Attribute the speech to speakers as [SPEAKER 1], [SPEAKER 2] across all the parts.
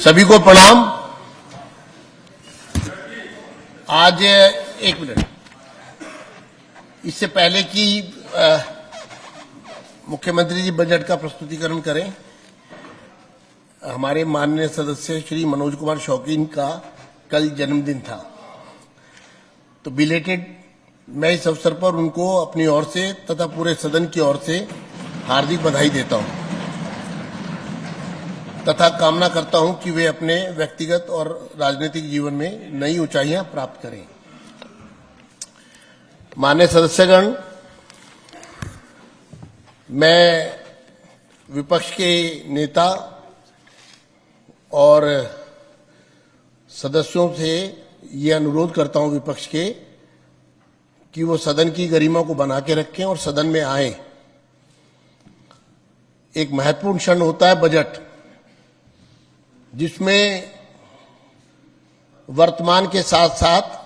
[SPEAKER 1] सभी को प्रणाम। आज एक मिनट, इससे पहले कि मुख्यमंत्री जी बजट का प्रस्तुतिकरण करें, हमारे माननीय सदस्य श्री मनोज कुमार शौकीन का कल जन्मदिन था, तो बिलेटेड मैं इस अवसर पर उनको अपनी ओर से तथा पूरे सदन की ओर से हार्दिक बधाई देता हूं तथा कामना करता हूं कि वे अपने व्यक्तिगत और राजनीतिक जीवन में नई ऊंचाइयां प्राप्त करें। माननीय सदस्यगण, मैं विपक्ष के नेता और सदस्यों से ये अनुरोध करता हूं विपक्ष के कि वो सदन की गरिमा को बना के रखें और सदन में आए। एक महत्वपूर्ण क्षण होता है बजट, जिसमें वर्तमान के साथ साथ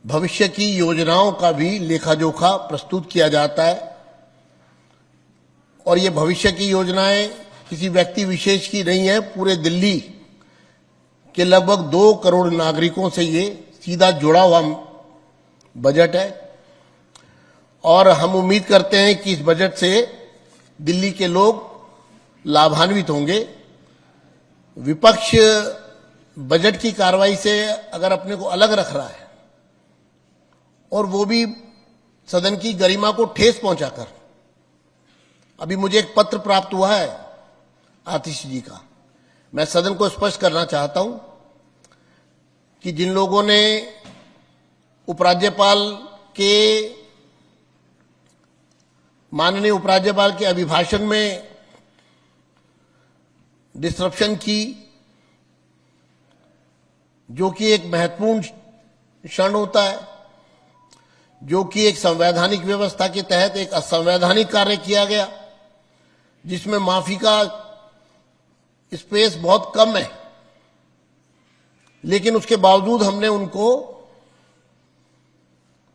[SPEAKER 1] भविष्य की योजनाओं का भी लेखा जोखा प्रस्तुत किया जाता है। और ये भविष्य की योजनाएं किसी व्यक्ति विशेष की नहीं है, पूरे दिल्ली के लगभग 2 करोड़ नागरिकों से ये सीधा जुड़ा हुआ बजट है। और हम उम्मीद करते हैं कि इस बजट से दिल्ली के लोग लाभान्वित होंगे। विपक्ष बजट की कार्रवाई से अगर अपने को अलग रख रहा है और वो भी सदन की गरिमा को ठेस पहुंचाकर, अभी मुझे एक पत्र प्राप्त हुआ है आतिश जी का, मैं सदन को स्पष्ट करना चाहता हूं कि जिन लोगों ने उपराज्यपाल के माननीय उपराज्यपाल के अभिभाषण में डिस्ट्रप्शन की, जो कि एक महत्वपूर्ण क्षण होता है, जो कि एक संवैधानिक व्यवस्था के तहत एक असंवैधानिक कार्य किया गया, जिसमें माफी का स्पेस बहुत कम है, लेकिन उसके बावजूद हमने उनको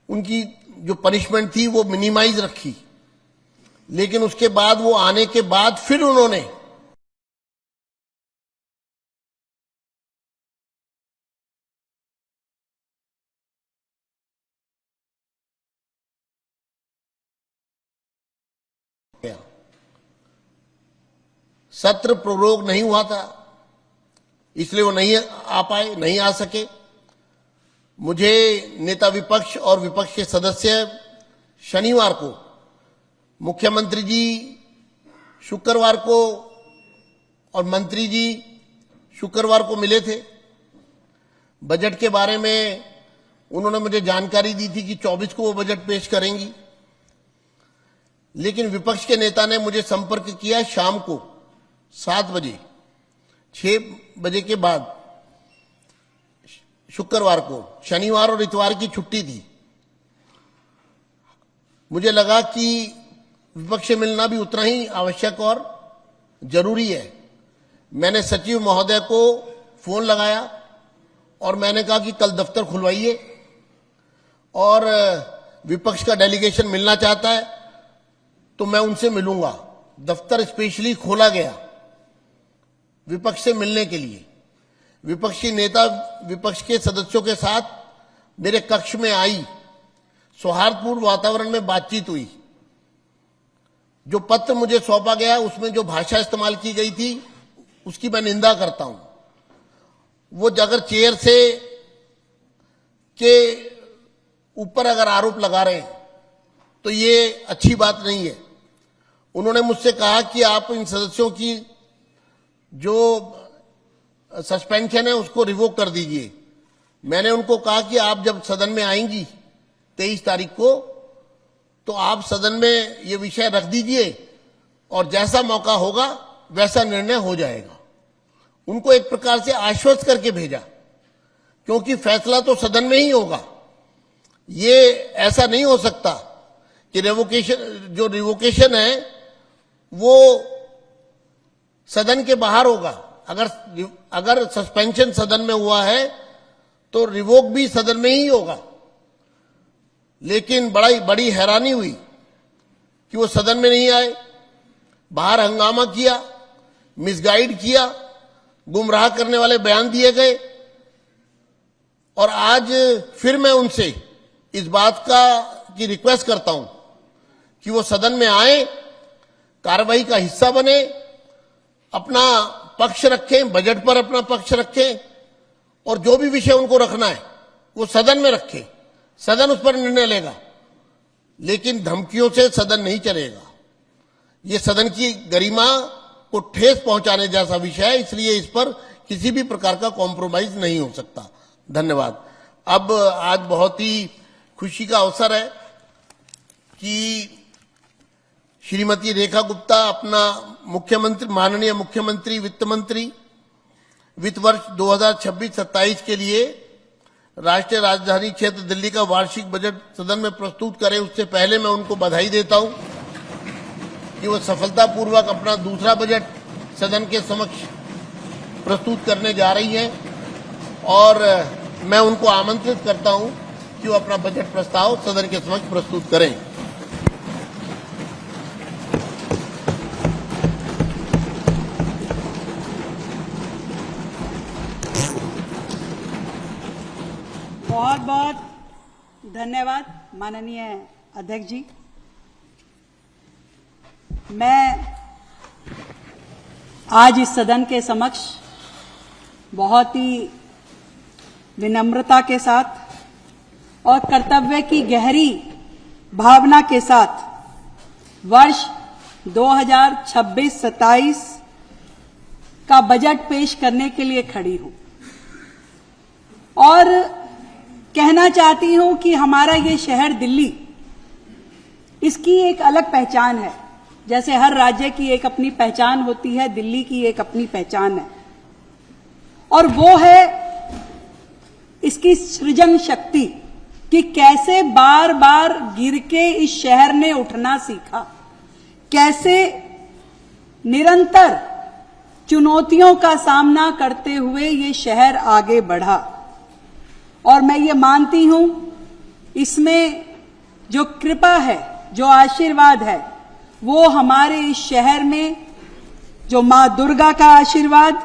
[SPEAKER 1] उनकी जो पनिशमेंट थी वो मिनिमाइज रखी। लेकिन उसके बाद वो आने के बाद फिर उन्होंने सत्र प्रोरोग नहीं हुआ था, इसलिए वो नहीं आ पाए, नहीं आ सके। मुझे नेता विपक्ष और विपक्ष के सदस्य शनिवार को, मुख्यमंत्री जी शुक्रवार को और मंत्री जी शुक्रवार को मिले थे। बजट के बारे में उन्होंने मुझे जानकारी दी थी कि 24 को वो बजट पेश करेंगी, लेकिन विपक्ष के नेता ने मुझे संपर्क किया शाम को 7 बजे, 6 बजे के बाद, शुक्रवार को। शनिवार और इतवार की छुट्टी थी। मुझे लगा कि विपक्ष से मिलना भी उतना ही आवश्यक और जरूरी है। मैंने सचिव महोदय को फोन लगाया और मैंने कहा कि कल दफ्तर खुलवाइए, और विपक्ष का डेलीगेशन मिलना चाहता है तो मैं उनसे मिलूंगा। दफ्तर स्पेशली खोला गया विपक्ष से मिलने के लिए। विपक्षी नेता विपक्ष के सदस्यों के साथ मेरे कक्ष में आई, सौहार्दपूर्ण वातावरण में बातचीत हुई। जो पत्र मुझे सौंपा गया उसमें जो भाषा इस्तेमाल की गई थी उसकी मैं निंदा करता हूं। वो अगर चेयर से के ऊपर अगर आरोप लगा रहे हैं तो ये अच्छी बात नहीं है। उन्होंने मुझसे कहा कि आप इन सदस्यों की जो सस्पेंशन है उसको रिवोक कर दीजिए। मैंने उनको कहा कि आप जब सदन में आएंगी 23 तारीख को, तो आप सदन में ये विषय रख दीजिए और जैसा मौका होगा वैसा निर्णय हो जाएगा। उनको एक प्रकार से आश्वस्त करके भेजा, क्योंकि फैसला तो सदन में ही होगा। ये ऐसा नहीं हो सकता कि रिवोकेशन है वो सदन के बाहर होगा। अगर सस्पेंशन सदन में हुआ है तो रिवोक भी सदन में ही होगा। लेकिन बड़ी हैरानी हुई कि वो सदन में नहीं आए, बाहर हंगामा किया, मिसगाइड किया, गुमराह करने वाले बयान दिए गए। और आज फिर मैं उनसे इस बात की रिक्वेस्ट करता हूं कि वो सदन में आए, कार्रवाई का हिस्सा बने, अपना पक्ष रखें, बजट पर अपना पक्ष रखें और जो भी विषय उनको रखना है वो सदन में रखें। सदन उस पर निर्णय लेगा, लेकिन धमकियों से सदन नहीं चलेगा। ये सदन की गरिमा को ठेस पहुंचाने जैसा विषय है, इसलिए इस पर किसी भी प्रकार का कॉम्प्रोमाइज नहीं हो सकता। धन्यवाद। अब आज बहुत ही खुशी का अवसर है कि श्रीमती रेखा गुप्ता अपना मुख्यमंत्री, माननीय मुख्यमंत्री, वित्त मंत्री, वित्त वर्ष 2026-27 के लिए राष्ट्रीय राजधानी क्षेत्र दिल्ली का वार्षिक बजट सदन में प्रस्तुत करें। उससे पहले मैं उनको बधाई देता हूं कि वो सफलतापूर्वक अपना दूसरा बजट सदन के समक्ष प्रस्तुत करने जा रही हैं और मैं उनको आमंत्रित करता हूं कि वो अपना बजट प्रस्ताव सदन के समक्ष प्रस्तुत करें।
[SPEAKER 2] बहुत बहुत धन्यवाद माननीय अध्यक्ष जी। मैं आज इस सदन के समक्ष बहुत ही विनम्रता के साथ और कर्तव्य की गहरी भावना के साथ वर्ष 2026-27 का बजट पेश करने के लिए खड़ी हूं और कहना चाहती हूं कि हमारा ये शहर दिल्ली, इसकी एक अलग पहचान है। जैसे हर राज्य की एक अपनी पहचान होती है, दिल्ली की एक अपनी पहचान है और वो है इसकी सृजन शक्ति कि कैसे बार बार गिर के इस शहर ने उठना सीखा, कैसे निरंतर चुनौतियों का सामना करते हुए ये शहर आगे बढ़ा। और मैं ये मानती हूं इसमें जो कृपा है, जो आशीर्वाद है, वो हमारे इस शहर में जो मां दुर्गा का आशीर्वाद,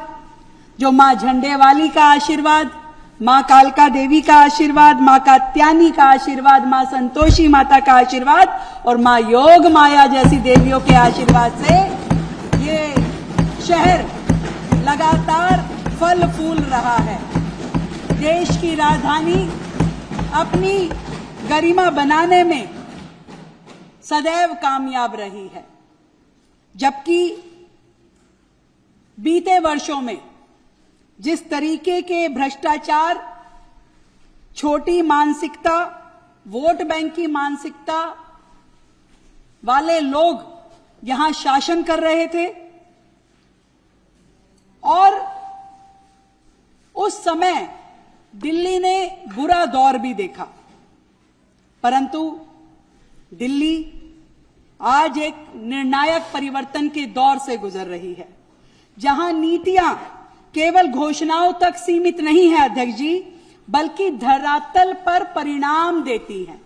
[SPEAKER 2] जो मां झंडे वाली का आशीर्वाद, मां कालका देवी का आशीर्वाद, मां कात्यायनी का आशीर्वाद, मां संतोषी माता का आशीर्वाद और मां योग माया जैसी देवियों के आशीर्वाद से ये शहर लगातार फल फूल रहा है। देश की राजधानी अपनी गरिमा बनाने में सदैव कामयाब रही है, जबकि बीते वर्षों में जिस तरीके के भ्रष्टाचार, छोटी मानसिकता, वोट बैंक की मानसिकता वाले लोग यहां शासन कर रहे थे और उस समय दिल्ली ने बुरा दौर भी देखा, परंतु दिल्ली आज एक निर्णायक परिवर्तन के दौर से गुजर रही है, जहां नीतियां केवल घोषणाओं तक सीमित नहीं है अध्यक्ष जी, बल्कि धरातल पर परिणाम देती हैं।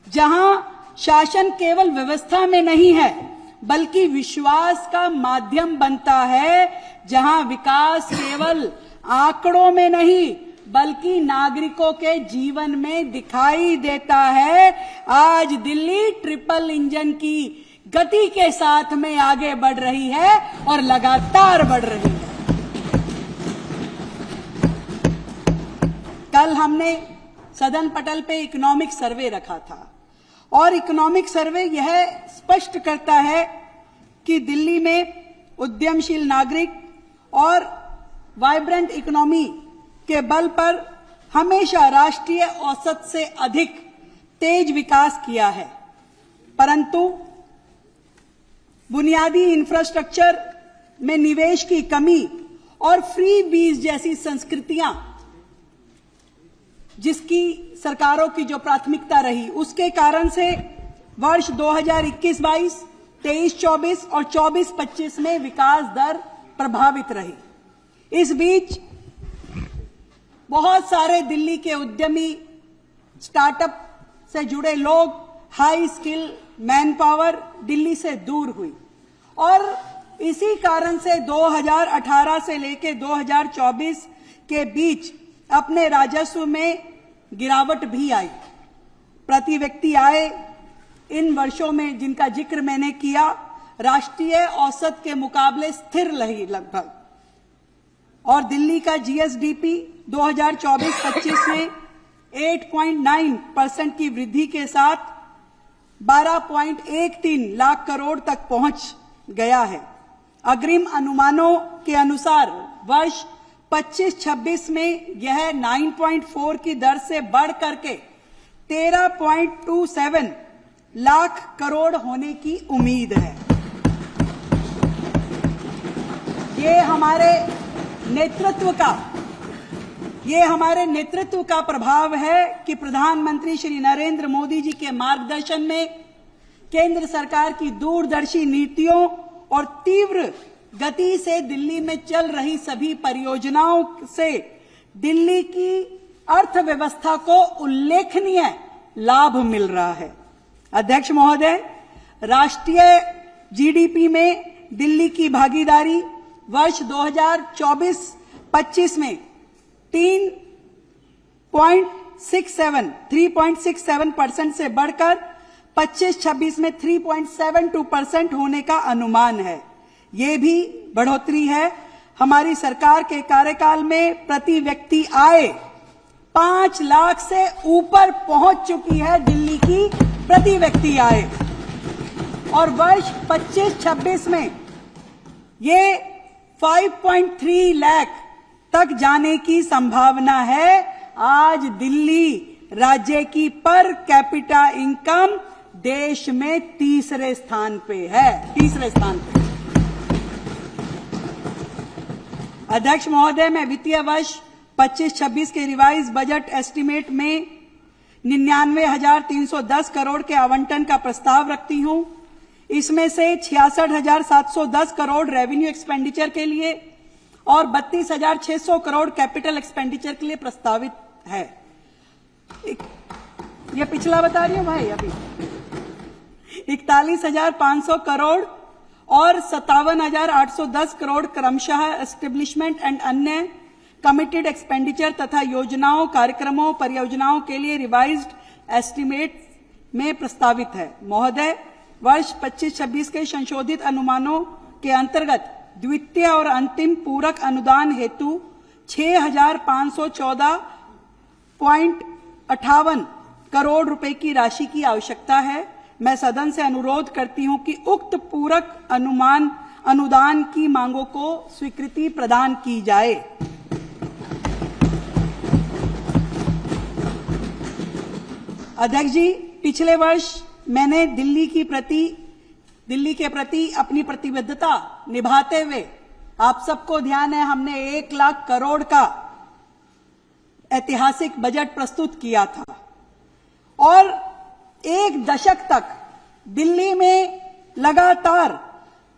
[SPEAKER 2] जहां शासन केवल व्यवस्था में नहीं है, बल्कि विश्वास का माध्यम बनता है, जहां विकास केवल आंकड़ों में नहीं बल्कि नागरिकों के जीवन में दिखाई देता है। आज दिल्ली ट्रिपल इंजन की गति के साथ में आगे बढ़ रही है और लगातार बढ़ रही है। कल हमने सदन पटल पे इकोनॉमिक सर्वे रखा था और इकोनॉमिक सर्वे यह स्पष्ट करता है कि दिल्ली में उद्यमशील नागरिक और वाइब्रेंट इकोनॉमी के बल पर हमेशा राष्ट्रीय औसत से अधिक तेज विकास किया है, परंतु बुनियादी इंफ्रास्ट्रक्चर में निवेश की कमी और फ्री बीज जैसी संस्कृतियां, जिसकी सरकारों की जो प्राथमिकता रही, उसके कारण से वर्ष 2021-22, 23-24 और 24-25 में विकास दर प्रभावित रही। इस बीच बहुत सारे दिल्ली के उद्यमी, स्टार्टअप से जुड़े लोग, high skill man power Delhi से दूर हुई और इसी कारण से 2018 से लेकर 2024 के बीच अपने राजस्व में गिरावट भी आई। प्रति व्यक्ति आय इन वर्षों में जिनका जिक्र मैंने किया राष्ट्रीय औसत के मुकाबले स्थिर रही लगभग। और दिल्ली का जीएसडीपी 2024-25 में 8.9% की वृद्धि के साथ 12.13 लाख करोड़ तक पहुंच गया है। अग्रिम अनुमानों के अनुसार वर्ष 25-26 में यह 9.4 की दर से बढ़ करके 13.27 लाख करोड़ होने की उम्मीद है। ये हमारे नेतृत्व का प्रभाव है कि प्रधानमंत्री श्री नरेंद्र मोदी जी के मार्गदर्शन में केंद्र सरकार की दूरदर्शी नीतियों और तीव्र गति से दिल्ली में चल रही सभी परियोजनाओं से दिल्ली की अर्थव्यवस्था को उल्लेखनीय लाभ मिल रहा है। अध्यक्ष महोदय, राष्ट्रीय जीडीपी में दिल्ली की भागीदारी वर्ष 2024-25 में 3.67% से बढ़कर 25-26 में 3.72% होने का अनुमान है। ये भी बढ़ोतरी है। हमारी सरकार के कार्यकाल में प्रति व्यक्ति आय 5 लाख से ऊपर पहुंच चुकी है दिल्ली की प्रति व्यक्ति आय, और वर्ष 25-26 में ये 5.3 लाख तक जाने की संभावना है। आज दिल्ली राज्य की पर कैपिटा इनकम देश में तीसरे स्थान पे है। अध्यक्ष महोदय, मैं वित्तीय वर्ष 25-26 के रिवाइज बजट एस्टीमेट में 99,310 करोड़ के आवंटन का प्रस्ताव रखती हूं। इसमें से 66,710 करोड़ रेवेन्यू एक्सपेंडिचर के लिए और 32,600 करोड़ कैपिटल एक्सपेंडिचर के लिए प्रस्तावित है। ये पिछला बता रही हूं भाई, अभी 41,500 करोड़ और 57,810 करोड़ क्रमशः एस्टेब्लिशमेंट एंड अन्य कमिटेड एक्सपेंडिचर तथा योजनाओं, कार्यक्रमों, परियोजनाओं के लिए रिवाइज्ड एस्टीमेट में प्रस्तावित है। महोदय, वर्ष 25-26 के संशोधित अनुमानों के अंतर्गत द्वितीय और अंतिम पूरक अनुदान हेतु 6,514.58 करोड़ रुपए की राशि की आवश्यकता है। मैं सदन से अनुरोध करती हूं कि उक्त पूरक अनुदान की मांगों को स्वीकृति प्रदान की जाए। अध्यक्ष जी, पिछले वर्ष मैंने दिल्ली के प्रति अपनी प्रतिबद्धता निभाते हुए, आप सबको ध्यान है, हमने 1 लाख करोड़ का ऐतिहासिक बजट प्रस्तुत किया था और 1 दशक तक दिल्ली में लगातार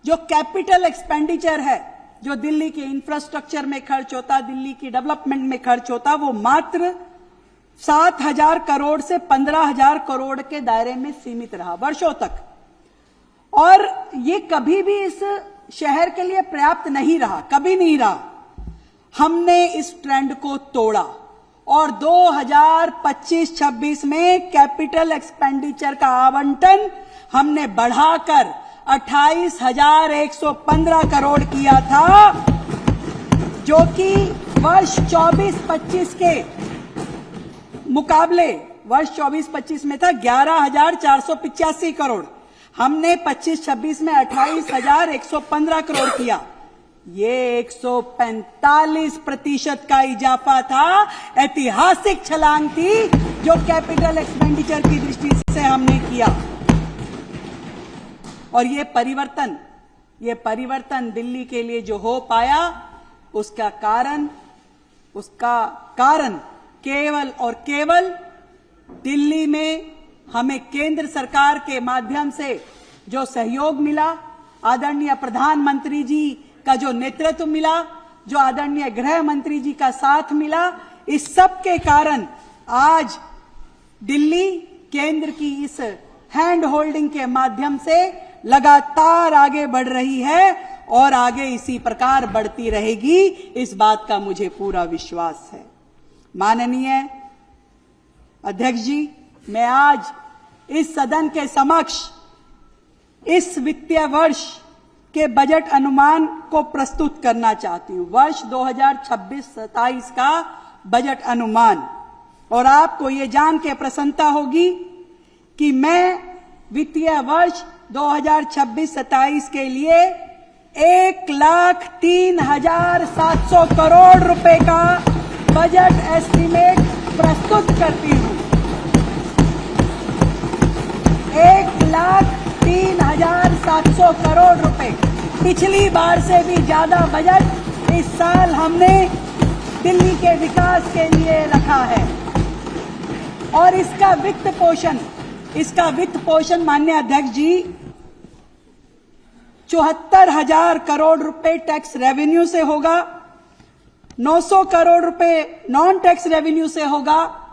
[SPEAKER 2] जो कैपिटल एक्सपेंडिचर है, जो दिल्ली के इंफ्रास्ट्रक्चर में खर्च होता, दिल्ली की डेवलपमेंट में खर्च होता, वो मात्र 7,000 करोड़ से 15,000 करोड़ के दायरे में सीमित रहा वर्षों तक। और ये कभी भी इस शहर के लिए पर्याप्त नहीं रहा, कभी नहीं रहा। हमने इस ट्रेंड को तोड़ा और 2025-26 में कैपिटल एक्सपेंडिचर का आवंटन हमने बढ़ाकर 28,115 करोड़ किया था, जो कि वर्ष 24-25 के मुकाबले वर्ष 24-25 में था 11,485 करोड़। हमने 25-26 में 28,115 करोड़ किया। ये 145% का इजाफा था, ऐतिहासिक छलांग थी जो कैपिटल एक्सपेंडिचर की दृष्टि से हमने किया। और ये परिवर्तन दिल्ली के लिए जो हो पाया, उसका कारण केवल और केवल दिल्ली में हमें केंद्र सरकार के माध्यम से जो सहयोग मिला, आदरणीय प्रधानमंत्री जी का जो नेतृत्व मिला, जो आदरणीय गृह मंत्री जी का साथ मिला, इस सब के कारण आज दिल्ली केंद्र की इस हैंड होल्डिंग के माध्यम से लगातार आगे बढ़ रही है और आगे इसी प्रकार बढ़ती रहेगी, इस बात का मुझे पूरा विश्वास है। माननीय अध्यक्ष जी, मैं आज इस सदन के समक्ष इस वित्तीय वर्ष के बजट अनुमान को प्रस्तुत करना चाहती हूं। वर्ष 2026-27 का बजट अनुमान। और आपको ये जान के प्रसन्नता होगी कि मैं वित्तीय वर्ष 2026-27 के लिए 1,03,700 करोड़ रुपए का बजट एस्टीमेट प्रस्तुत करती हूं। 1,03,700 करोड़ रुपए, पिछली बार से भी ज्यादा बजट इस साल हमने दिल्ली के विकास के लिए रखा है। और इसका वित्त पोषण माननीय अध्यक्ष जी 74,000 करोड़ रुपए टैक्स रेवेन्यू से होगा, 900 करोड़ रुपए नॉन टैक्स रेवेन्यू से होगा,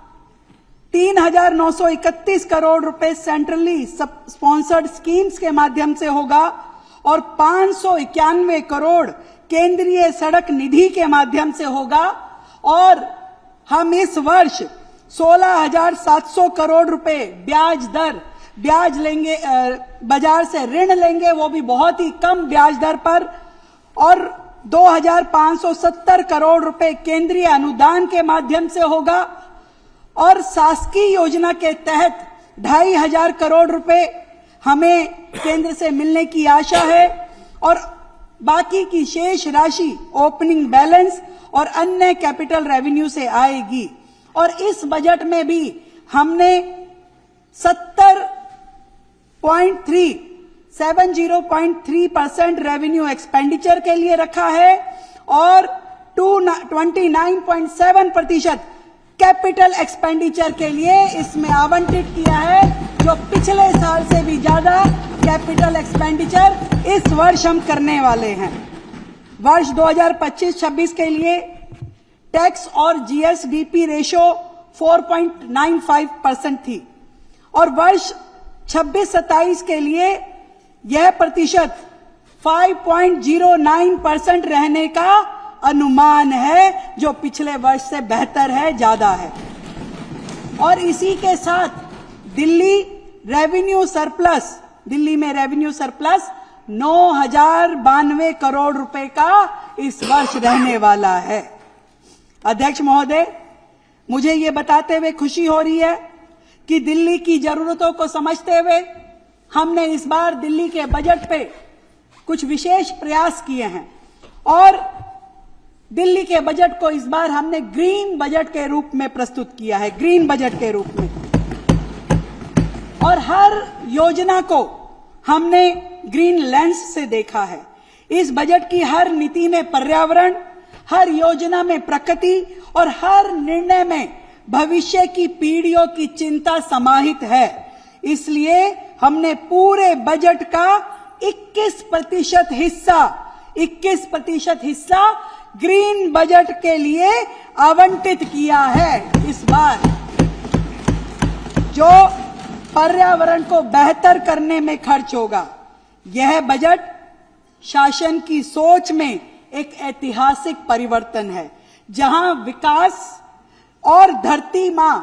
[SPEAKER 2] 3,931 करोड़ रुपए सेंट्रली स्पॉन्सर्ड स्कीम्स के माध्यम से होगा और 591 करोड़ केंद्रीय सड़क निधि के माध्यम से होगा। और हम इस वर्ष 16,700 करोड़ रुपए ब्याज लेंगे, बाजार से ऋण लेंगे, वो भी बहुत ही कम ब्याज दर पर, और 2,570 करोड़ रुपए केंद्रीय अनुदान के माध्यम से होगा। और शासकीय योजना के तहत 2,500 करोड़ रुपए हमें केंद्र से मिलने की आशा है और बाकी की शेष राशि ओपनिंग बैलेंस और अन्य कैपिटल रेवेन्यू से आएगी। और इस बजट में भी हमने 70.3% रेवेन्यू एक्सपेंडिचर के लिए रखा है और 29.7% कैपिटल एक्सपेंडिचर के लिए इसमें आवंटित किया है, जो पिछले साल से भी ज्यादा कैपिटल एक्सपेंडिचर इस वर्ष हम करने वाले हैं। वर्ष 2025-26 के लिए टैक्स और जीएसडीपी रेशो 4.95% थी और वर्ष 26-27 के लिए यह प्रतिशत 5.09% रहने का अनुमान है, जो पिछले वर्ष से बेहतर है, ज्यादा है। और इसी के साथ दिल्ली में रेवेन्यू सरप्लस 9,092 करोड़ रुपए का इस वर्ष रहने वाला है। अध्यक्ष महोदय, मुझे ये बताते हुए खुशी हो रही है कि दिल्ली की जरूरतों को समझते हुए हमने इस बार दिल्ली के बजट पे कुछ विशेष प्रयास किए हैं और दिल्ली के बजट को इस बार हमने ग्रीन बजट के रूप में प्रस्तुत किया है, ग्रीन बजट के रूप में। और हर योजना को हमने ग्रीन लेंस से देखा है। इस बजट की हर नीति में पर्यावरण, हर योजना में प्रकृति और हर निर्णय में भविष्य की पीढ़ियों की चिंता समाहित है। इसलिए हमने पूरे बजट का 21% हिस्सा ग्रीन बजट के लिए आवंटित किया है इस बार, जो पर्यावरण को बेहतर करने में खर्च होगा। यह बजट शासन की सोच में एक ऐतिहासिक परिवर्तन है, जहां विकास और धरती मां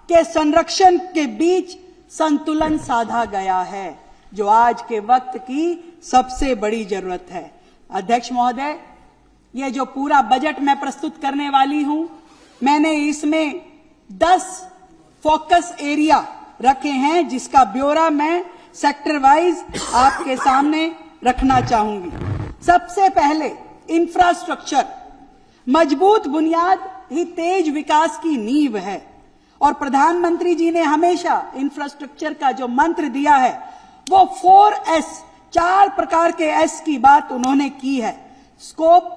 [SPEAKER 2] के संरक्षण के बीच संतुलन साधा गया है, जो आज के वक्त की सबसे बड़ी जरूरत है। अध्यक्ष महोदय, ये जो पूरा बजट मैं प्रस्तुत करने वाली हूं, मैंने इसमें 10 फोकस एरिया रखे हैं, जिसका ब्यौरा मैं सेक्टर वाइज आपके सामने रखना चाहूंगी। सबसे पहले इंफ्रास्ट्रक्चर। मजबूत बुनियाद ही तेज विकास की नींव है और प्रधानमंत्री जी ने हमेशा इंफ्रास्ट्रक्चर का जो मंत्र दिया है, वो 4S, 4 प्रकार के S की बात उन्होंने की है। स्कोप,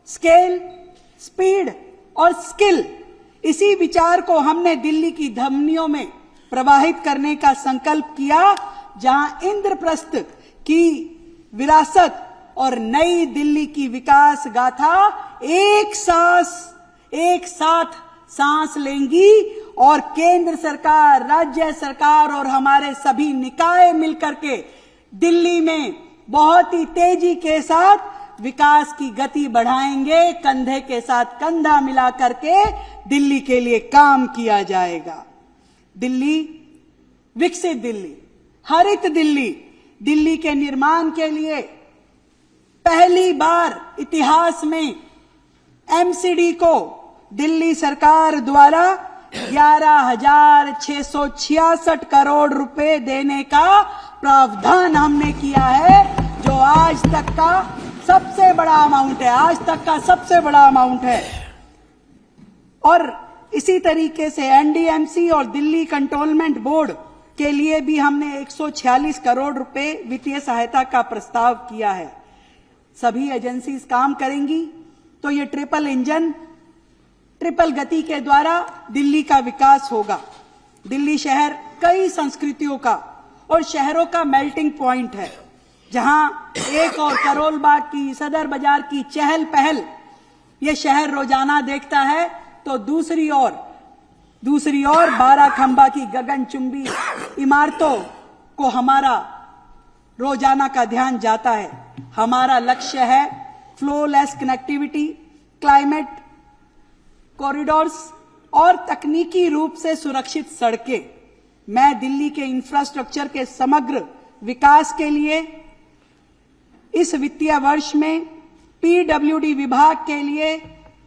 [SPEAKER 2] स्केल, स्पीड और स्किल। इसी विचार को हमने दिल्ली की धमनियों में प्रवाहित करने का संकल्प किया, जहां इंद्रप्रस्थ की विरासत और नई दिल्ली की विकास गाथा एक साथ सांस लेंगी और केंद्र सरकार, राज्य सरकार और हमारे सभी निकाय मिलकर के दिल्ली में बहुत ही तेजी के साथ विकास की गति बढ़ाएंगे। कंधे के साथ कंधा मिला करके दिल्ली के लिए काम किया जाएगा। दिल्ली, विकसित दिल्ली, हरित दिल्ली, दिल्ली के निर्माण के लिए पहली बार इतिहास में एमसीडी को दिल्ली सरकार द्वारा 11,666 करोड़ रुपए देने का प्रावधान हमने किया है, जो आज तक का सबसे बड़ा अमाउंट है, आज तक का सबसे बड़ा अमाउंट है। और इसी तरीके से एनडीएमसी और दिल्ली कंटोनमेंट बोर्ड के लिए भी हमने 146 करोड़ रुपए वित्तीय सहायता का प्रस्ताव किया है। सभी एजेंसीज काम करेंगी तो ये ट्रिपल इंजन, ट्रिपल गति के द्वारा दिल्ली का विकास होगा। दिल्ली शहर कई संस्कृतियों का और शहरों का मेल्टिंग पॉइंट है, जहां एक और करोल बाग की, सदर बाजार की चहल पहल ये शहर रोजाना देखता है, तो दूसरी ओर 12 खंबा की गगनचुंबी इमारतों को हमारा रोजाना का ध्यान जाता है। हमारा लक्ष्य है फ्लोलेस कनेक्टिविटी, क्लाइमेट कॉरिडोर्स और तकनीकी रूप से सुरक्षित सड़कें। मैं दिल्ली के इंफ्रास्ट्रक्चर के समग्र विकास के लिए इस वित्तीय वर्ष में पीडब्ल्यूडी विभाग के लिए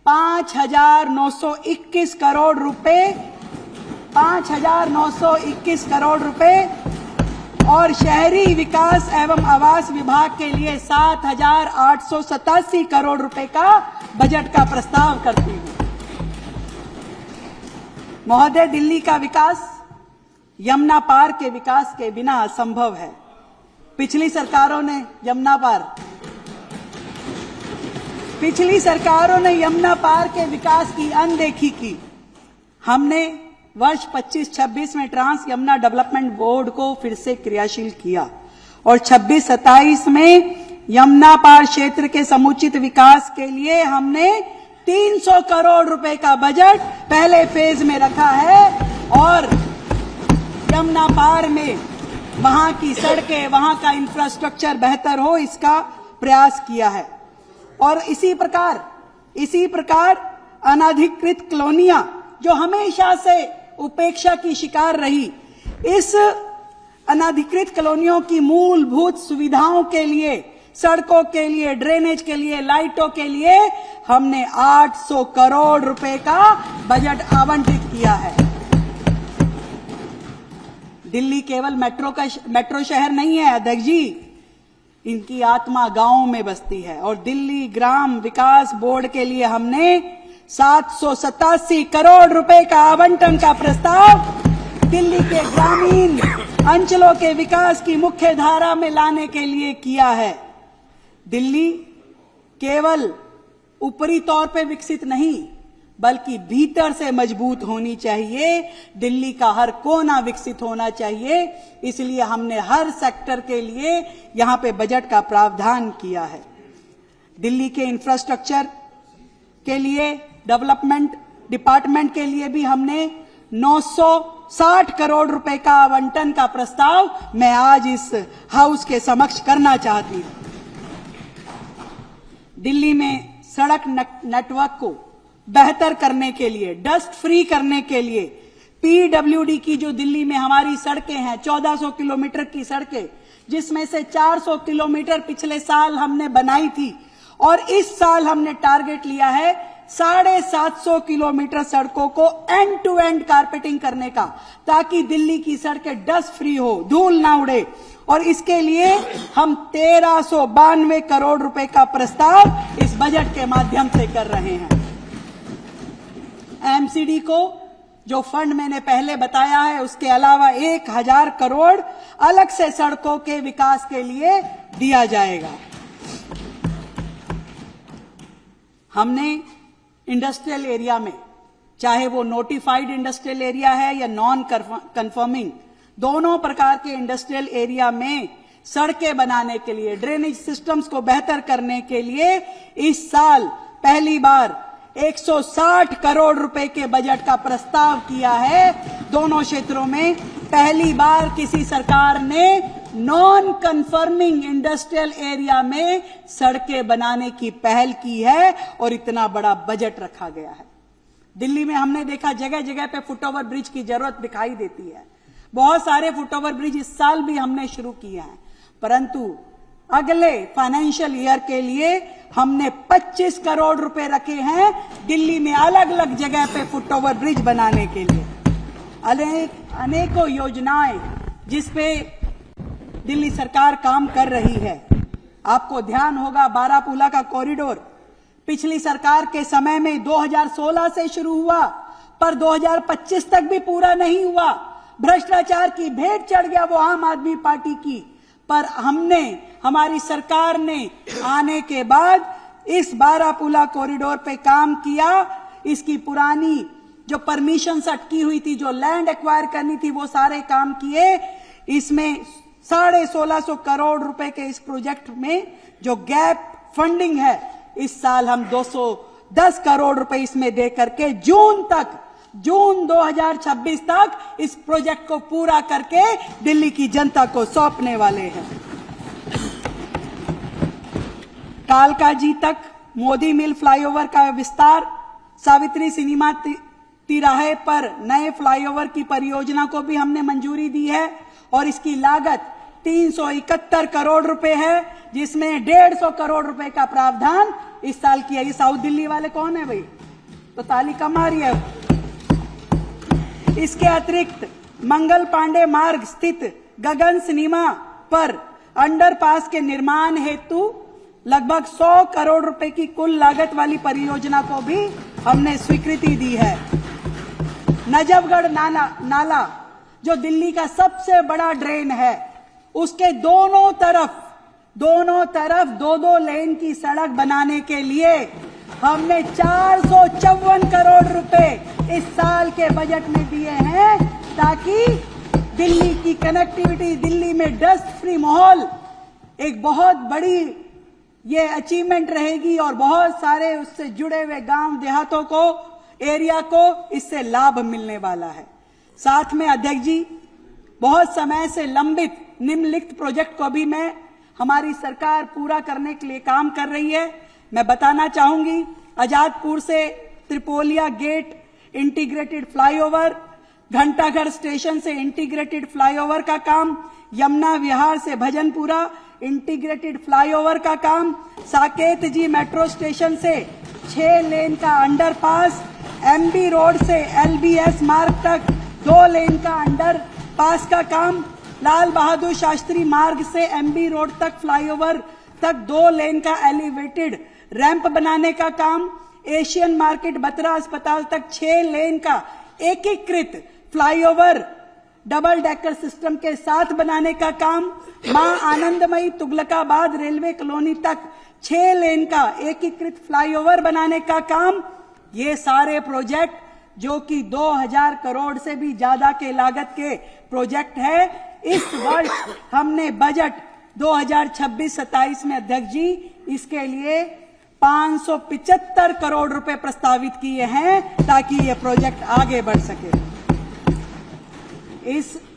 [SPEAKER 2] 5,921 करोड़ रुपए और शहरी विकास एवं आवास विभाग के लिए 7,887 करोड़ रुपए का बजट का प्रस्ताव करती हूं। महोदय, दिल्ली का विकास यमुना पार के विकास के बिना असंभव है। पिछली सरकारों ने यमुना पार के विकास की अनदेखी की। हमने वर्ष 25-26 में ट्रांस यमुना डेवलपमेंट बोर्ड को फिर से क्रियाशील किया और 26-27 में यमुना पार क्षेत्र के समुचित विकास के लिए हमने 300 करोड़ रुपए का बजट पहले फेज में रखा है और यमुना पार में वहां की सड़कें, वहां का इंफ्रास्ट्रक्चर बेहतर हो, इसका प्रयास किया है। और इसी प्रकार अनधिकृत कॉलोनियां जो हमेशा से उपेक्षा की शिकार रही, इस अनधिकृत कॉलोनियों की मूलभूत सुविधाओं के लिए, सड़कों के लिए, ड्रेनेज के लिए, लाइटों के लिए हमने 800 करोड़ रुपए का बजट आवंटित किया है। दिल्ली केवल मेट्रो शहर नहीं है अध्यक्ष जी, इनकी आत्मा गांवों में बसती है। और दिल्ली ग्राम विकास बोर्ड के लिए हमने 787 करोड़ रुपए का आवंटन का प्रस्ताव दिल्ली के ग्रामीण अंचलों के विकास की मुख्य धारा में लाने के लिए किया है। दिल्ली केवल ऊपरी तौर पे विकसित नहीं, बल्कि भीतर से मजबूत होनी चाहिए। दिल्ली का हर कोना विकसित होना चाहिए, इसलिए हमने हर सेक्टर के लिए यहां पे बजट का प्रावधान किया है। दिल्ली के इंफ्रास्ट्रक्चर के लिए, डेवलपमेंट डिपार्टमेंट के लिए भी हमने 960 करोड़ रुपए का आवंटन का प्रस्ताव मैं आज इस हाउस के समक्ष करना चाहती हूं। दिल्ली में सड़क नेटवर्क को बेहतर करने के लिए, डस्ट फ्री करने के लिए, पीडब्ल्यूडी की जो दिल्ली में हमारी सड़कें हैं, 1400 किलोमीटर की सड़कें, जिसमें से 400 किलोमीटर पिछले साल हमने बनाई थी और इस साल हमने टारगेट लिया है 750 किलोमीटर सड़कों को एंड टू एंड कारपेटिंग करने का, ताकि दिल्ली की सड़कें डस्ट फ्री हो, धूल ना उड़े। और इसके लिए हम 1392 करोड़ रुपए का प्रस्ताव इस बजट के माध्यम से कर रहे हैं। एमसीडी को जो फंड मैंने पहले बताया है, उसके अलावा 1000 करोड़ अलग से सड़कों के विकास के लिए दिया जाएगा। हमने इंडस्ट्रियल एरिया में, चाहे वो नोटिफाइड इंडस्ट्रियल एरिया है या नॉन कंफर्मिंग, दोनों प्रकार के इंडस्ट्रियल एरिया में सड़कें बनाने के लिए, ड्रेनेज सिस्टम्स को बेहतर करने के लिए इस साल पहली बार 160 करोड़ रुपए के बजट का प्रस्ताव किया है। दोनों क्षेत्रों में पहली बार किसी सरकार ने नॉन कन्फर्मिंग इंडस्ट्रियल एरिया में सड़कें बनाने की पहल की है और इतना बड़ा बजट रखा गया है। दिल्ली में हमने देखा जगह जगह पे फुटओवर ब्रिज की जरूरत दिखाई देती है। बहुत सारे फुटओवर ब्रिज इस साल भी हमने शुरू किए हैं, परंतु अगले फाइनेंशियल ईयर के लिए हमने 25 करोड़ रुपए रखे हैं दिल्ली में अलग अलग जगह पे फुटओवर ब्रिज बनाने के लिए। अनेकों योजनाएं जिसपे दिल्ली सरकार काम कर रही है। आपको ध्यान होगा बारामूला का कॉरिडोर पिछली सरकार के समय में 2016 से शुरू हुआ, पर 2025 तक भी पूरा नहीं हुआ। भ्रष्टाचार की भेंट चढ़ गया वो आम आदमी पार्टी की, पर हमारी सरकार ने आने के बाद इस बारामूला कॉरिडोर पे काम किया। इसकी पुरानी जो परमिशन अटकी हुई थी, जो लैंड एक्वायर करनी थी, वो सारे काम किए। इसमें 1650 करोड़ रुपए के इस प्रोजेक्ट में जो गैप फंडिंग है, इस साल हम 210 करोड़ रुपए इसमें दे करके जून 2026 तक इस प्रोजेक्ट को पूरा करके दिल्ली की जनता को सौंपने वाले हैं। कालकाजी तक मोदी मिल फ्लाईओवर का विस्तार, सावित्री सिनेमा तिराहे पर नए फ्लाईओवर की परियोजना को भी हमने मंजूरी दी है और इसकी लागत 371 करोड़ रुपए है, जिसमें 150 करोड़ रुपए का प्रावधान इस साल किया। ये साउथ दिल्ली वाले कौन है भाई, तो ताली कमा रही है। इसके अतिरिक्त मंगल पांडे मार्ग स्थित गगन सिनेमा पर अंडरपास के निर्माण हेतु लगभग 100 करोड़ रुपए की कुल लागत वाली परियोजना को भी हमने स्वीकृति दी है। नजफगढ़ नाला जो दिल्ली का सबसे बड़ा ड्रेन है, उसके दोनों तरफ 2 लेन की सड़क बनाने के लिए हमने 454 करोड़ रुपए इस साल के बजट में दिए हैं, ताकि दिल्ली की कनेक्टिविटी, दिल्ली में डस्ट फ्री माहौल एक बहुत बड़ी ये अचीवमेंट रहेगी और बहुत सारे उससे जुड़े हुए गांव देहातों को, एरिया को इससे लाभ मिलने वाला है। साथ में अध्यक्ष जी, बहुत समय से लंबित निम्नलिखित प्रोजेक्ट को भी हमारी सरकार पूरा करने के लिए काम कर रही है। मैं बताना चाहूंगी, आजादपुर से त्रिपोलिया गेट इंटीग्रेटेड फ्लाईओवर, घंटाघर स्टेशन से इंटीग्रेटेड फ्लाईओवर का काम, यमुना विहार से भजनपुरा इंटीग्रेटेड फ्लाईओवर का काम, साकेत जी मेट्रो स्टेशन से 6 लेन का अंडरपास, एमबी रोड से एलबीएस मार्ग तक 2 लेन का अंडरपास का काम, लाल बहादुर शास्त्री मार्ग से एमबी रोड तक फ्लाईओवर तक 2 लेन का एलिवेटेड रैंप बनाने का काम, एशियन मार्केट बत्रा अस्पताल तक 6 लेन का एकीकृत फ्लाईओवर डबल डेकर सिस्टम के साथ बनाने का काम, मां आनंदमयी तुगलकाबाद रेलवे कॉलोनी तक 6 लेन का एकीकृत फ्लाईओवर बनाने का काम। ये सारे प्रोजेक्ट जो कि 2000 करोड़ से भी ज्यादा के लागत के प्रोजेक्ट है, इस वर्ष हमने बजट 2026-27 में अध्यक्ष जी इसके लिए 575 करोड़ रुपए प्रस्तावित किए हैं, ताकि ये प्रोजेक्ट आगे बढ़ सके।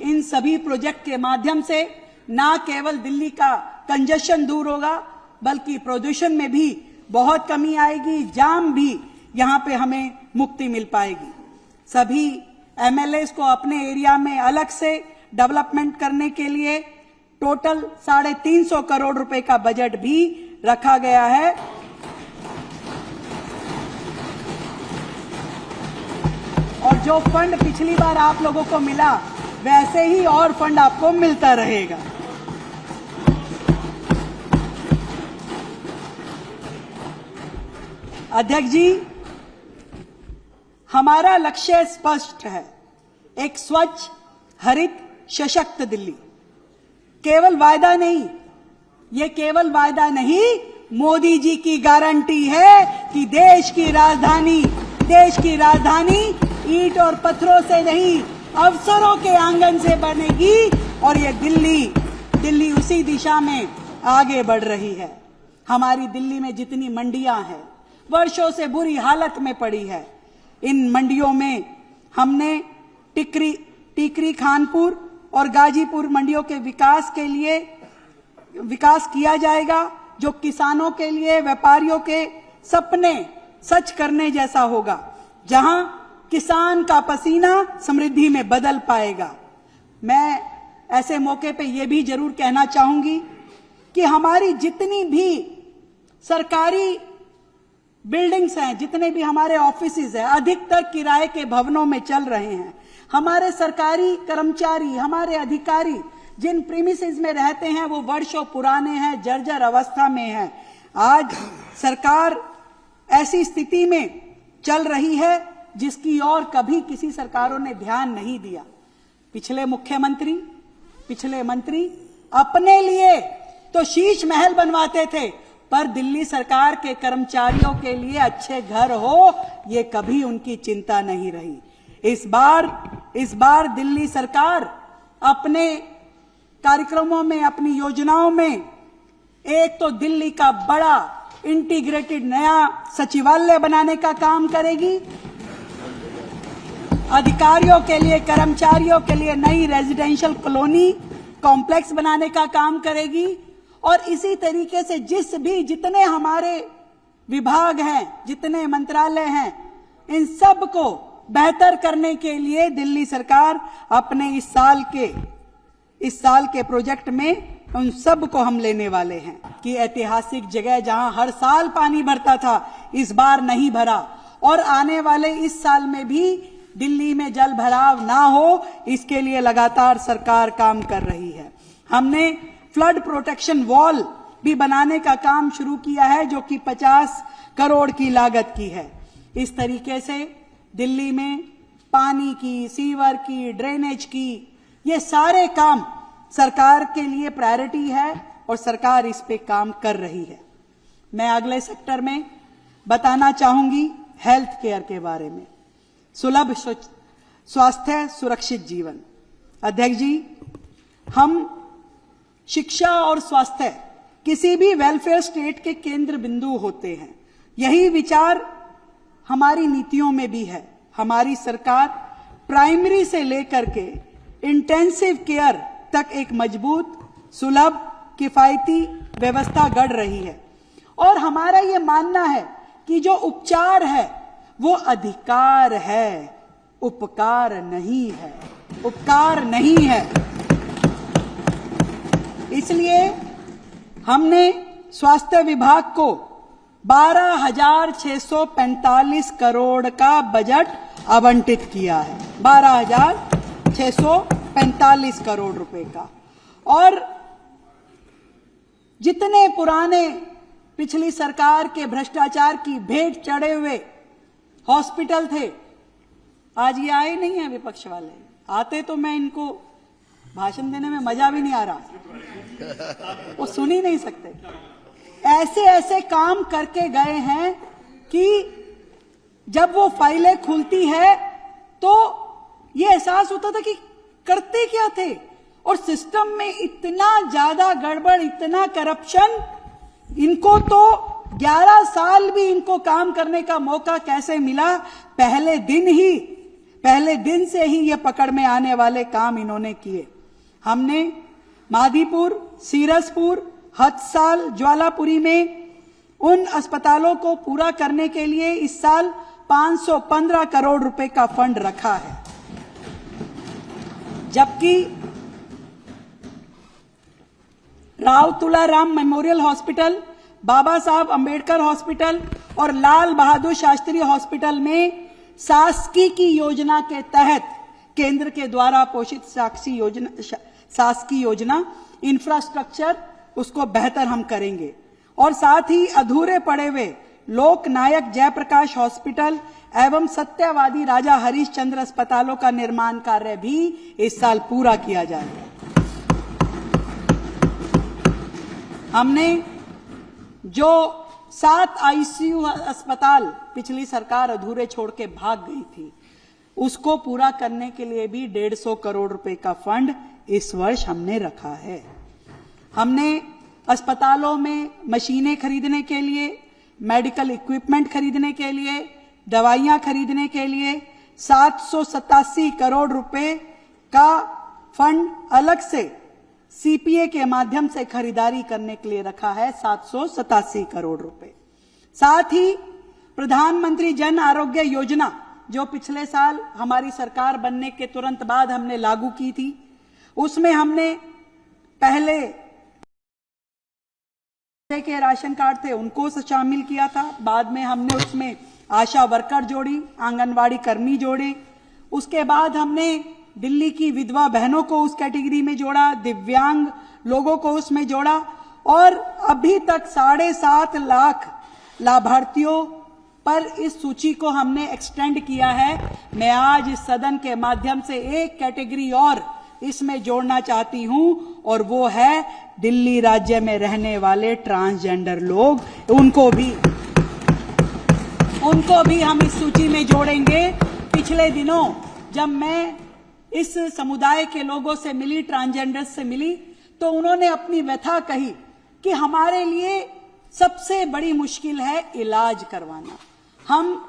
[SPEAKER 2] इन सभी प्रोजेक्ट के माध्यम से न केवल दिल्ली का कंजेशन दूर होगा, बल्कि प्रदूषण में भी बहुत कमी आएगी, जाम भी यहां पे हमें मुक्ति मिल पाएगी। सभी एमएलएस को अपने एरिया में अलग से डेवलपमेंट करने के लिए टोटल 350 करोड़ रुपए का बजट भी रखा गया है। और जो फंड पिछली बार आप लोगों को मिला, वैसे ही और फंड आपको मिलता रहेगा। अध्यक्ष जी, हमारा लक्ष्य स्पष्ट है, एक स्वच्छ, हरित, सशक्त दिल्ली। केवल वायदा नहीं, ये केवल वायदा नहीं, मोदी जी की गारंटी है कि देश की राजधानी ईंट और पत्थरों से नहीं, अवसरों के आंगन से बनेगी। और ये दिल्ली उसी दिशा में आगे बढ़ रही है। हमारी दिल्ली में जितनी मंडियां हैं, वर्षों से बुरी हालत में पड़ी है। इन मंडियों में हमने टिकरी खानपुर और गाजीपुर मंडियों के विकास किया जाएगा, जो किसानों के लिए, व्यापारियों के सपने सच करने जैसा होगा, जहां किसान का पसीना समृद्धि में बदल पाएगा। मैं ऐसे मौके पे ये भी जरूर कहना चाहूंगी कि हमारी जितनी भी सरकारी बिल्डिंग्स हैं, जितने भी हमारे ऑफिसेज हैं, अधिकतर किराए के भवनों में चल रहे हैं। हमारे सरकारी कर्मचारी, हमारे अधिकारी जिन प्रीमिसेस में रहते हैं वो वर्षों पुराने हैं, जर्जर अवस्था में हैं। आज सरकार ऐसी स्थिति में चल रही है जिसकी और कभी किसी सरकारों ने ध्यान नहीं दिया। पिछले मुख्यमंत्री, पिछले मंत्री अपने लिए तो शीश महल बनवाते थे, पर दिल्ली सरकार के कर्मचारियों के लिए अच्छे घर हो, ये कभी उनकी चिंता नहीं रही। इस बार दिल्ली सरकार अपने कार्यक्रमों में, अपनी योजनाओं में एक तो दिल्ली का बड़ा इंटीग्रेटेड नया सचिवालय बनाने का काम करेगी, अधिकारियों के लिए, कर्मचारियों के लिए नई रेजिडेंशियल कॉलोनी कॉम्प्लेक्स बनाने का काम करेगी, और इसी तरीके से जितने हमारे विभाग हैं, जितने मंत्रालय हैं, इन सब को बेहतर करने के लिए दिल्ली सरकार अपने इस साल के प्रोजेक्ट में उन सब को हम लेने वाले हैं कि ऐतिहासिक जगह जहां हर साल पानी भरता था, इस बार नहीं भरा, और आने वाले इस साल में भी दिल्ली में जल भराव ना हो, इसके लिए लगातार सरकार काम कर रही है। हमने फ्लड प्रोटेक्शन वॉल भी बनाने का काम शुरू किया है, जो कि 50 करोड़ की लागत की है। इस तरीके से दिल्ली में पानी की, सीवर की, ड्रेनेज की, ये सारे काम सरकार के लिए प्रायोरिटी है और सरकार इस पे काम कर रही है। मैं अगले सेक्टर में बताना चाहूंगी हेल्थ केयर के बारे में। सुलभ स्वास्थ्य, सुरक्षित जीवन। अध्यक्ष जी, हम शिक्षा और स्वास्थ्य किसी भी वेलफेयर स्टेट के केंद्र बिंदु होते हैं। यही विचार हमारी नीतियों में भी है। हमारी सरकार प्राइमरी से लेकर के इंटेंसिव केयर तक एक मजबूत, सुलभ, किफायती व्यवस्था गढ़ रही है, और हमारा ये मानना है कि जो उपचार है वो अधिकार है, उपकार नहीं है, उपकार नहीं है। इसलिए हमने स्वास्थ्य विभाग को 12,645 करोड़ का बजट आवंटित किया है, 12,645 करोड़ रुपए का। और जितने पुराने पिछली सरकार के भ्रष्टाचार की भेंट चढ़े हुए हॉस्पिटल थे, आज ये आए नहीं है विपक्ष वाले। आते तो मैं इनको भाषण देने में मजा भी नहीं आ रहा, वो सुन ही नहीं सकते। ऐसे ऐसे काम करके गए हैं कि जब वो फाइलें खुलती है तो ये एहसास होता था कि करते क्या थे, और सिस्टम में इतना ज्यादा गड़बड़, इतना करप्शन, इनको तो 11 साल भी इनको काम करने का मौका कैसे मिला। पहले दिन से ही ये पकड़ में आने वाले काम इन्होंने किए। हमने माधीपुर, सीरसपुर, हथसाल, ज्वालापुरी में उन अस्पतालों को पूरा करने के लिए इस साल 515 करोड़ रुपए का फंड रखा है, जबकि राव तुलाराम मेमोरियल हॉस्पिटल, बाबा साहब अंबेडकर हॉस्पिटल और लाल बहादुर शास्त्री हॉस्पिटल में शासकीय की योजना के तहत, केंद्र के द्वारा पोषित शासकीय योजना इंफ्रास्ट्रक्चर, उसको बेहतर हम करेंगे। और साथ ही अधूरे पड़े हुए लोकनायक जयप्रकाश हॉस्पिटल एवं सत्यवादी राजा हरिश्चंद्र अस्पतालों का निर्माण कार्य भी इस साल पूरा किया जाएगा। हमने जो 7 आईसीयू अस्पताल पिछली सरकार अधूरे छोड़ के भाग गई थी, उसको पूरा करने के लिए भी 150 करोड़ रुपए का फंड इस वर्ष हमने रखा है। हमने अस्पतालों में मशीनें खरीदने के लिए, मेडिकल इक्विपमेंट खरीदने के लिए, दवाइयां खरीदने के लिए 787 करोड़ रुपए का फंड अलग से सीपीए के माध्यम से खरीदारी करने के लिए रखा है 787 करोड़ रुपए। साथ ही प्रधानमंत्री जन आरोग्य योजना जो पिछले साल हमारी सरकार बनने के तुरंत बाद हमने लागू की थी, उसमें हमने पहले के राशन कार्ड थे उनको शामिल किया था, बाद में हमने उसमें आशा वर्कर जोड़ी, आंगनवाड़ी कर्मी जोड़े, उसके बाद हमने दिल्ली की विधवा बहनों को उस कैटेगरी में जोड़ा, दिव्यांग लोगों को उसमें जोड़ा और अभी तक 7.5 लाख लाभार्थियों पर इस सूची को हमने एक्सटेंड किया है। मैं आज इस सदन के माध्यम से एक कैटेगरी और इसमें जोड़ना चाहती हूं और वो है दिल्ली राज्य में रहने वाले ट्रांसजेंडर लोग, उनको भी हम इस सूची में जोड़ेंगे। पिछले दिनों जब मैं इस समुदाय के लोगों से मिली, ट्रांसजेंडर्स से मिली, तो उन्होंने अपनी व्यथा कही कि हमारे लिए सबसे बड़ी मुश्किल है इलाज करवाना।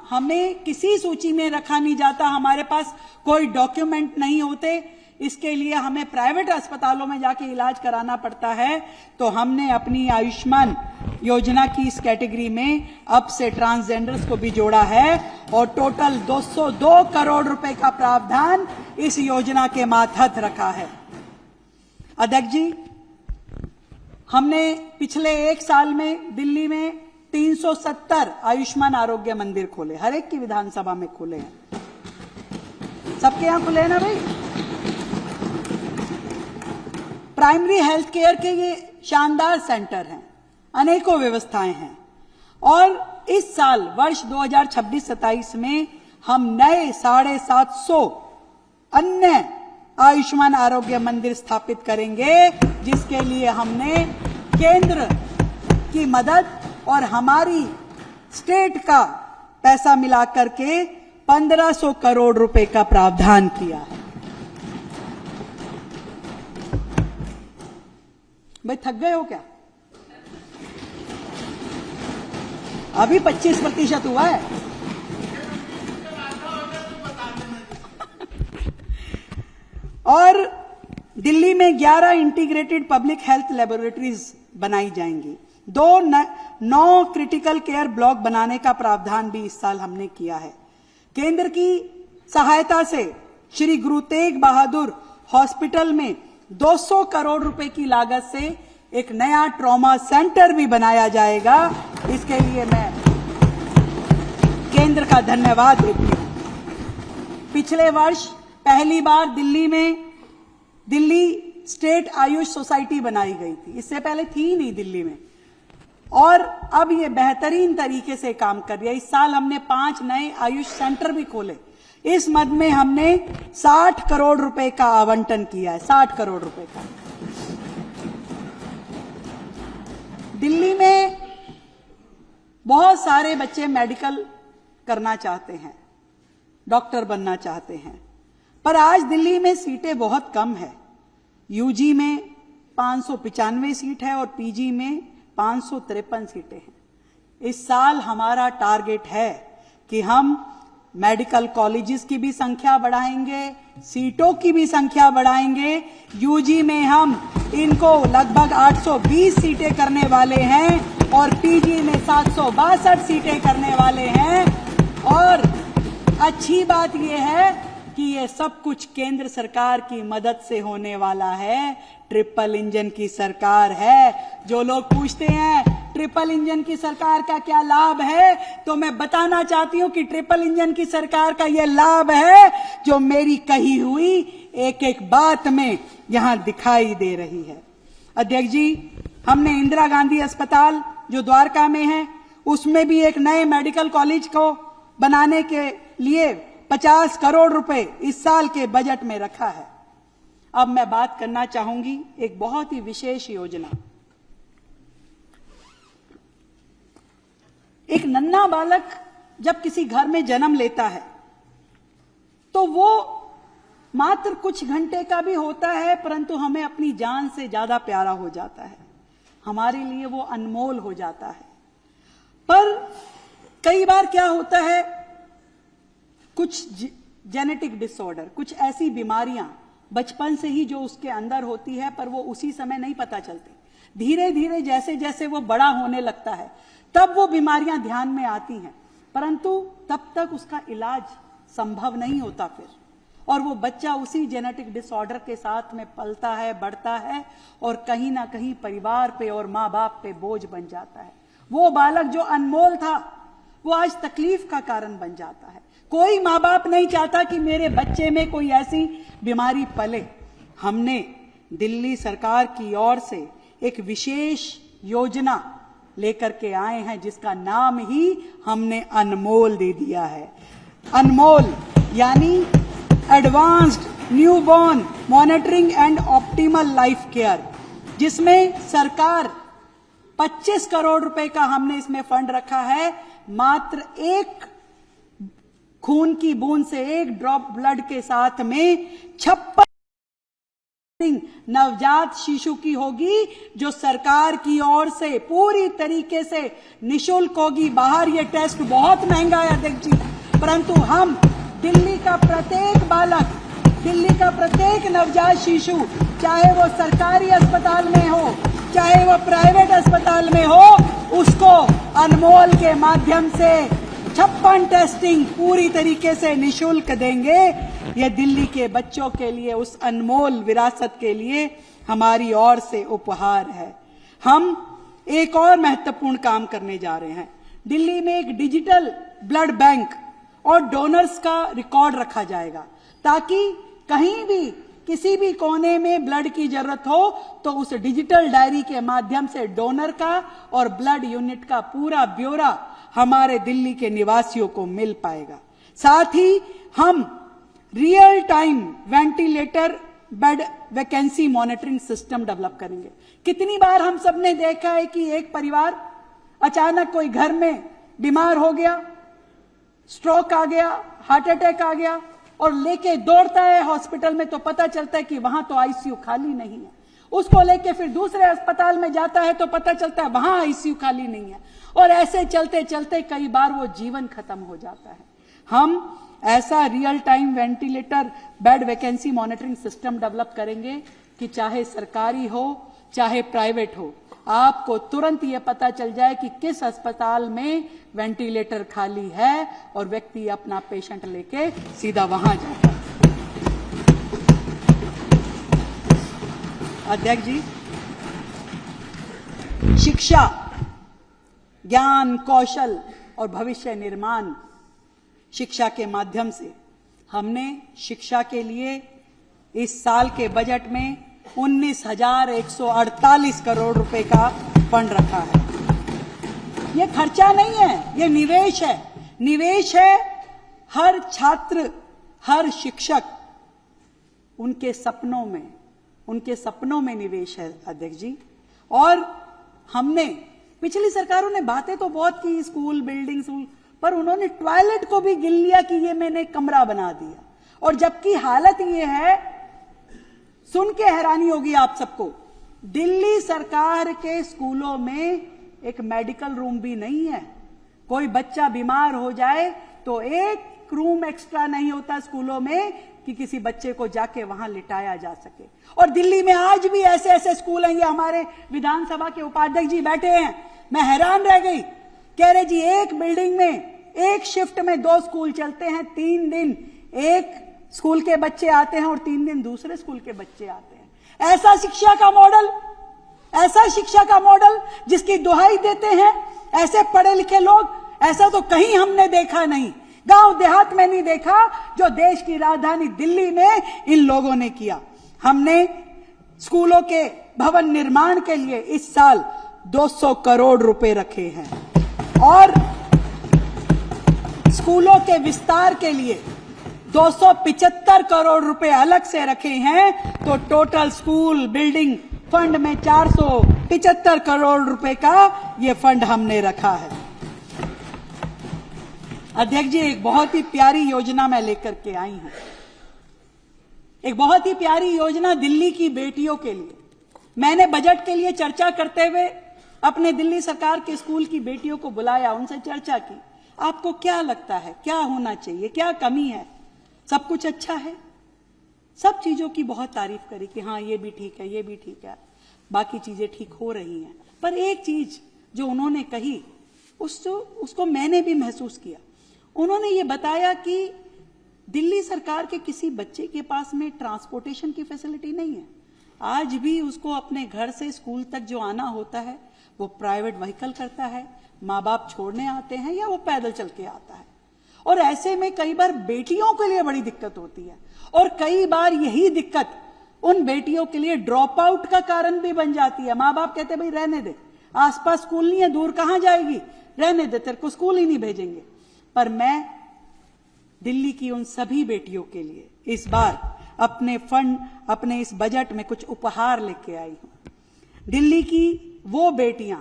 [SPEAKER 2] हमें किसी सूची में रखा नहीं जाता, हमारे पास कोई डॉक्यूमेंट नहीं होते, इसके लिए हमें प्राइवेट अस्पतालों में जाके इलाज कराना पड़ता है। तो हमने अपनी आयुष्मान योजना की इस कैटेगरी में अब से ट्रांसजेंडर्स को भी जोड़ा है और टोटल 202 करोड़ रुपए का प्रावधान इस योजना के मातहत रखा है। अध्यक्ष जी, हमने पिछले 1 साल में दिल्ली में 370 आयुष्मान आरोग्य मंदिर खोले, हर एक की विधानसभा में खोले हैं। सबके यहां खुले हैं ना भाई? प्राइमरी हेल्थ केयर के ये शानदार सेंटर हैं, अनेकों व्यवस्थाएं हैं और इस साल वर्ष 2026-27 में हम नए 750 अन्य आयुष्मान आरोग्य मंदिर स्थापित करेंगे, जिसके लिए हमने केंद्र की मदद और हमारी स्टेट का पैसा मिलाकर के 1500 करोड़ रुपए का प्रावधान किया है। भाई थक गए हो क्या? अभी 25% हुआ है। और दिल्ली में 11 इंटीग्रेटेड पब्लिक हेल्थ लेबोरेटरीज बनाई जाएंगी। 9 क्रिटिकल केयर ब्लॉक बनाने का प्रावधान भी इस साल हमने किया है। केंद्र की सहायता से श्री गुरु तेग बहादुर हॉस्पिटल में 200 करोड़ रुपए की लागत से एक नया ट्रॉमा सेंटर भी बनाया जाएगा। इसके लिए मैं केंद्र का धन्यवाद देती हूं। पिछले वर्ष पहली बार दिल्ली स्टेट आयुष सोसाइटी बनाई गई थी, इससे पहले थी नहीं दिल्ली में, और अब ये बेहतरीन तरीके से काम कर रही है। इस साल हमने 5 नए आयुष सेंटर भी खोले। इस मद में हमने 60 करोड़ रुपए का आवंटन किया है, 60 करोड़ रुपए का। दिल्ली में बहुत सारे बच्चे मेडिकल करना चाहते हैं, डॉक्टर बनना चाहते हैं, पर आज दिल्ली में सीटें बहुत कम है। यूजी में 595 सीट है और पीजी में 553 सीटें हैं। इस साल हमारा टारगेट है कि हम मेडिकल कॉलेजेस की भी संख्या बढ़ाएंगे, सीटों की भी संख्या बढ़ाएंगे। यूजी में हम इनको लगभग 820 सीटें करने वाले हैं और पीजी में 762 सीटें करने वाले हैं। और अच्छी बात यह है कि ये सब कुछ केंद्र सरकार की मदद से होने वाला है। ट्रिपल इंजन की सरकार है। जो लोग पूछते हैं ट्रिपल इंजन की सरकार का क्या लाभ है, तो मैं बताना चाहती हूं कि ट्रिपल इंजन की सरकार का यह लाभ है जो मेरी कही हुई एक एक बात में यहां दिखाई दे रही है। अध्यक्ष जी, हमने इंदिरा गांधी अस्पताल जो द्वारका में है, उसमें भी एक नए मेडिकल कॉलेज को बनाने के लिए 50 करोड़ रुपए इस साल के बजट में रखा है। अब मैं बात करना चाहूंगी एक बहुत ही विशेष योजना। एक नन्हा बालक जब किसी घर में जन्म लेता है तो वो मात्र कुछ घंटे का भी होता है, परंतु हमें अपनी जान से ज्यादा प्यारा हो जाता है। हमारे लिए वो अनमोल हो जाता है। पर कई बार क्या होता है, कुछ जेनेटिक डिसऑर्डर, कुछ ऐसी बीमारियां बचपन से ही जो उसके अंदर होती है, पर वो उसी समय नहीं पता चलती। धीरे धीरे जैसे जैसे वो बड़ा होने लगता है तब वो बीमारियां ध्यान में आती हैं, परंतु तब तक उसका इलाज संभव नहीं होता फिर, और वो बच्चा उसी जेनेटिक डिसऑर्डर के साथ में पलता है, बढ़ता है और कहीं ना कहीं परिवार पे और माँ बाप पे बोझ बन जाता है। वो बालक जो अनमोल था वो आज तकलीफ का कारण बन जाता है। कोई माँ बाप नहीं चाहता कि मेरे बच्चे में कोई ऐसी बीमारी पले। हमने दिल्ली सरकार की ओर से एक विशेष योजना लेकर के आए हैं जिसका नाम ही हमने अनमोल दे दिया है। अनमोल यानी advanced newborn monitoring and optimal life care, जिसमें सरकार 25 करोड़ रुपए का हमने इसमें फंड रखा है। मात्र एक खून की बूंद से, एक ड्रॉप ब्लड के साथ में 56 नवजात शिशु की होगी, जो सरकार की ओर से पूरी तरीके से निशुल्क होगी। बाहर ये टेस्ट बहुत महंगा है अध्यक्ष जी, परंतु हम दिल्ली का प्रत्येक बालक, दिल्ली का प्रत्येक नवजात शिशु, चाहे वो सरकारी अस्पताल में हो चाहे वो प्राइवेट अस्पताल में हो, उसको अनमोल के माध्यम से 56 टेस्टिंग पूरी तरीके से निशुल्क देंगे। यह दिल्ली के बच्चों के लिए, उस अनमोल विरासत के लिए हमारी ओर से उपहार है। हम एक और महत्वपूर्ण काम करने जा रहे हैं। दिल्ली में एक डिजिटल ब्लड बैंक और डोनर्स का रिकॉर्ड रखा जाएगा, ताकि कहीं भी किसी भी कोने में ब्लड की जरूरत हो तो उस डिजिटल डायरी के माध्यम से डोनर का और ब्लड यूनिट का पूरा ब्यौरा हमारे दिल्ली के निवासियों को मिल पाएगा। साथ ही हम real time ventilator bed vacancy monitoring system develop करेंगे। कितनी बार हम सबने देखा है कि एक परिवार अचानक कोई घर में बीमार हो गया, स्ट्रोक आ गया, हार्ट अटैक आ गया और लेके दौड़ता है हॉस्पिटल में, तो पता चलता है कि वहां तो आईसीयू खाली नहीं है। उसको लेके फिर दूसरे अस्पताल में जाता है तो पता चलता है वहां आईसीयू खाली नहीं है, और ऐसे चलते चलते कई बार वो जीवन खत्म हो जाता है। हम ऐसा real time ventilator bed vacancy monitoring system develop करेंगे कि चाहे सरकारी हो चाहे प्राइवेट हो, आपको तुरंत ये पता चल जाए कि किस अस्पताल में वेंटिलेटर खाली है और व्यक्ति अपना पेशेंट लेके सीधा वहां जाता है। अध्यक्ष जी, शिक्षा, ज्ञान, कौशल और भविष्य निर्माण शिक्षा के माध्यम से हमने शिक्षा के लिए इस साल के बजट में 19,148 करोड़ रुपए का फंड रखा है। ये खर्चा नहीं है, ये निवेश है। निवेश है हर छात्र, हर शिक्षक, उनके सपनों में निवेश है अध्यक्ष जी। और हमने, पिछली सरकारों ने बातें तो बहुत की, स्कूल बिल्डिंग, पर उन्होंने टॉयलेट को भी गिन लिया कि ये मैंने कमरा बना दिया, और जबकि हालत ये है, सुन के हैरानी होगी आप सबको, दिल्ली सरकार के स्कूलों में एक मेडिकल रूम भी नहीं है। कोई बच्चा बीमार हो जाए तो एक रूम एक्स्ट्रा नहीं होता स्कूलों में कि किसी बच्चे को जाके वहां लिटाया जा सके। और दिल्ली में आज भी ऐसे ऐसे स्कूल हैं, ये हमारे विधानसभा के उपाध्यक्ष जी बैठे हैं, मैं हैरान रह गई, कह रहे जी एक बिल्डिंग में एक शिफ्ट में 2 स्कूल चलते हैं, 3 दिन एक स्कूल के बच्चे आते हैं और 3 दिन दूसरे स्कूल के बच्चे आते हैं। ऐसा शिक्षा का मॉडल जिसकी दुहाई देते हैं ऐसे पढ़े लिखे लोग, ऐसा तो कहीं हमने देखा नहीं, गांव देहात में नहीं देखा, जो देश की राजधानी दिल्ली में इन लोगों ने किया। हमने स्कूलों के भवन निर्माण के लिए इस साल 200 करोड़ रुपए रखे हैं और स्कूलों के विस्तार के लिए 275 करोड़ रुपए अलग से रखे हैं। तो टोटल स्कूल बिल्डिंग फंड में 475 करोड़ रुपए का ये फंड हमने रखा है। अध्यक्ष जी, एक बहुत ही प्यारी योजना मैं लेकर के आई हूं, एक बहुत ही प्यारी योजना दिल्ली की बेटियों के लिए। मैंने बजट के लिए चर्चा करते हुए अपने दिल्ली सरकार के स्कूल की बेटियों को बुलाया, उनसे चर्चा की, आपको क्या लगता है क्या होना चाहिए, क्या कमी है? सब कुछ अच्छा है, सब चीजों की बहुत तारीफ करी कि हाँ ये भी ठीक है, ये भी ठीक है, बाकी चीजें ठीक हो रही हैं। पर एक चीज जो उन्होंने कही उसको मैंने भी महसूस किया। उन्होंने ये बताया कि दिल्ली सरकार के किसी बच्चे के पास में ट्रांसपोर्टेशन की फैसिलिटी नहीं है। आज भी उसको अपने घर से स्कूल तक जो आना होता है वो प्राइवेट व्हीकल करता है, माँ बाप छोड़ने आते हैं या वो पैदल चल के आता है। और ऐसे में कई बार बेटियों के लिए बड़ी दिक्कत होती है और कई बार यही दिक्कत उन बेटियों के लिए ड्रॉप आउट का कारण भी बन जाती है। माँ बाप कहते भाई रहने दे, आसपास स्कूल नहीं है, दूर कहां जाएगी, रहने दे, तेरे को स्कूल ही नहीं भेजेंगे। पर मैं दिल्ली की उन सभी बेटियों के लिए इस बार अपने इस बजट में कुछ उपहार लेके आई हूं। दिल्ली की वो बेटियां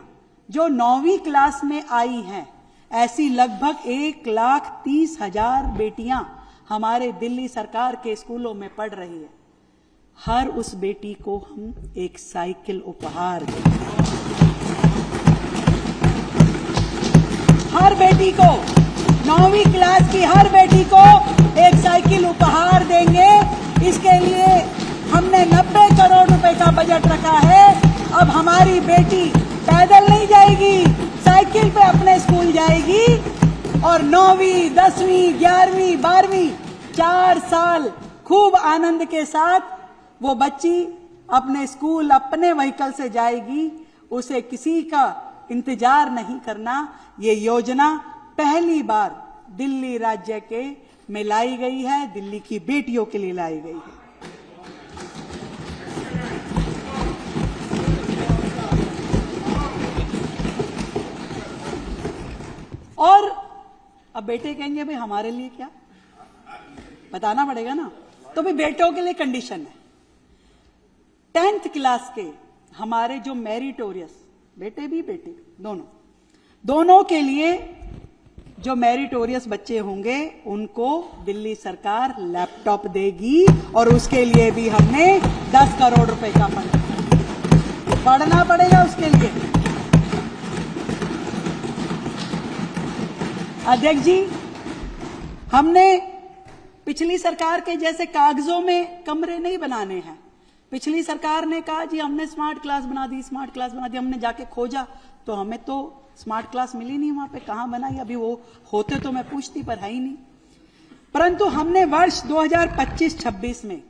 [SPEAKER 2] जो 9वीं क्लास में आई हैं, ऐसी लगभग 1,30,000 बेटियां हमारे दिल्ली सरकार के स्कूलों में पढ़ रही है। हर उस बेटी को हम एक साइकिल उपहार देंगे। हर बेटी को, 9वीं क्लास की हर बेटी को एक साइकिल उपहार देंगे। इसके लिए हमने 90 करोड़ रुपए का बजट रखा है। अब हमारी बेटी पैदल नहीं जाएगी, साइकिल पे अपने स्कूल जाएगी और 9वीं, 10वीं, 11वीं, 12वीं 4 साल खूब आनंद के साथ वो बच्ची अपने स्कूल अपने व्हीकल से जाएगी। उसे किसी का इंतजार नहीं करना। ये योजना पहली बार दिल्ली राज्य के में लाई गई है, दिल्ली की बेटियों के लिए लाई गई है। और अब बेटे कहेंगे भाई हमारे लिए क्या, बताना पड़ेगा ना। तो भाई बेटों के लिए कंडीशन है, 10th क्लास के हमारे जो मेरिटोरियस बेटे भी बेटे भी दोनों के लिए जो मेरिटोरियस बच्चे होंगे उनको दिल्ली सरकार लैपटॉप देगी और उसके लिए भी हमने 10 करोड़ रुपए का फंड पढ़ना पड़ेगा उसके लिए। अध्यक्ष जी, हमने पिछली सरकार के जैसे कागजों में कमरे नहीं बनाने हैं। पिछली सरकार ने कहा जी हमने स्मार्ट क्लास बना दी, स्मार्ट क्लास बना दी। हमने जाके खोजा तो हमें तो स्मार्ट क्लास मिली नहीं, वहां पे कहां बनाई। अभी वो होते तो मैं पूछती, पर है ही नहीं। परंतु हमने वर्ष 2025-26 में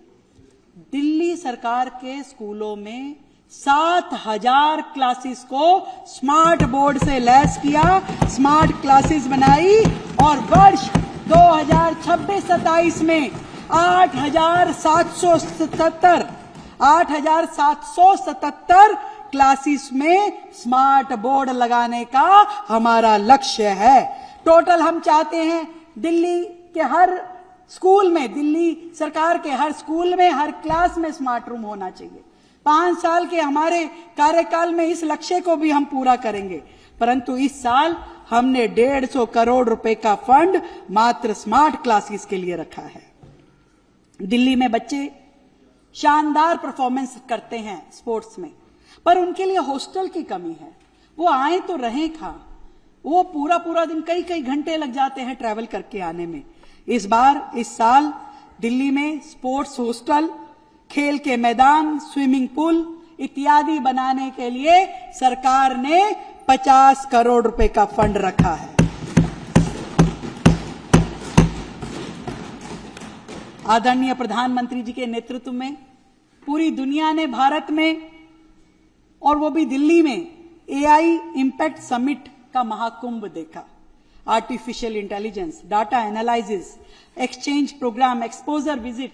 [SPEAKER 2] दिल्ली सरकार के स्कूलों में 7,000 क्लासेस को स्मार्ट बोर्ड से लैस किया, स्मार्ट क्लासेस बनाई और वर्ष 2026-27 में 8,777 क्लासेस में स्मार्ट बोर्ड लगाने का हमारा लक्ष्य है। टोटल हम चाहते हैं दिल्ली के हर स्कूल में, दिल्ली सरकार के हर स्कूल में, हर क्लास में स्मार्ट रूम होना चाहिए। 5 साल के हमारे कार्यकाल में इस लक्ष्य को भी हम पूरा करेंगे। परंतु इस साल हमने 150 करोड़ रुपए का फंड मात्र स्मार्ट क्लासेस के लिए रखा है। दिल्ली में बच्चे शानदार परफॉर्मेंस करते हैं स्पोर्ट्स में, पर उनके लिए हॉस्टल की कमी है। वो आए तो रहें कहां, वो पूरा दिन कई घंटे लग जाते हैं ट्रैवल करके आने में। इस साल दिल्ली में स्पोर्ट्स हॉस्टल, खेल के मैदान, स्विमिंग पूल इत्यादि बनाने के लिए सरकार ने 50 करोड़ रुपए का फंड रखा है। आदरणीय प्रधानमंत्री जी के नेतृत्व में पूरी दुनिया ने भारत में और वो भी दिल्ली में एआई इम्पैक्ट समिट का महाकुंभ देखा। Artificial intelligence, data analysis, exchange program, exposure visit,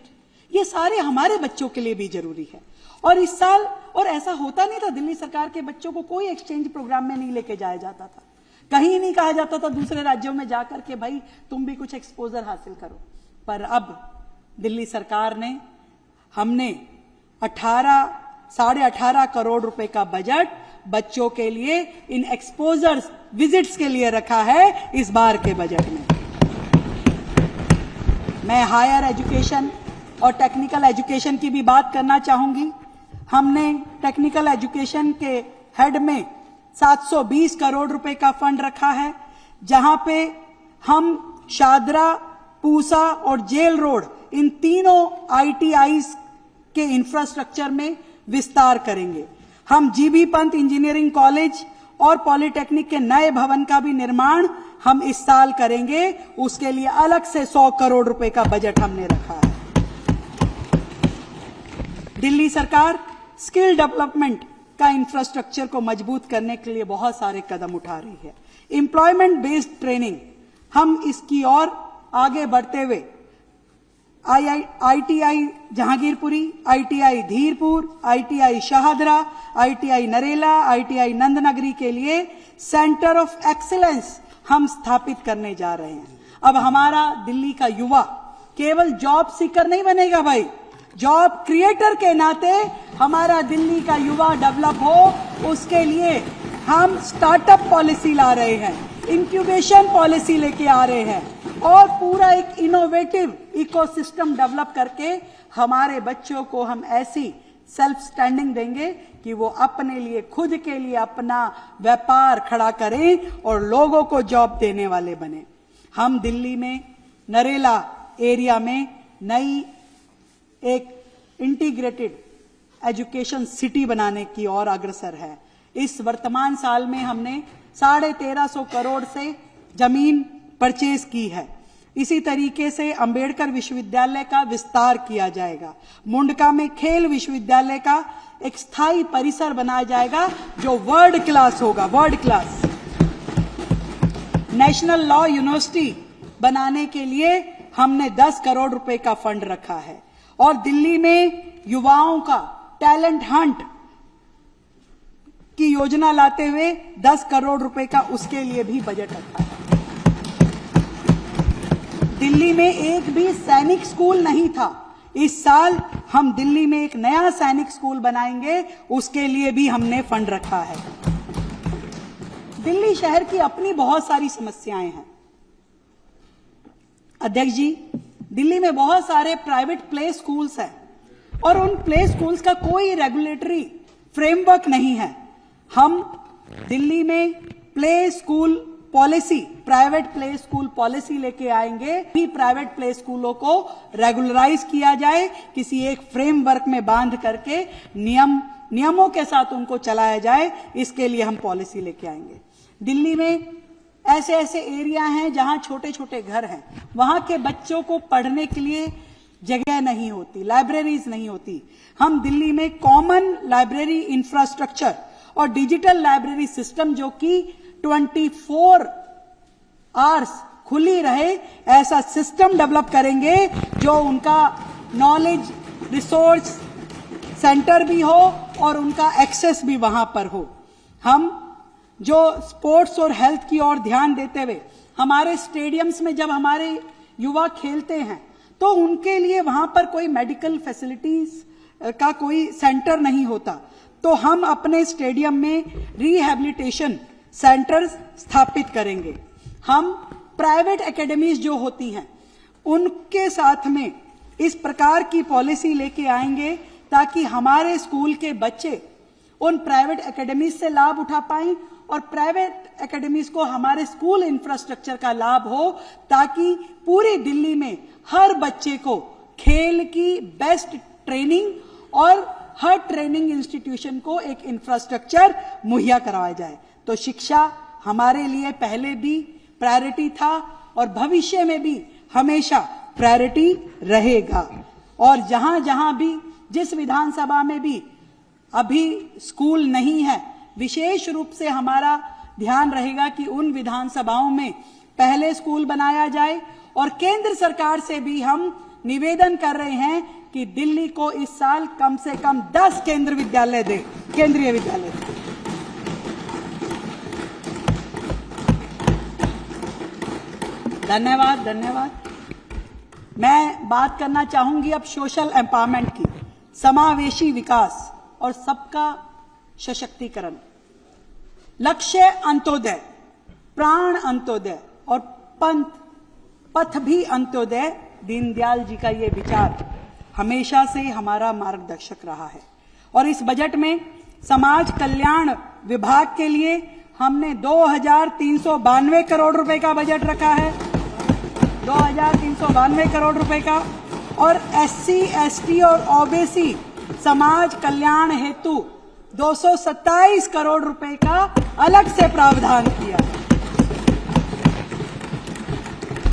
[SPEAKER 2] ये सारे हमारे बच्चों के लिए भी जरूरी है। और इस साल, और ऐसा होता नहीं था, दिल्ली सरकार के बच्चों को कोई एक्सचेंज प्रोग्राम में नहीं लेके जाया जाता था। कहीं नहीं कहा जाता था दूसरे राज्यों में जाकर के भाई तुम भी कुछ एक्सपोजर हासिल करो। पर अब दिल्ली सरकार ने, हमने 18.5 करोड़ रुपए का बजट बच्चों के लिए इन एक्सपोजर विजिट्स के लिए रखा है इस बार के बजट में। मैं हायर एजुकेशन और टेक्निकल एजुकेशन की भी बात करना चाहूंगी। हमने टेक्निकल एजुकेशन के हेड में 720 करोड़ रुपए का फंड रखा है, जहां पे हम शादरा, पूसा और जेल रोड इन तीनों ITIs के इंफ्रास्ट्रक्चर में विस्तार करेंगे। हम जीबी पंत इंजीनियरिंग कॉलेज और पॉलिटेक्निक के नए भवन का भी निर्माण हम इस साल करेंगे। उसके लिए अलग से 100 करोड़ रुपए का बजट हमने रखा है। दिल्ली सरकार स्किल डेवलपमेंट का इंफ्रास्ट्रक्चर को मजबूत करने के लिए बहुत सारे कदम उठा रही है। एम्प्लॉयमेंट बेस्ड ट्रेनिंग, हम इसकी ओर आगे बढ़ते हुए ITI Jahangirpuri, ITI Dheerpur, ITI Shahdara, ITI Narela, ITI Nand Nagri के लिए सेंटर ऑफ एक्सीलेंस हम स्थापित करने जा रहे हैं। अब हमारा दिल्ली का युवा केवल जॉब सीकर नहीं बनेगा भाई, जॉब क्रिएटर के नाते हमारा दिल्ली का युवा डेवलप हो, उसके लिए हम स्टार्टअप पॉलिसी ला रहे हैं, इंक्यूबेशन पॉलिसी लेके आ रहे हैं और पूरा एक इनोवेटिव इकोसिस्टम डेवलप करके हमारे बच्चों को हम ऐसी सेल्फ स्टैंडिंग देंगे कि वो अपने लिए, खुद के लिए अपना व्यापार खड़ा करें और लोगों को जॉब देने वाले बने। हम दिल्ली में नरेला एरिया में नई एक इंटीग्रेटेड एजुकेशन सिटी बनाने की ओर अग्रसर है। इस वर्तमान साल में हमने 1350 करोड़ से जमीन परचेज की है। इसी तरीके से अंबेडकर विश्वविद्यालय का विस्तार किया जाएगा। मुंडका में खेल विश्वविद्यालय का एक स्थायी परिसर बनाया जाएगा जो वर्ल्ड क्लास होगा, world class. National law university बनाने के लिए हमने 10 करोड़ रुपए का फंड रखा है और दिल्ली में युवाओं का टैलेंट हंट की योजना लाते हुए 10 करोड़ रुपए का उसके लिए भी बजट रखा है। दिल्ली में एक भी सैनिक स्कूल नहीं था, इस साल हम दिल्ली में एक नया सैनिक स्कूल बनाएंगे, उसके लिए भी हमने फंड रखा है। दिल्ली शहर की अपनी बहुत सारी समस्याएं हैं अध्यक्ष जी। दिल्ली में बहुत सारे प्राइवेट प्ले स्कूल्स हैं और उन प्ले स्कूल्स का कोई रेगुलेटरी फ्रेमवर्क नहीं है। हम दिल्ली में play school policy, private play school policy लेके आएंगे भी प्राइवेट प्ले स्कूलों को रेगुलराइज किया जाए, किसी एक फ्रेमवर्क में बांध करके नियमों के साथ उनको चलाया जाए, इसके लिए हम पॉलिसी लेके आएंगे। दिल्ली में ऐसे ऐसे एरिया हैं जहां छोटे छोटे घर हैं, वहां के बच्चों को पढ़ने के लिए जगह नहीं होती, लाइब्रेरीज नहीं होती। हम दिल्ली में कॉमन लाइब्रेरी इंफ्रास्ट्रक्चर और डिजिटल लाइब्रेरी सिस्टम जो कि 24 आवर्स खुली रहे, ऐसा सिस्टम डेवलप करेंगे जो उनका नॉलेज रिसोर्स सेंटर भी हो और उनका एक्सेस भी वहां पर हो। हम जो स्पोर्ट्स और हेल्थ की ओर ध्यान देते हुए हमारे स्टेडियम्स में जब हमारे युवा खेलते हैं तो उनके लिए वहां पर कोई मेडिकल फैसिलिटीज का कोई सेंटर नहीं होता, तो हम अपने स्टेडियम में रिहैबिलिटेशन सेंटर्स स्थापित करेंगे। हम प्राइवेट एकेडमीज जो होती हैं उनके साथ में इस प्रकार की पॉलिसी लेके आएंगे ताकि हमारे स्कूल के बच्चे उन प्राइवेट एकेडमीज से लाभ उठा पाएं और प्राइवेट एकेडमीज को हमारे स्कूल इंफ्रास्ट्रक्चर का लाभ हो, ताकि पूरी दिल्ली में हर बच्चे को खेल की बेस्ट ट्रेनिंग और हर ट्रेनिंग इंस्टीट्यूशन को एक इंफ्रास्ट्रक्चर मुहैया करवाया जाए। तो शिक्षा हमारे लिए पहले भी प्रायोरिटी था और भविष्य में भी हमेशा प्रायोरिटी रहेगा। और जहां जहां भी, जिस विधानसभा में भी अभी स्कूल नहीं है, विशेष रूप से हमारा ध्यान रहेगा कि उन विधानसभाओं में पहले स्कूल बनाया जाए। और केंद्र सरकार से भी हम निवेदन कर रहे हैं कि दिल्ली को इस साल कम से कम 10 केंद्रीय विद्यालय दे। धन्यवाद। मैं बात करना चाहूंगी अब सोशल एम्पावरमेंट की, समावेशी विकास और सबका सशक्तिकरण। लक्ष्य अंत्योदय, प्राण अंत्योदय और पथ भी अंत्योदय, दीनदयाल जी का ये विचार हमेशा से हमारा मार्गदर्शक रहा है। और इस बजट में समाज कल्याण विभाग के लिए हमने 2392 करोड़ रुपए का बजट रखा है, 2392 करोड़ रुपए का। और SC, ST और ओबीसी समाज कल्याण हेतु 227 करोड़ रुपए का अलग से प्रावधान किया।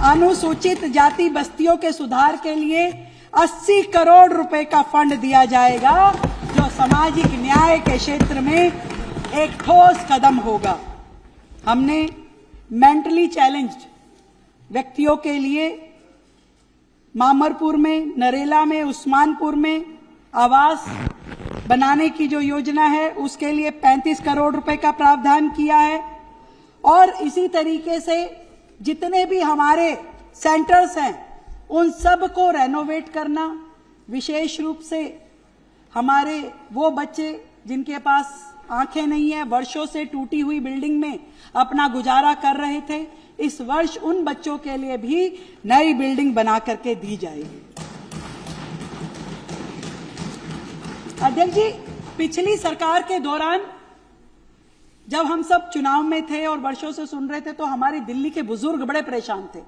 [SPEAKER 2] अनुसूचित जाति बस्तियों के सुधार के लिए 80 करोड़ रुपए का फंड दिया जाएगा, जो सामाजिक न्याय के क्षेत्र में एक ठोस कदम होगा। हमने मेंटली चैलेंज्ड व्यक्तियों के लिए मामरपुर में, नरेला में, उस्मानपुर में आवास बनाने की जो योजना है उसके लिए 35 करोड़ रुपए का प्रावधान किया है। और इसी तरीके से जितने भी हमारे सेंटर्स हैं उन सब को रेनोवेट करना, विशेष रूप से हमारे वो बच्चे जिनके पास आंखें नहीं है, वर्षों से टूटी हुई बिल्डिंग में अपना गुजारा कर रहे थे, इस वर्ष उन बच्चों के लिए भी नई बिल्डिंग बना करके दी जाएगी। अध्यक्ष जी, पिछली सरकार के दौरान जब हम सब चुनाव में थे और वर्षों से सुन रहे थे तो हमारी दिल्ली के बुजुर्ग बड़े परेशान थे।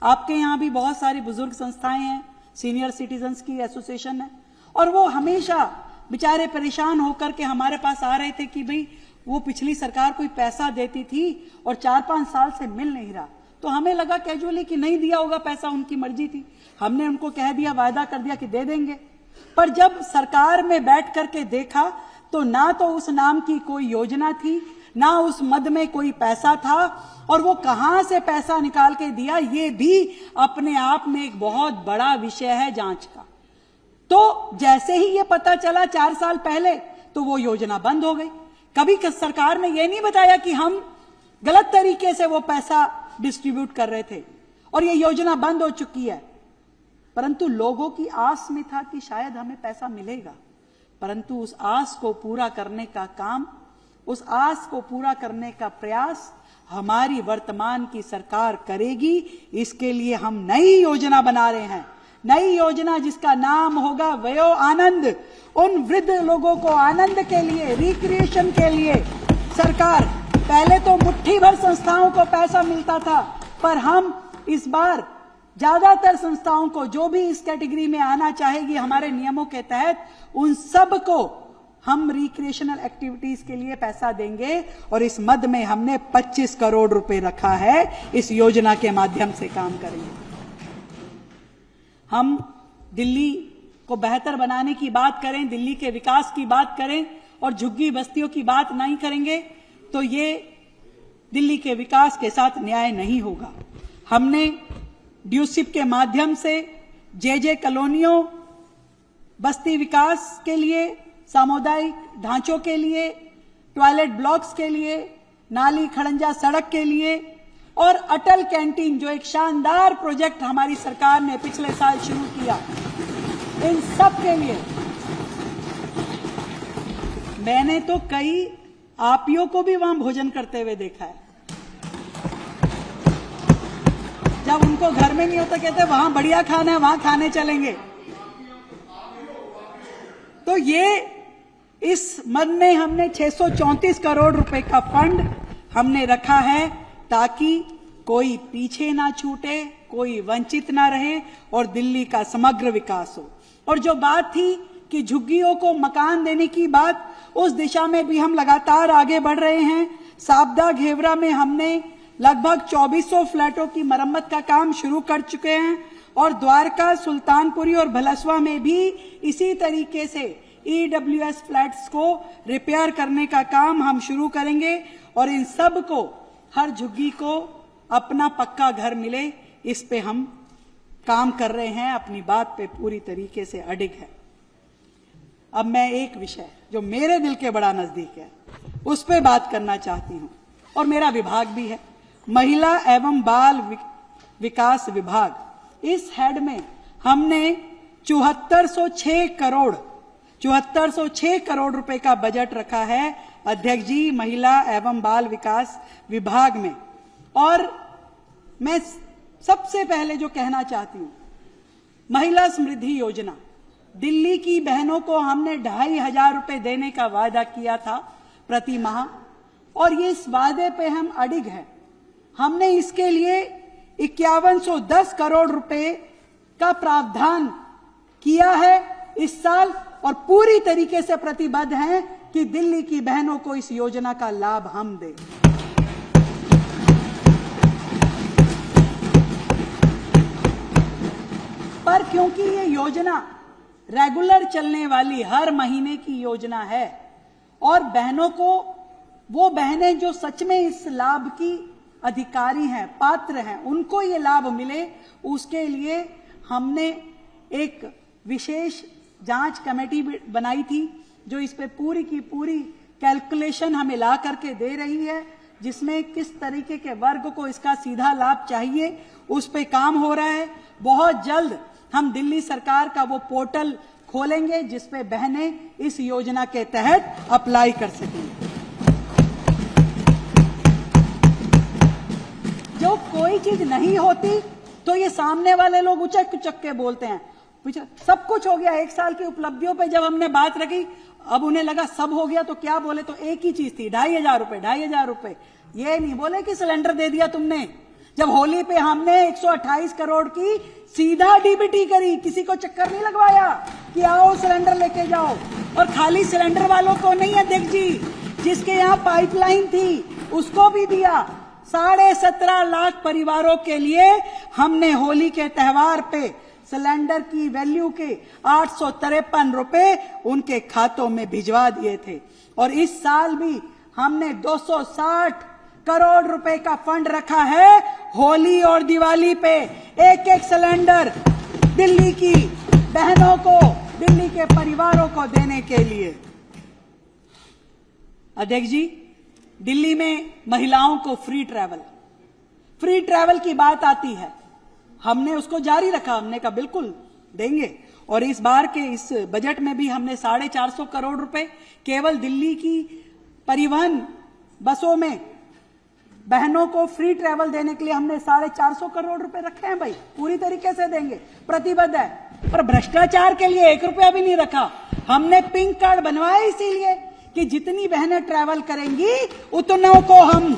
[SPEAKER 2] आपके यहां भी बहुत सारी बुजुर्ग संस्थाएं हैं, सीनियर सिटीजन्स की एसोसिएशन है, और वो हमेशा बेचारे परेशान होकर के हमारे पास आ रहे थे कि भाई वो पिछली सरकार कोई पैसा देती थी और 4-5 साल से मिल नहीं रहा। तो हमें लगा कैजुअली कि नहीं दिया होगा पैसा, उनकी मर्जी थी। हमने उनको कह दिया, वायदा कर दिया कि दे देंगे। पर जब सरकार में बैठ करके देखा तो ना तो उस नाम की कोई योजना थी, ना उस मद में कोई पैसा था, और वो कहां से पैसा निकाल के दिया ये भी अपने आप में एक बहुत बड़ा विषय है जांच का। तो जैसे ही ये पता चला 4 साल पहले, तो वो योजना बंद हो गई। कभी सरकार ने ये नहीं बताया कि हम गलत तरीके से वो पैसा डिस्ट्रीब्यूट कर रहे थे और ये योजना बंद हो चुकी है। परंतु लोगों की आस में था कि शायद हमें पैसा मिलेगा, परंतु उस आस को पूरा करने का काम, उस आस को पूरा करने का प्रयास हमारी वर्तमान की सरकार करेगी। इसके लिए हम नई योजना बना रहे हैं, नई योजना जिसका नाम होगा वयो आनंद। उन वृद्ध लोगों को आनंद के लिए, रिक्रिएशन के लिए सरकार, पहले तो मुट्ठी भर संस्थाओं को पैसा मिलता था, पर हम इस बार ज्यादातर संस्थाओं को जो भी इस कैटेगरी में आना चाहेगी हमारे नियमों के तहत, उन सब को हम रिक्रिएशनल एक्टिविटीज के लिए पैसा देंगे। और इस मद में हमने 25 करोड़ रुपए रखा है, इस योजना के माध्यम से काम करेंगे। हम दिल्ली को बेहतर बनाने की बात करें, दिल्ली के विकास की बात करें और झुग्गी बस्तियों की बात नहीं करेंगे तो ये दिल्ली के विकास के साथ न्याय नहीं होगा। हमने ड्यूसिप के माध्यम से जे कॉलोनियों, बस्ती विकास के लिए, सामुदायिक ढांचों के लिए, टॉयलेट ब्लॉक्स के लिए, नाली खड़ंजा सड़क के लिए और अटल कैंटीन, जो एक शानदार प्रोजेक्ट हमारी सरकार ने पिछले साल शुरू किया, इन सब के लिए मैंने तो कई आपियों को भी वहां भोजन करते हुए देखा है। जब उनको घर में नहीं होता कहते वहां बढ़िया खाना है, वहां खाने चलेंगे। तो ये इस मद में हमने 634 करोड़ रुपए का फंड हमने रखा है ताकि कोई पीछे ना छूटे, कोई वंचित ना रहे और दिल्ली का समग्र विकास हो। और जो बात थी कि झुग्गियों को मकान देने की बात, उस दिशा में भी हम लगातार आगे बढ़ रहे हैं। साबदा घेवरा में हमने लगभग 2400 फ्लैटों की मरम्मत का काम शुरू कर चुके हैं और द्वारका, सुल्तानपुरी और भलसवा में भी इसी तरीके से EWS फ्लैट्स को रिपेयर करने का काम हम शुरू करेंगे और इन सब को, हर झुग्गी को अपना पक्का घर मिले, इस पे हम काम कर रहे हैं। अपनी बात पे पूरी तरीके से अडिग है। अब मैं एक विषय जो मेरे दिल के बड़ा नजदीक है उस पे बात करना चाहती हूं और मेरा विभाग भी है, महिला एवं बाल विकास विभाग। इस हेड में हमने 7406 करोड़ रुपए का बजट रखा है अध्यक्ष जी, महिला एवं बाल विकास विभाग में। और मैं सबसे पहले जो कहना चाहती हूं, महिला समृद्धि योजना, दिल्ली की बहनों को हमने 2500 रुपए देने का वादा किया था प्रति माह और ये इस वादे पे हम अडिग हैं। हमने इसके लिए 5110 करोड़ रुपए का प्रावधान किया है इस साल और पूरी तरीके से प्रतिबद्ध हैं कि दिल्ली की बहनों को इस योजना का लाभ हम दें। पर क्योंकि ये योजना रेगुलर चलने वाली हर महीने की योजना है और बहनों को, वो बहनें जो सच में इस लाभ की अधिकारी हैं, पात्र हैं, उनको ये लाभ मिले, उसके लिए हमने एक विशेष जांच कमेटी बनाई थी जो इस पे पूरी की पूरी कैलकुलेशन हमें ला करके दे रही है, जिसमें किस तरीके के वर्ग को इसका सीधा लाभ चाहिए उस पे काम हो रहा है। बहुत जल्द हम दिल्ली सरकार का वो पोर्टल खोलेंगे जिस पे बहनें इस योजना के तहत अप्लाई कर सकेंगे। जो कोई चीज नहीं होती तो ये सामने वाले लोग उचक उचक के बोलते हैं सब कुछ हो गया। एक साल की उपलब्धियों पे जब हमने बात रखी, अब उन्हें लगा सब हो गया तो क्या बोले, तो एक ही चीज थी 2,500 रुपए, 2,500 रुपए। ये नहीं बोले कि सिलेंडर दे दिया तुमने। जब होली पे हमने 128 करोड़ की सीधा डीबीटी करी, किसी को चक्कर नहीं लगवाया कि आओ सिलेंडर लेके जाओ। और खाली सिलेंडर वालों को नहीं अध्यक्ष जी, जिसके यहाँ पाइपलाइन थी उसको भी दिया। 17.5 लाख परिवारों के लिए हमने होली के त्योहार पे सिलेंडर की वैल्यू के 853 रुपए उनके खातों में भिजवा दिए थे। और इस साल भी हमने 260 करोड़ रुपए का फंड रखा है होली और दिवाली पे एक एक सिलेंडर दिल्ली की बहनों को, दिल्ली के परिवारों को देने के लिए। अध्यक्ष जी, दिल्ली में महिलाओं को फ्री ट्रैवल की बात आती है, हमने उसको जारी रखा। हमने कहा बिल्कुल देंगे। और इस बार के इस बजट में भी हमने 450 करोड़ रुपए केवल दिल्ली की परिवहन बसों में बहनों को फ्री ट्रैवल देने के लिए हमने 450 करोड़ रुपए रखे हैं। भाई पूरी तरीके से देंगे, प्रतिबद्ध है। पर भ्रष्टाचार के लिए 1 रुपया भी नहीं रखा। हमने पिंक कार्ड बनवाया इसीलिए कि जितनी बहनें ट्रैवल करेंगी उतनों को हम,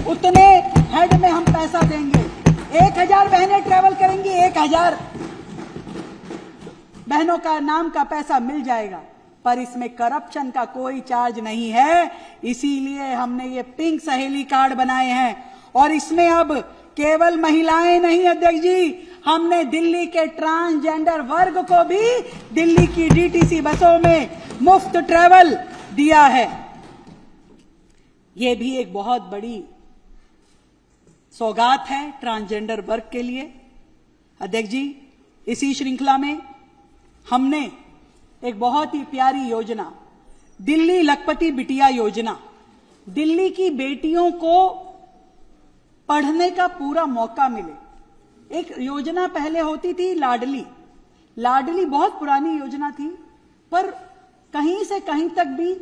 [SPEAKER 2] उतने हेड में हम पैसा देंगे। 1000 बहनें ट्रैवल करेंगी, 1000 बहनों का नाम का पैसा मिल जाएगा। पर इसमें करप्शन का कोई चार्ज नहीं है, इसीलिए हमने ये पिंक सहेली कार्ड बनाए हैं। और इसमें अब केवल महिलाएं नहीं अध्यक्ष जी, हमने दिल्ली के ट्रांसजेंडर वर्ग को भी दिल्ली की डीटीसी बसों में मुफ्त ट्रैवल दिया है। ये भी एक बहुत बड़ी सौगात है ट्रांसजेंडर वर्ग के लिए। अध्यक्ष जी, इसी श्रृंखला में हमने एक बहुत ही प्यारी योजना, दिल्ली लखपति बिटिया योजना, दिल्ली की बेटियों को पढ़ने का पूरा मौका मिले। एक योजना पहले होती थी लाडली बहुत पुरानी योजना थी, पर कहीं से कहीं तक भी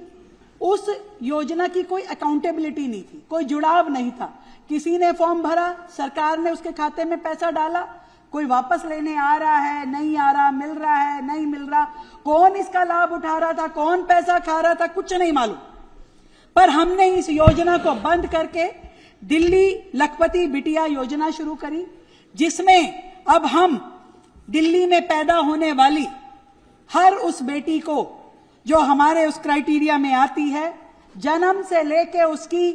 [SPEAKER 2] उस योजना की कोई अकाउंटेबिलिटी नहीं थी, कोई जुड़ाव नहीं था। किसी ने फॉर्म भरा, सरकार ने उसके खाते में पैसा डाला, कोई वापस लेने आ रहा है, नहीं आ रहा, मिल रहा है, नहीं मिल रहा, कौन इसका लाभ उठा रहा था, कौन पैसा खा रहा था, कुछ नहीं मालूम। पर हमने इस योजना को बंद करके दिल्ली लखपति बिटिया योजना शुरू करी, जिसमें अब हम दिल्ली में पैदा होने वाली हर उस बेटी को जो हमारे उस क्राइटेरिया में आती है, जन्म से लेके उसकी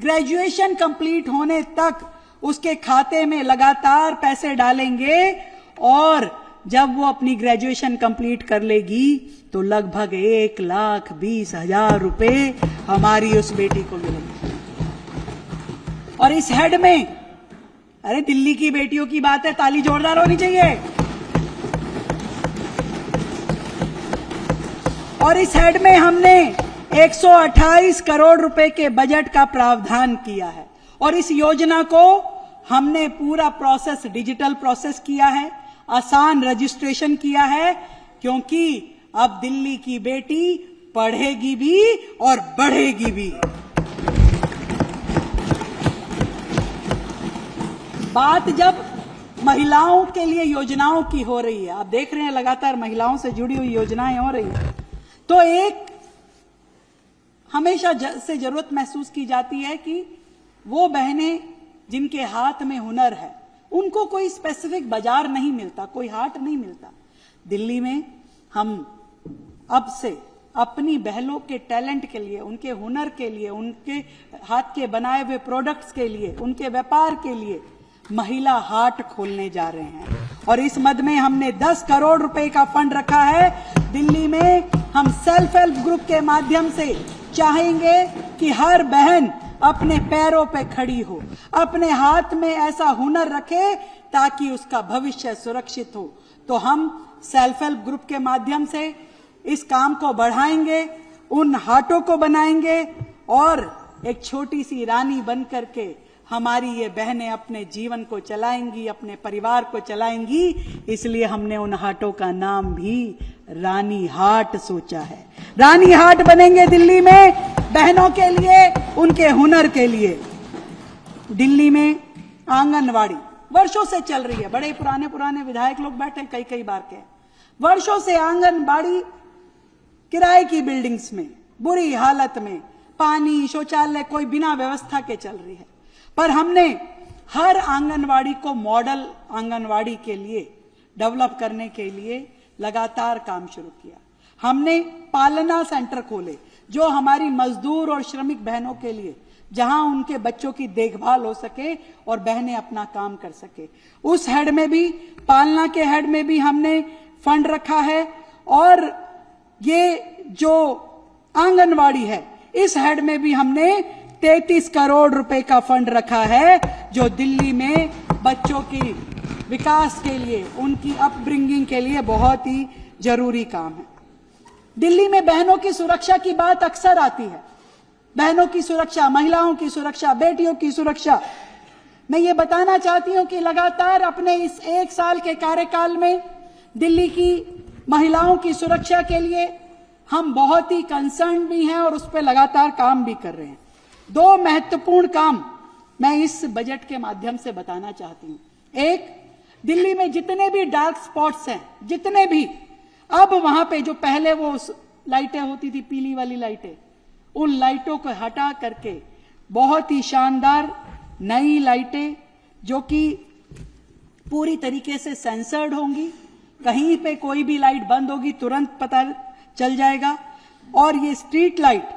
[SPEAKER 2] ग्रेजुएशन कंप्लीट होने तक उसके खाते में लगातार पैसे डालेंगे। और जब वो अपनी ग्रेजुएशन कंप्लीट कर लेगी तो लगभग 1,20,000 रुपए हमारी उस बेटी को मिलेंगे। और इस हेड में, अरे दिल्ली की बेटियों की बात है, ताली जोरदार होनी चाहिए। और इस हेड में हमने 128 करोड़ रुपए के बजट का प्रावधान किया है। और इस योजना को हमने पूरा प्रोसेस डिजिटल प्रोसेस किया है, आसान रजिस्ट्रेशन किया है, क्योंकि अब दिल्ली की बेटी पढ़ेगी भी और बढ़ेगी भी। बात जब महिलाओं के लिए योजनाओं की हो रही है, आप देख रहे हैं लगातार महिलाओं से जुड़ी हुई योजनाएं हो रही है, तो एक हमेशा से जरूरत महसूस की जाती है कि वो बहनें जिनके हाथ में हुनर है, उनको कोई स्पेसिफिक बाजार नहीं मिलता, कोई हाट नहीं मिलता। दिल्ली में हम अब से अपनी बहनों के टैलेंट के लिए, उनके हुनर के लिए, उनके हाथ के बनाए हुए प्रोडक्ट्स के लिए, उनके व्यापार के लिए महिला हाट खोलने जा रहे हैं। और इस मद में हमने 10 करोड़ रुपए का फंड रखा है। दिल्ली में हम सेल्फ हेल्प ग्रुप के माध्यम से चाहेंगे कि हर बहन अपने पैरों पे खड़ी हो, अपने हाथ में ऐसा हुनर रखे ताकि उसका भविष्य सुरक्षित हो। तो हम सेल्फ हेल्प ग्रुप के माध्यम से इस काम को बढ़ाएंगे, उन हाटों को बनाएंगे और एक छोटी सी रानी बन करके हमारी ये बहनें अपने जीवन को चलाएंगी, अपने परिवार को चलाएंगी। इसलिए हमने उन हाटों का नाम भी रानी हाट सोचा है। रानी हाट बनेंगे दिल्ली में बहनों के लिए, उनके हुनर के लिए। दिल्ली में आंगनवाड़ी वर्षों से चल रही है, बड़े पुराने विधायक लोग बैठे कई बार के, वर्षों से आंगनबाड़ी किराए की बिल्डिंग्स में बुरी हालत में, पानी शौचालय कोई बिना व्यवस्था के चल रही है। पर हमने हर आंगनवाड़ी को मॉडल आंगनवाड़ी के लिए डेवलप करने के लिए लगातार काम शुरू किया। हमने पालना सेंटर खोले जो हमारी मजदूर और श्रमिक बहनों के लिए, जहां उनके बच्चों की देखभाल हो सके और बहनें अपना काम कर सके। उस हेड में भी, पालना के हेड में भी हमने फंड रखा है। और ये जो आंगनवाड़ी है इस हेड में भी हमने 33 करोड़ रुपए का फंड रखा है, जो दिल्ली में बच्चों की विकास के लिए, उनकी अपब्रिंगिंग के लिए बहुत ही जरूरी काम है। दिल्ली में बहनों की सुरक्षा की बात अक्सर आती है, बहनों की सुरक्षा, महिलाओं की सुरक्षा, बेटियों की सुरक्षा। मैं ये बताना चाहती हूं कि लगातार अपने इस 1 साल के कार्यकाल में दिल्ली की महिलाओं की सुरक्षा के लिए हम बहुत ही कंसर्न भी हैं और उस पर लगातार काम भी कर रहे हैं। 2 महत्वपूर्ण काम मैं इस बजट के माध्यम से बताना चाहती हूं। एक, दिल्ली में जितने भी डार्क स्पॉट्स हैं, जितने भी, अब वहां पे जो पहले वो लाइटें होती थी, पीली वाली लाइटें, उन लाइटों को हटा करके बहुत ही शानदार नई लाइटें जो कि पूरी तरीके से सेंसर्ड होंगी, कहीं पे कोई भी लाइट बंद होगी तुरंत पता चल जाएगा। और ये स्ट्रीट लाइट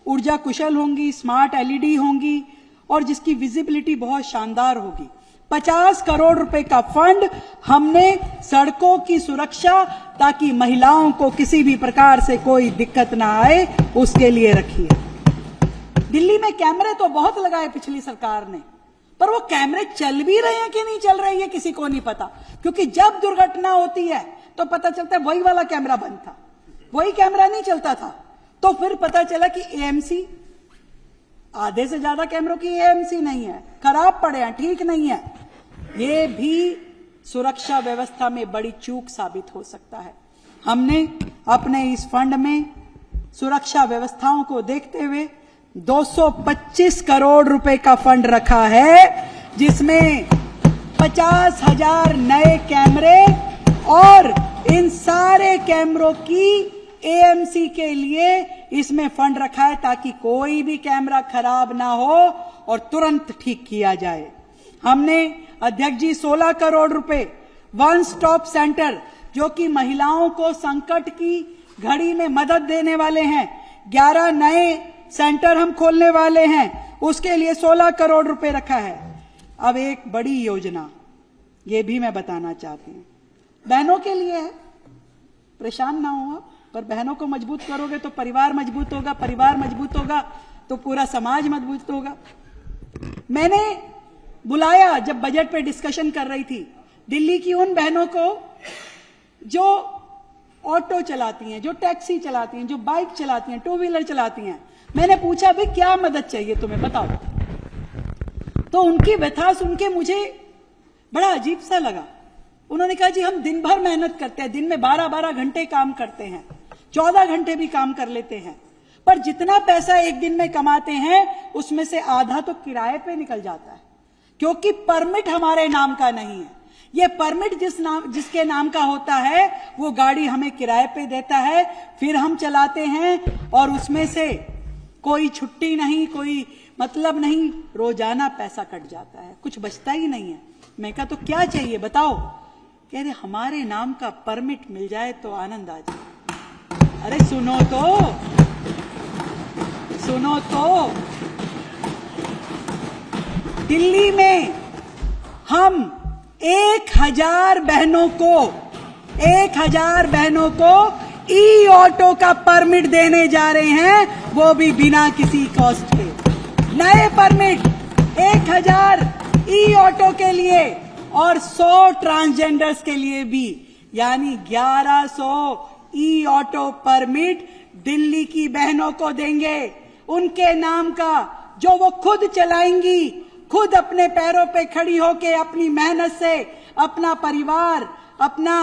[SPEAKER 2] ऊर्जा कुशल होंगी, स्मार्ट एलईडी होंगी और जिसकी विजिबिलिटी बहुत शानदार होगी। 50 करोड़ रुपए का फंड हमने सड़कों की सुरक्षा, ताकि महिलाओं को किसी भी प्रकार से कोई दिक्कत ना आए, उसके लिए रखी है। दिल्ली में कैमरे तो बहुत लगाए पिछली सरकार ने, पर वो कैमरे चल भी रहे हैं कि नहीं चल रहे हैं किसी को नहीं पता। क्योंकि जब दुर्घटना होती है तो पता चलता है वही वाला कैमरा बंद था, वही कैमरा नहीं चलता था। तो फिर पता चला कि एएमसी, आधे से ज्यादा कैमरों की एएमसी नहीं है, खराब पड़े हैं, ठीक नहीं है। ये भी सुरक्षा व्यवस्था में बड़ी चूक साबित हो सकता है। हमने अपने इस फंड में सुरक्षा व्यवस्थाओं को देखते हुए 225 करोड़ रुपए का फंड रखा है, जिसमें 50,000 नए कैमरे और इन सारे कैमरों की एएमसी के लिए इसमें फंड रखा है, ताकि कोई भी कैमरा खराब ना हो और तुरंत ठीक किया जाए। हमने अध्यक्ष जी 16 करोड़ रुपए वन स्टॉप सेंटर, जो कि महिलाओं को संकट की घड़ी में मदद देने वाले हैं, 11 नए सेंटर हम खोलने वाले हैं, उसके लिए 16 करोड़ रुपए रखा है। अब एक बड़ी योजना ये भी मैं बताना चाहती हूं, बहनों के लिए है। परेशान ना हो आप, पर बहनों को मजबूत करोगे तो परिवार मजबूत होगा, परिवार मजबूत होगा तो पूरा समाज मजबूत होगा। मैंने बुलाया, जब बजट पे डिस्कशन कर रही थी, दिल्ली की उन बहनों को जो ऑटो चलाती हैं, जो टैक्सी चलाती हैं, जो बाइक चलाती हैं, 2 व्हीलर चलाती हैं। मैंने पूछा भाई क्या मदद चाहिए तुम्हें, बताओ। तो उनकी व्यथा सुन के मुझे बड़ा अजीब सा लगा। उन्होंने कहा जी हम दिन भर मेहनत करते हैं, दिन में 12-12 घंटे काम करते हैं, 14 घंटे भी काम कर लेते हैं, पर जितना पैसा एक दिन में कमाते हैं उसमें से आधा तो किराए पे निकल जाता है, क्योंकि परमिट हमारे नाम का नहीं है। ये परमिट जिसके नाम का होता है वो गाड़ी हमें किराए पे देता है, फिर हम चलाते हैं और उसमें से कोई छुट्टी नहीं, कोई मतलब नहीं, रोजाना पैसा कट जाता है, कुछ बचता ही नहीं है। मैं कहा तो क्या चाहिए बताओ। कह रहे हमारे नाम का परमिट मिल जाए तो आनंद आ जाए। अरे सुनो तो दिल्ली में हम 1000 बहनों को ई ऑटो का परमिट देने जा रहे हैं, वो भी बिना किसी कॉस्ट के। नए परमिट 1000 ई ऑटो के लिए और 100 ट्रांसजेंडर्स के लिए भी, यानी 1100 ई ऑटो परमिट दिल्ली की बहनों को देंगे, उनके नाम का, जो वो खुद चलाएंगी, खुद अपने पैरों पे खड़ी होके अपनी मेहनत से अपना परिवार, अपना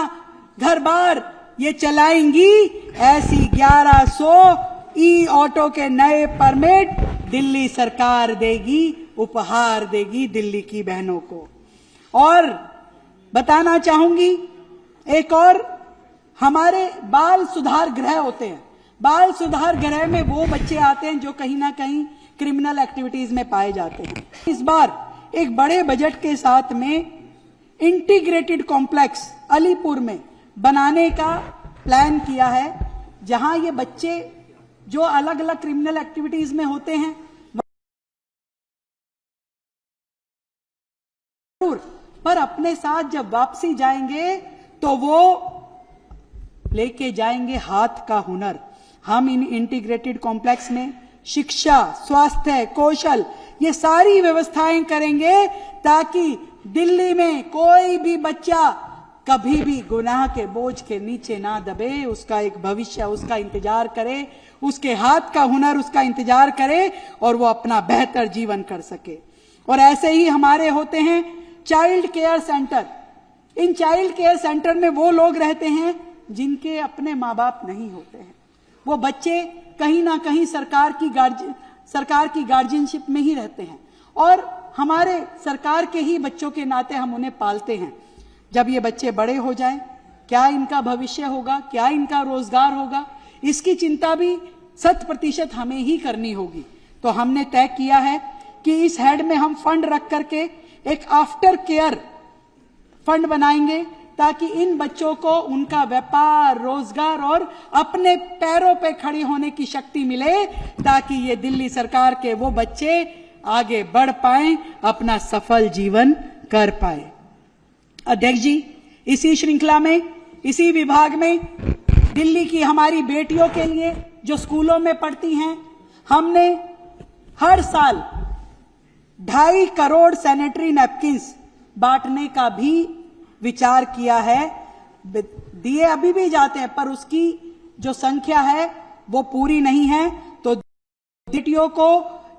[SPEAKER 2] घर बार ये चलाएंगी। ऐसी 1100 ई ऑटो के नए परमिट दिल्ली सरकार देगी, उपहार देगी दिल्ली की बहनों को। और बताना चाहूंगी, एक और हमारे बाल सुधार गृह होते हैं। बाल सुधार गृह में वो बच्चे आते हैं जो कहीं ना कहीं क्रिमिनल एक्टिविटीज में पाए जाते हैं। इस बार एक बड़े बजट के साथ में इंटीग्रेटेड कॉम्प्लेक्स अलीपुर में बनाने का प्लान किया है, जहां ये बच्चे जो अलग अलग क्रिमिनल एक्टिविटीज में होते हैं, पर अपने साथ जब वापसी जाएंगे तो वो लेके जाएंगे हाथ का हुनर। हम इन इंटीग्रेटेड कॉम्प्लेक्स में शिक्षा, स्वास्थ्य, कौशल, ये सारी व्यवस्थाएं करेंगे ताकि दिल्ली में कोई भी बच्चा कभी भी गुनाह के बोझ के नीचे ना दबे, उसका एक भविष्य उसका इंतजार करे, उसके हाथ का हुनर उसका इंतजार करे और वो अपना बेहतर जीवन कर सके। और ऐसे ही हमारे होते हैं child care centre. In child care centre में वो लोग रहते हैं जिनके अपने माँ बाप नहीं होते हैं। वो बच्चे कहीं ना कहीं सरकार की गार्जियनशिप में ही रहते हैं और हमारे सरकार के ही बच्चों के नाते हम उन्हें पालते हैं। जब ये बच्चे बड़े हो जाएं, क्या इनका भविष्य होगा, क्या इनका रोजगार होगा, इसकी चिंता भी 100% हमें ही करनी होगी। तो हमने तय किया है कि इस हेड में हम फंड रख करके एक आफ्टर केयर फंड बनाएंगे ताकि इन बच्चों को उनका व्यापार, रोजगार और अपने पैरों पे खड़े होने की शक्ति मिले, ताकि ये दिल्ली सरकार के वो बच्चे आगे बढ़ पाएं, अपना सफल जीवन कर पाए। अध्यक्ष जी, इसी श्रृंखला में, इसी विभाग में दिल्ली की हमारी बेटियों के लिए जो स्कूलों में पढ़ती हैं, हमने हर साल 2.5 करोड़ सैनिटरी नैपकिन्स बांटने का भी विचार किया है। दिए अभी भी जाते हैं पर उसकी जो संख्या है वो पूरी नहीं है। तो बेटियों को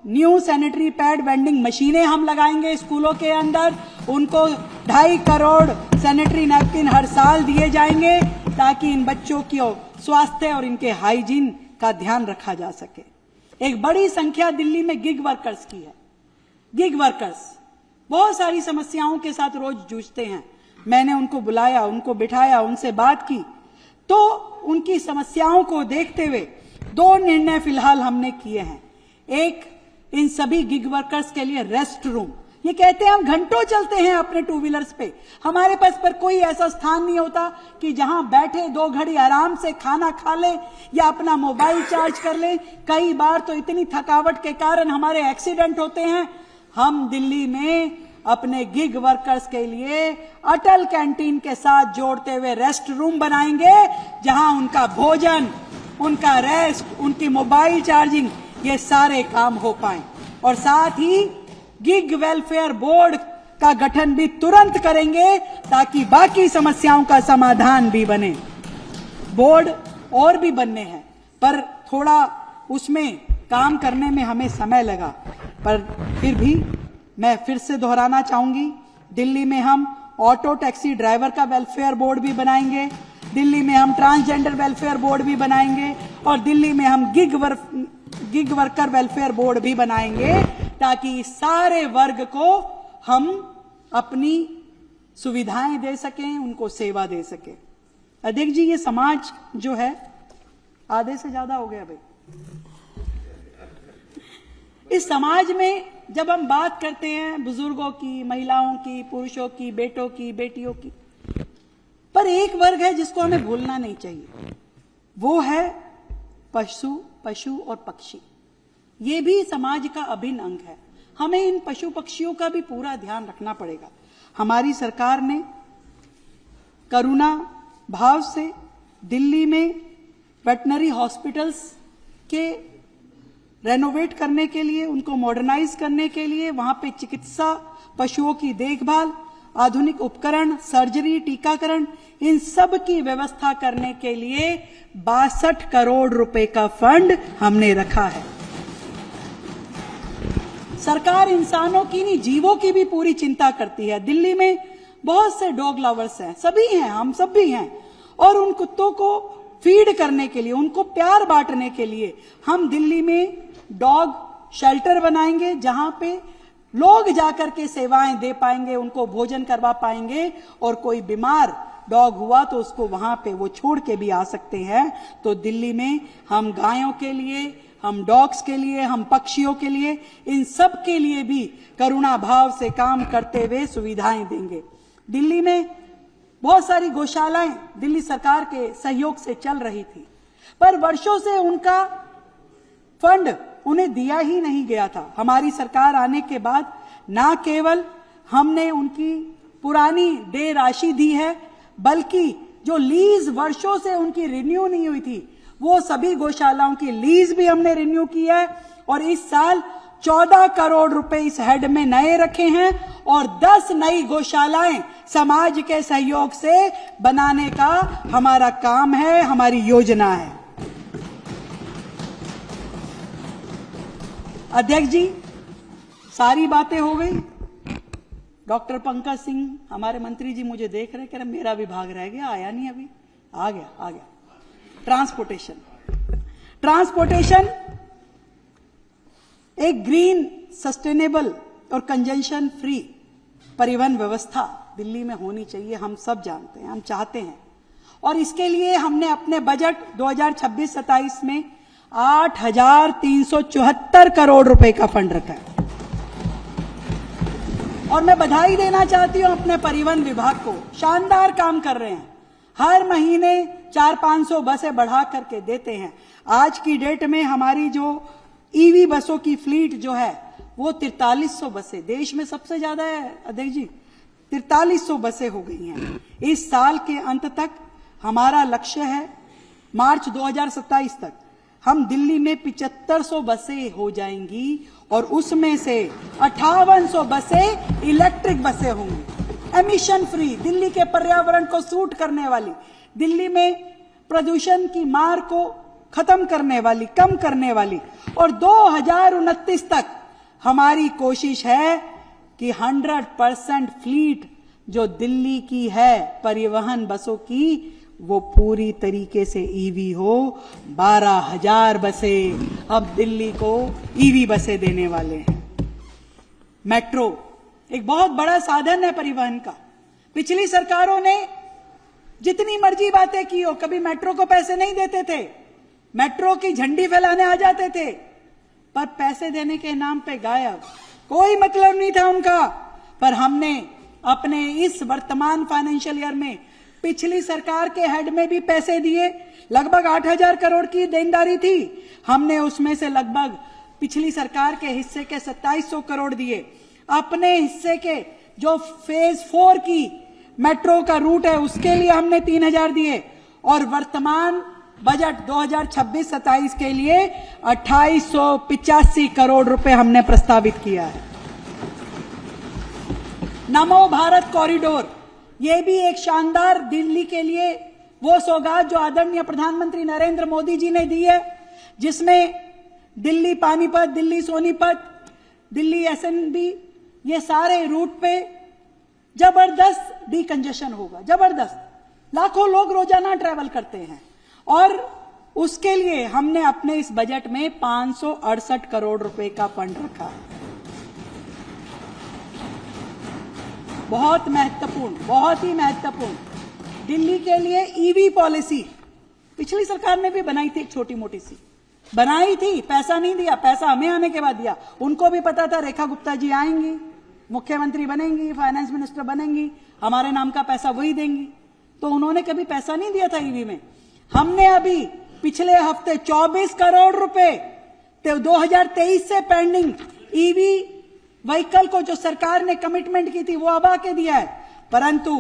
[SPEAKER 2] न्यू सैनिटरी पैड वेंडिंग मशीनें हम लगाएंगे स्कूलों के अंदर, उनको 2.5 करोड़ सैनिटरी नैपकिन हर साल दिए जाएंगे ताकि इन बच्चों की स्वास्थ्य और इनके हाइजीन का ध्यान रखा जा सके। एक बड़ी संख्या दिल्ली में गिग वर्कर्स की है। गिग वर्कर्स बहुत सारी समस्याओं के साथ रोज जूझते हैं। मैंने उनको बुलाया, उनको बिठाया, उनसे बात की, तो उनकी समस्याओं को देखते हुए 2 निर्णय फिलहाल हमने किए हैं। एक, इन सभी गिग वर्कर्स के लिए रेस्ट रूम। ये कहते हैं हम घंटों चलते हैं अपने 2 व्हीलर्स पे, हमारे पास पर कोई ऐसा स्थान नहीं होता कि जहां बैठे 2 घड़ी आराम से खाना खा ले या अपना मोबाइल चार्ज कर ले। कई बार तो इतनी थकावट के कारण हमारे एक्सीडेंट होते हैं। हम दिल्ली में अपने गिग वर्कर्स के लिए अटल कैंटीन के साथ जोड़ते हुए रेस्ट रूम बनाएंगे, जहां उनका भोजन, उनका रेस्ट, उनकी मोबाइल चार्जिंग, ये सारे काम हो पाए। और साथ ही गिग वेलफेयर बोर्ड का गठन भी तुरंत करेंगे ताकि बाकी समस्याओं का समाधान भी बने। बोर्ड और भी बनने हैं पर थोड़ा उसमें काम करने में हमें समय लगा, पर फिर भी मैं फिर से दोहराना चाहूंगी, दिल्ली में हम ऑटो टैक्सी ड्राइवर का वेलफेयर बोर्ड भी बनाएंगे, दिल्ली में हम ट्रांसजेंडर वेलफेयर बोर्ड भी बनाएंगे और दिल्ली में हम गिग वर्कर वेलफेयर बोर्ड भी बनाएंगे ताकि सारे वर्ग को हम अपनी सुविधाएं दे सकें, उनको सेवा दे सकें। अध्यक्ष जी, ये समाज जो है आधे से ज्यादा हो गया भाई। इस समाज में जब हम बात करते हैं बुजुर्गों की, महिलाओं की, पुरुषों की, बेटों की, बेटियों की, पर एक वर्ग है जिसको हमें भूलना नहीं चाहिए, वो है पशु और पक्षी। ये भी समाज का अभिन्न अंग है। हमें इन पशु पक्षियों का भी पूरा ध्यान रखना पड़ेगा। हमारी सरकार ने करुणा भाव से दिल्ली में वेटनरी हॉस्पिटल्स के रेनोवेट करने के लिए, उनको मॉडर्नाइज करने के लिए, वहां पे चिकित्सा, पशुओं की देखभाल, आधुनिक उपकरण, सर्जरी, टीकाकरण, इन सब की व्यवस्था करने के लिए 62 करोड़ रुपए का फंड हमने रखा है। सरकार इंसानों की नहीं, जीवों की भी पूरी चिंता करती है। दिल्ली में बहुत से डॉग लवर्स हैं, सभी हैं, हम सब भी हैं, और उन कुत्तों को फीड करने के लिए, उनको प्यार बांटने के लिए हम दिल्ली में डॉग शेल्टर बनाएंगे, जहां पे लोग जाकर के सेवाएं दे पाएंगे, उनको भोजन करवा पाएंगे, और कोई बीमार डॉग हुआ तो उसको वहां पे वो छोड़ के भी आ सकते हैं। तो दिल्ली में हम गायों के लिए, हम डॉग्स के लिए, हम पक्षियों के लिए, इन सब के लिए भी करुणा भाव से काम करते हुए सुविधाएं देंगे। दिल्ली में बहुत सारी गौशालाएं दिल्ली सरकार के सहयोग से चल रही थी, पर वर्षों से उनका फंड उन्हें दिया ही नहीं गया था। हमारी सरकार आने के बाद ना केवल हमने उनकी पुरानी देय राशि दी है, बल्कि जो लीज वर्षों से उनकी रिन्यू नहीं हुई थी, वो सभी गौशालाओं की लीज भी हमने रिन्यू की है, और इस साल 14 करोड़ रुपए इस हेड में नए रखे हैं, और 10 नई गौशालाएं समाज के सहयोग से बनाने का हमारा काम है, हमारी योजना है। अध्यक्ष जी, सारी बातें हो गई। डॉक्टर पंकज सिंह हमारे मंत्री जी मुझे देख रहे, कह रहे मेरा विभाग रह गया, आया नहीं अभी। आ गया। ट्रांसपोर्टेशन एक ग्रीन, सस्टेनेबल और कंजंशन फ्री परिवहन व्यवस्था दिल्ली में होनी चाहिए। हम सब जानते हैं, हम चाहते हैं, और इसके लिए हमने अपने बजट 2026-27 में 8,374 करोड़ रुपए का फंड रखा है। और मैं बधाई देना चाहती हूं अपने परिवहन विभाग को, शानदार काम कर रहे हैं। हर महीने 400-500 बसें बढ़ा करके देते हैं। आज की डेट में हमारी जो ईवी बसों की फ्लीट जो है वो 4300 बसें, देश में सबसे ज्यादा है अध्यक्ष जी, 4300 बसें हो गई हैं। इस साल के अंत तक हमारा लक्ष्य है, मार्च 2027 तक हम दिल्ली में 7500 बसें हो जाएंगी, और उसमें से 5800 बसें इलेक्ट्रिक बसें होंगी, एमिशन फ्री, दिल्ली के पर्यावरण को सूट करने वाली, दिल्ली में प्रदूषण की मार को खत्म करने वाली, कम करने वाली। और 2029 तक हमारी कोशिश है कि 100% फ्लीट जो दिल्ली की है परिवहन बसों की, वो पूरी तरीके से ईवी हो। 12,000 बसें अब दिल्ली को ईवी बसें देने वाले हैं। मेट्रो एक बहुत बड़ा साधन है परिवहन का। पिछली सरकारों ने जितनी मर्जी बातें की हो, कभी मेट्रो को पैसे नहीं देते थे, मेट्रो की झंडी फैलाने आ जाते थे, पर पैसे देने के नाम पे गायब, कोई मतलब नहीं था उनका। पर हमने अपने इस वर्तमान फाइनेंशियल ईयर में पिछली सरकार के हेड में भी पैसे दिए, लगभग 8,000 करोड़ की देनदारी थी, हमने उसमें से लगभग पिछली सरकार के हिस्से के 2700 करोड़ दिए। अपने हिस्से के जो फेज 4 की मेट्रो का रूट है उसके लिए हमने 3,000 दिए, और वर्तमान बजट 2026-27 के लिए 2885 करोड़ रुपए हमने प्रस्तावित किया है। नमो भारत कॉरिडोर, ये भी एक शानदार दिल्ली के लिए वो सौगात जो आदरणीय प्रधानमंत्री नरेंद्र मोदी जी ने दी है, जिसमें दिल्ली पानीपत, दिल्ली सोनीपत, दिल्ली एसएनबी, ये सारे रूट पे जबरदस्त डीकंजेशन होगा, जबरदस्त। लाखों लोग रोजाना ट्रैवल करते हैं, और उसके लिए हमने अपने इस बजट में 568 करोड़ रुपए का फंड रखा है। बहुत महत्वपूर्ण, बहुत ही महत्वपूर्ण। दिल्ली के लिए ईवी पॉलिसी पिछली सरकार ने भी बनाई थी, एक छोटी मोटी सी बनाई थी, पैसा नहीं दिया, पैसा हमें आने के बाद दिया। उनको भी पता था रेखा गुप्ता जी आएंगी, मुख्यमंत्री बनेंगी, फाइनेंस मिनिस्टर बनेंगी, हमारे नाम का पैसा वही देंगी, तो उन्होंने कभी पैसा नहीं दिया था ईवी में। हमने अभी पिछले हफ्ते 24 करोड़ रुपए तो 2023 से पेंडिंग ईवी व्हीकल को जो सरकार ने कमिटमेंट की थी वो अब आके दिया है। परंतु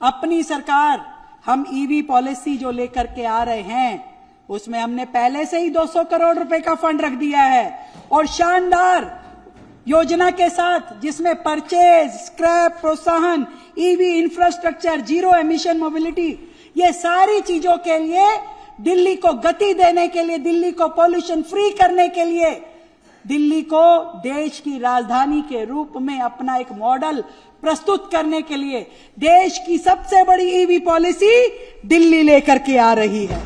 [SPEAKER 2] अपनी सरकार हम ईवी पॉलिसी जो लेकर के आ रहे हैं उसमें हमने पहले से ही 200 करोड़ रुपए का फंड रख दिया है और शानदार योजना के साथ जिसमें परचेज, स्क्रैप, प्रोत्साहन, EV infrastructure, zero emission mobility, ये सारी चीजों के लिए दिल्ली को गति देने के लिए, दिल्ली को पॉल्यूशन फ्री करने के लिए, दिल्ली को देश की राजधानी के रूप में अपना एक मॉडल प्रस्तुत करने के लिए देश की सबसे बड़ी ईवी पॉलिसी दिल्ली लेकर के आ रही है।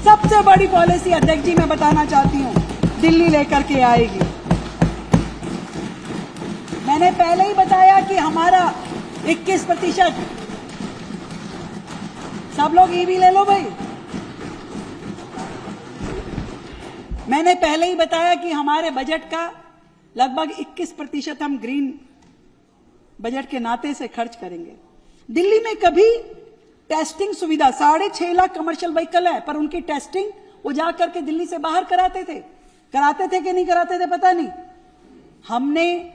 [SPEAKER 2] सबसे बड़ी पॉलिसी अध्यक्ष जी मैं बताना चाहती हूं दिल्ली लेकर के आएगी। मैंने पहले ही बताया कि हमारा 21%, सब लोग ईवी ले लो भाई। मैंने पहले ही बताया कि हमारे बजट का लगभग 21% हम ग्रीन बजट के नाते से खर्च करेंगे। दिल्ली में कभी टेस्टिंग सुविधा 6.5 लाख कमर्शियल व्हीकल है, पर उनकी टेस्टिंग वो जाकर के दिल्ली से बाहर कराते थे कि नहीं कराते थे पता नहीं। हमने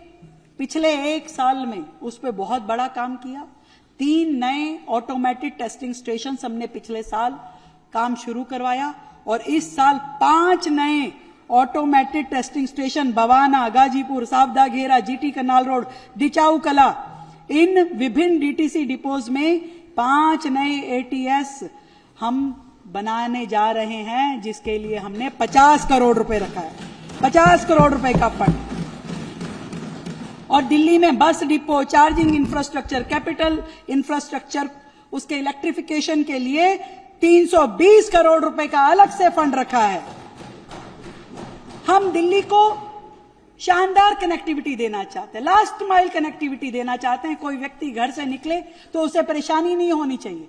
[SPEAKER 2] पिछले 1 साल में उस पर बहुत बड़ा काम किया। 3 नए ऑटोमेटेड टेस्टिंग स्टेशन हमने पिछले साल काम शुरू करवाया और इस साल 5 नए automated testing station Bawana, Ghazipur, Savda घेरा, जीटी कनाल रोड, डिचाऊ कला, इन विभिन्न डीटीसी डिपोज में 5 नए एटीएस हम बनाने जा रहे हैं, जिसके लिए हमने 50 करोड़ रुपए रखा है, 50 करोड़ रुपए का फंड। और दिल्ली में bus depot, charging infrastructure, capital infrastructure, उसके इलेक्ट्रिफिकेशन के लिए 320 करोड़ रुपए का अलग से फंड रखा है। हम दिल्ली को शानदार कनेक्टिविटी देना चाहते हैं, लास्ट माइल कनेक्टिविटी देना चाहते हैं। कोई व्यक्ति घर से निकले तो उसे परेशानी नहीं होनी चाहिए,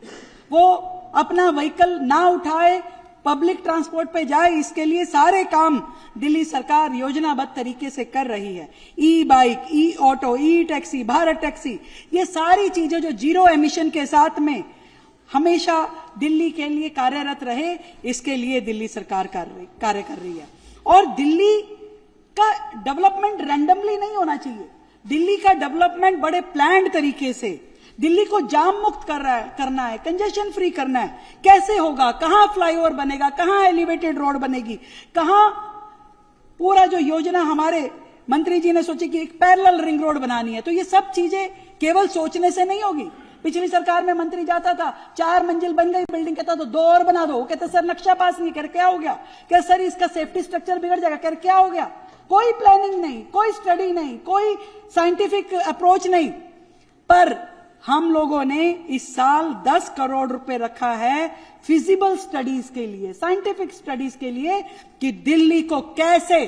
[SPEAKER 2] वो अपना व्हीकल ना उठाए, पब्लिक ट्रांसपोर्ट पे जाए। इसके लिए सारे काम दिल्ली सरकार योजनाबद्ध तरीके से कर रही है। ई बाइक, ई ऑटो, ई टैक्सी, भारत टैक्सी, ये सारी चीजें जो जीरो एमिशन के साथ में हमेशा दिल्ली के लिए कार्यरत रहे, इसके लिए दिल्ली सरकार कार्य कर रही है। और दिल्ली का डेवलपमेंट रैंडमली नहीं होना चाहिए। दिल्ली का डेवलपमेंट बड़े प्लान्ड तरीके से, दिल्ली को जाम मुक्त करना है, कंजेशन फ्री करना है। कैसे होगा, कहां फ्लाईओवर बनेगा, कहां एलिवेटेड रोड बनेगी, कहां पूरा जो योजना हमारे मंत्री जी ने सोची कि एक पैरेलल रिंग रोड बनानी है, तो ये सब चीजें केवल सोचने से नहीं होगी। पिछली सरकार में मंत्री जाता था, 4 मंजिल बन गई बिल्डिंग, कहता तो 2 और बना दो। वो कहते सर नक्शा पास नहीं कर, क्या हो गया? क्या सर इसका सेफ्टी स्ट्रक्चर बिगड़ जाएगा, कर क्या हो गया? कोई प्लानिंग नहीं, कोई स्टडी नहीं, कोई साइंटिफिक अप्रोच नहीं। पर हम लोगों ने इस साल 10 करोड़ रुपए रखा है फिजिबल स्टडीज के लिए, साइंटिफिक स्टडीज के लिए, कि दिल्ली को कैसे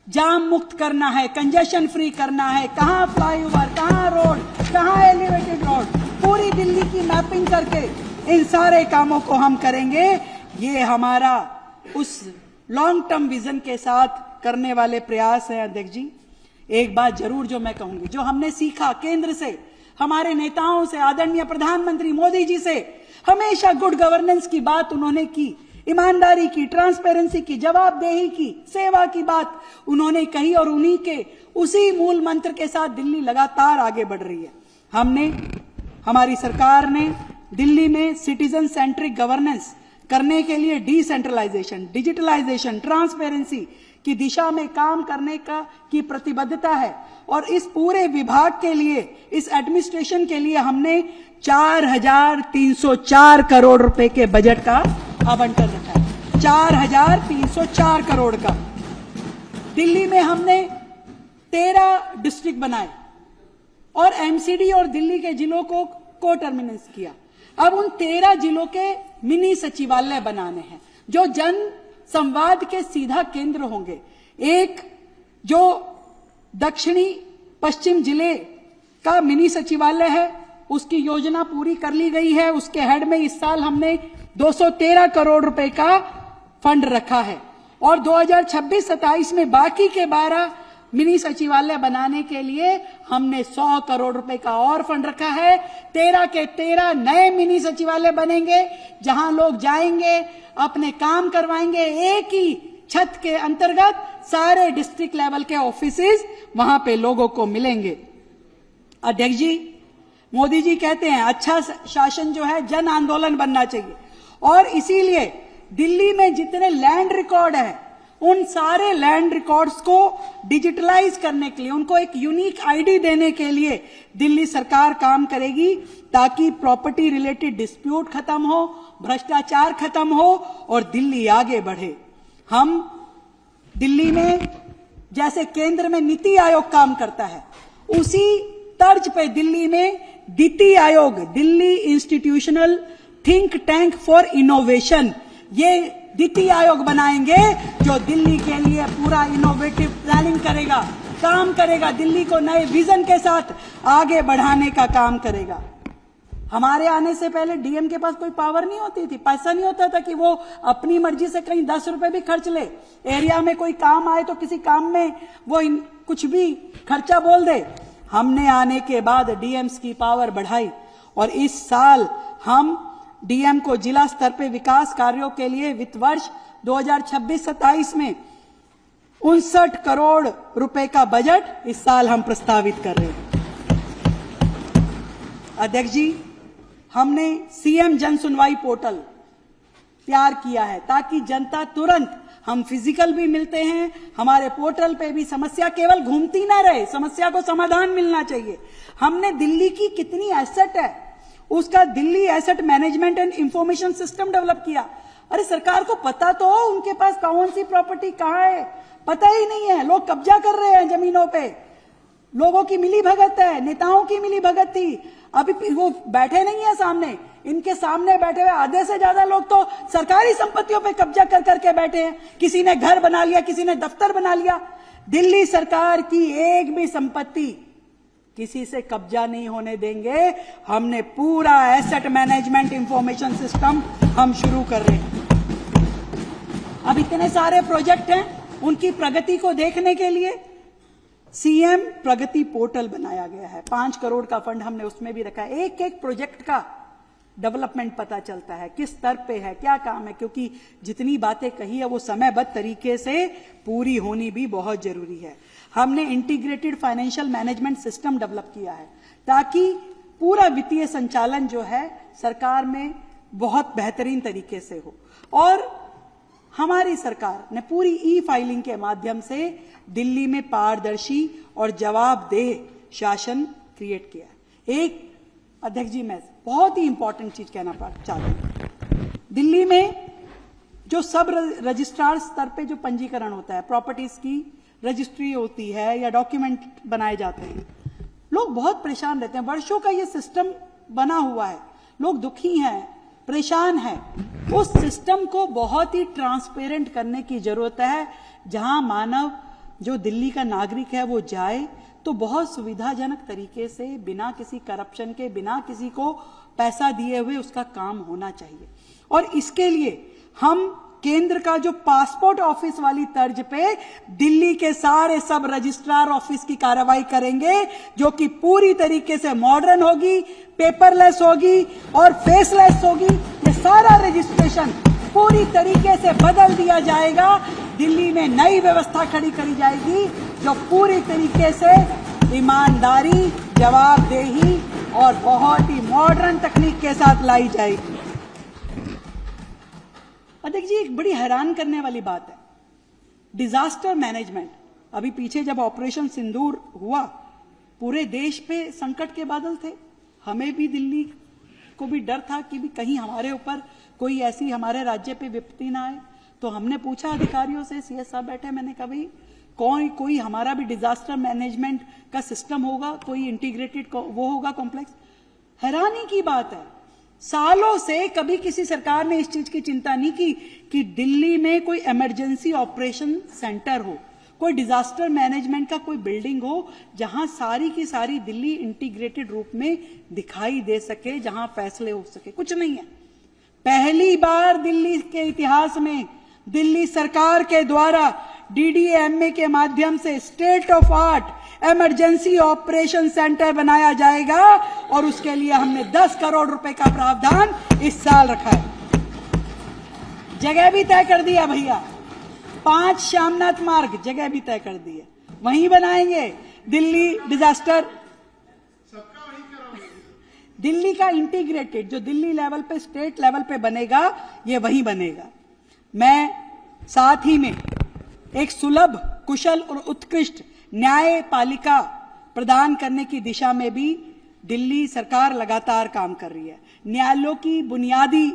[SPEAKER 2] जाम मुक्त करना है, कंजेशन फ्री करना है, कहां फ्लाईओवर, कहां रोड, कहां एलिवेटेड रोड, पूरी दिल्ली की मैपिंग करके इन सारे कामों को हम करेंगे। ये हमारा उस लॉन्ग टर्म विजन के साथ करने वाले प्रयास है। अध्यक्ष जी, एक बात जरूर जो मैं कहूंगी, जो हमने सीखा केंद्र से, हमारे नेताओं से, आदरणीय प्रधानमंत्री मोदी जी से, हमेशा गुड गवर्नेंस की बात उन्होंने की, ईमानदारी की, ट्रांसपेरेंसी की, जवाबदेही की, सेवा की बात उन्होंने कही, और उन्हीं के उसी मूल मंत्र के साथ दिल्ली लगातार आगे बढ़ रही है। हमारी सरकार ने दिल्ली में सिटीजन सेंट्रिक गवर्नेंस करने के लिए डिसेंट्रलाइजेशन, डिजिटलाइजेशन, ट्रांसपेरेंसी की दिशा में काम करने की प्रतिबद्धता है। और इस पूरे विभाग के लिए, इस एडमिनिस्ट्रेशन के लिए हमने 4,304 करोड़ रुपए के बजट का आवंटन रखा है, 4,304 करोड़ का। दिल्ली में हमने 13 डिस्ट्रिक्ट बनाए और एमसीडी और दिल्ली के जिलों को को टर्मिनेट किया। अब उन 13 जिलों के मिनी सचिवालय बनाने हैं, जो जन संवाद के सीधा केंद्र होंगे। एक जो दक्षिणी पश्चिम जिले का मिनी सचिवालय है, उसकी योजना पूरी कर ली गई है। उसके हेड में इस साल हमने 213 करोड़ रुपए का फंड रखा है और 2026-27 में बाकी के 12 मिनी सचिवालय बनाने के लिए हमने 100 करोड़ रुपए का और फंड रखा है। 13 के 13 नए मिनी सचिवालय बनेंगे, जहां लोग जाएंगे, अपने काम करवाएंगे। एक ही छत के अंतर्गत सारे डिस्ट्रिक्ट लेवल के ऑफिसेज वहां पे लोगों को मिलेंगे। अध्यक्ष जी, मोदी जी कहते हैं अच्छा शासन जो है जन आंदोलन बनना चाहिए, और इसीलिए दिल्ली में जितने लैंड रिकॉर्ड है उन सारे लैंड रिकॉर्ड्स को डिजिटलाइज करने के लिए, उनको एक यूनिक आईडी देने के लिए दिल्ली सरकार काम करेगी, ताकि प्रॉपर्टी रिलेटेड डिस्प्यूट खत्म हो, भ्रष्टाचार खत्म हो और दिल्ली आगे बढ़े। हम दिल्ली में जैसे केंद्र में नीति आयोग काम करता है, उसी तर्ज पे दिल्ली में DITI आयोग, Delhi institutional think tank for innovation, ये DITI आयोग बनाएंगे जो दिल्ली के लिए पूरा इनोवेटिव प्लानिंग करेगा, काम करेगा, दिल्ली को नए विजन के साथ आगे बढ़ाने का काम करेगा। हमारे आने से पहले डीएम के पास कोई पावर नहीं होती थी, पैसा नहीं होता था कि वो अपनी मर्जी से कहीं 10 रुपए भी खर्च ले। एरिया में कोई काम आए तो किसी काम में वो कुछ भी खर्चा बोल दे। हमने आने के बाद डीएम्स की पावर बढ़ाई, और इस साल हम डीएम को जिला स्तर पे विकास कार्यों के लिए वित्त वर्ष 2026-27 में 59 करोड़ रुपए का बजट इस साल हम प्रस्तावित कर रहे हैं। अध्यक्ष जी, हमने सीएम जन सुनवाई पोर्टल तैयार किया है, ताकि जनता तुरंत, हम फिजिकल भी मिलते हैं, हमारे पोर्टल पे भी समस्या केवल घूमती ना रहे, समस्या को समाधान मिलना चाहिए। हमने दिल्ली की कितनी एसेट है उसका Delhi asset management and information system develop किया। अरे सरकार को पता तो हो उनके पास कौन सी प्रॉपर्टी कहां है, पता ही नहीं है। लोग कब्जा कर रहे हैं जमीनों पे, लोगों की मिली भगत है, नेताओं की मिली भगत थी। अभी वो बैठे नहीं है सामने, इनके सामने बैठे हुए आधे से ज्यादा लोग तो सरकारी संपत्तियों पे कब्जा कर करके बैठे हैं। किसी ने घर बना लिया, किसी ने दफ्तर बना लिया। दिल्ली सरकार की एक भी संपत्ति किसी से कब्जा नहीं होने देंगे। हमने पूरा एसेट मैनेजमेंट इंफॉर्मेशन सिस्टम हम शुरू कर रहे हैं। अब इतने सारे प्रोजेक्ट हैं, उनकी प्रगति को देखने के लिए सीएम प्रगति पोर्टल बनाया गया है। 5 करोड़ का फंड हमने उसमें भी रखा है। एक एक प्रोजेक्ट का डेवलपमेंट पता चलता है, किस स्तर पे है, क्या काम है, क्योंकि जितनी बातें कही है वो समयबद्ध तरीके से पूरी होनी भी बहुत जरूरी है। हमने integrated financial management system develop किया है, ताकि पूरा वित्तीय संचालन जो है सरकार में बहुत बेहतरीन तरीके से हो। और हमारी सरकार ने पूरी ई फाइलिंग के माध्यम से दिल्ली में पारदर्शी और जवाबदेह शासन क्रिएट किया है। एक अध्यक्ष जी, मैं बहुत ही इंपॉर्टेंट चीज कहना चाहती हूं। दिल्ली में जो सब रजिस्ट्रार स्तर पे जो पंजीकरण होता है, प्रॉपर्टीज की रजिस्ट्री होती है या डॉक्यूमेंट बनाए जाते हैं, लोग बहुत परेशान रहते हैं। वर्षों का ये सिस्टम बना हुआ है, लोग दुखी हैं, परेशान है। उस सिस्टम को बहुत ही ट्रांसपेरेंट करने की जरूरत है, जहां मानव जो दिल्ली का नागरिक है वो जाए तो बहुत सुविधाजनक तरीके से, बिना किसी करप्शन के, बिना किसी को पैसा दिए हुए उसका काम होना चाहिए। और इसके लिए हम केंद्र का जो पासपोर्ट ऑफिस वाली तर्ज पे दिल्ली के सारे सब रजिस्ट्रार ऑफिस की कार्रवाई करेंगे, जो कि पूरी तरीके से मॉडर्न होगी, पेपरलेस होगी और फेसलेस होगी। ये सारा रजिस्ट्रेशन पूरी तरीके से बदल दिया जाएगा। दिल्ली में नई व्यवस्था खड़ी करी जाएगी जो पूरी तरीके से ईमानदारी, जवाबदेही और बहुत ही मॉडर्न तकनीक के साथ लाई जाएगी। अध्यक्ष जी, एक बड़ी हैरान करने वाली बात है, डिजास्टर मैनेजमेंट। अभी पीछे जब ऑपरेशन सिंदूर हुआ, पूरे देश पे संकट के बादल थे। हमें भी, दिल्ली को भी डर था कि भी कहीं हमारे ऊपर कोई ऐसी, हमारे राज्य पे विपत्ति ना आए। तो हमने पूछा अधिकारियों से, सीएस साहब बैठे, मैंने कहा भाई कोई हमारा भी डिजास्टर मैनेजमेंट का सिस्टम होगा, कोई इंटीग्रेटेड वो होगा कॉम्प्लेक्स। हैरानी की बात है, सालों से कभी किसी सरकार ने इस चीज की चिंता नहीं की कि दिल्ली में कोई इमरजेंसी ऑपरेशन सेंटर हो, कोई डिजास्टर मैनेजमेंट का कोई बिल्डिंग हो, जहां सारी की सारी दिल्ली इंटीग्रेटेड रूप में दिखाई दे सके, जहां फैसले हो सके। कुछ नहीं है। पहली बार दिल्ली के इतिहास में दिल्ली सरकार के द्वारा DDMA के माध्यम से state of art emergency operation centre बनाया जाएगा और उसके लिए हमने 10 करोड़ रुपए का प्रावधान इस साल रखा है। जगह भी तय कर दिया भैया, 5 श्यामनाथ मार्ग जगह भी तय कर दी है, वहीं बनाएंगे। दिल्ली डिजास्टर, दिल्ली का इंटीग्रेटेड जो दिल्ली लेवल पे स्टेट लेवल पे बनेगा ये वहीं बनेगा। मैं साथ ही में एक सुलभ, कुशल और उत्कृष्ट न्यायपालिका प्रदान करने की दिशा में भी दिल्ली सरकार लगातार काम कर रही है। न्यायालयों की बुनियादी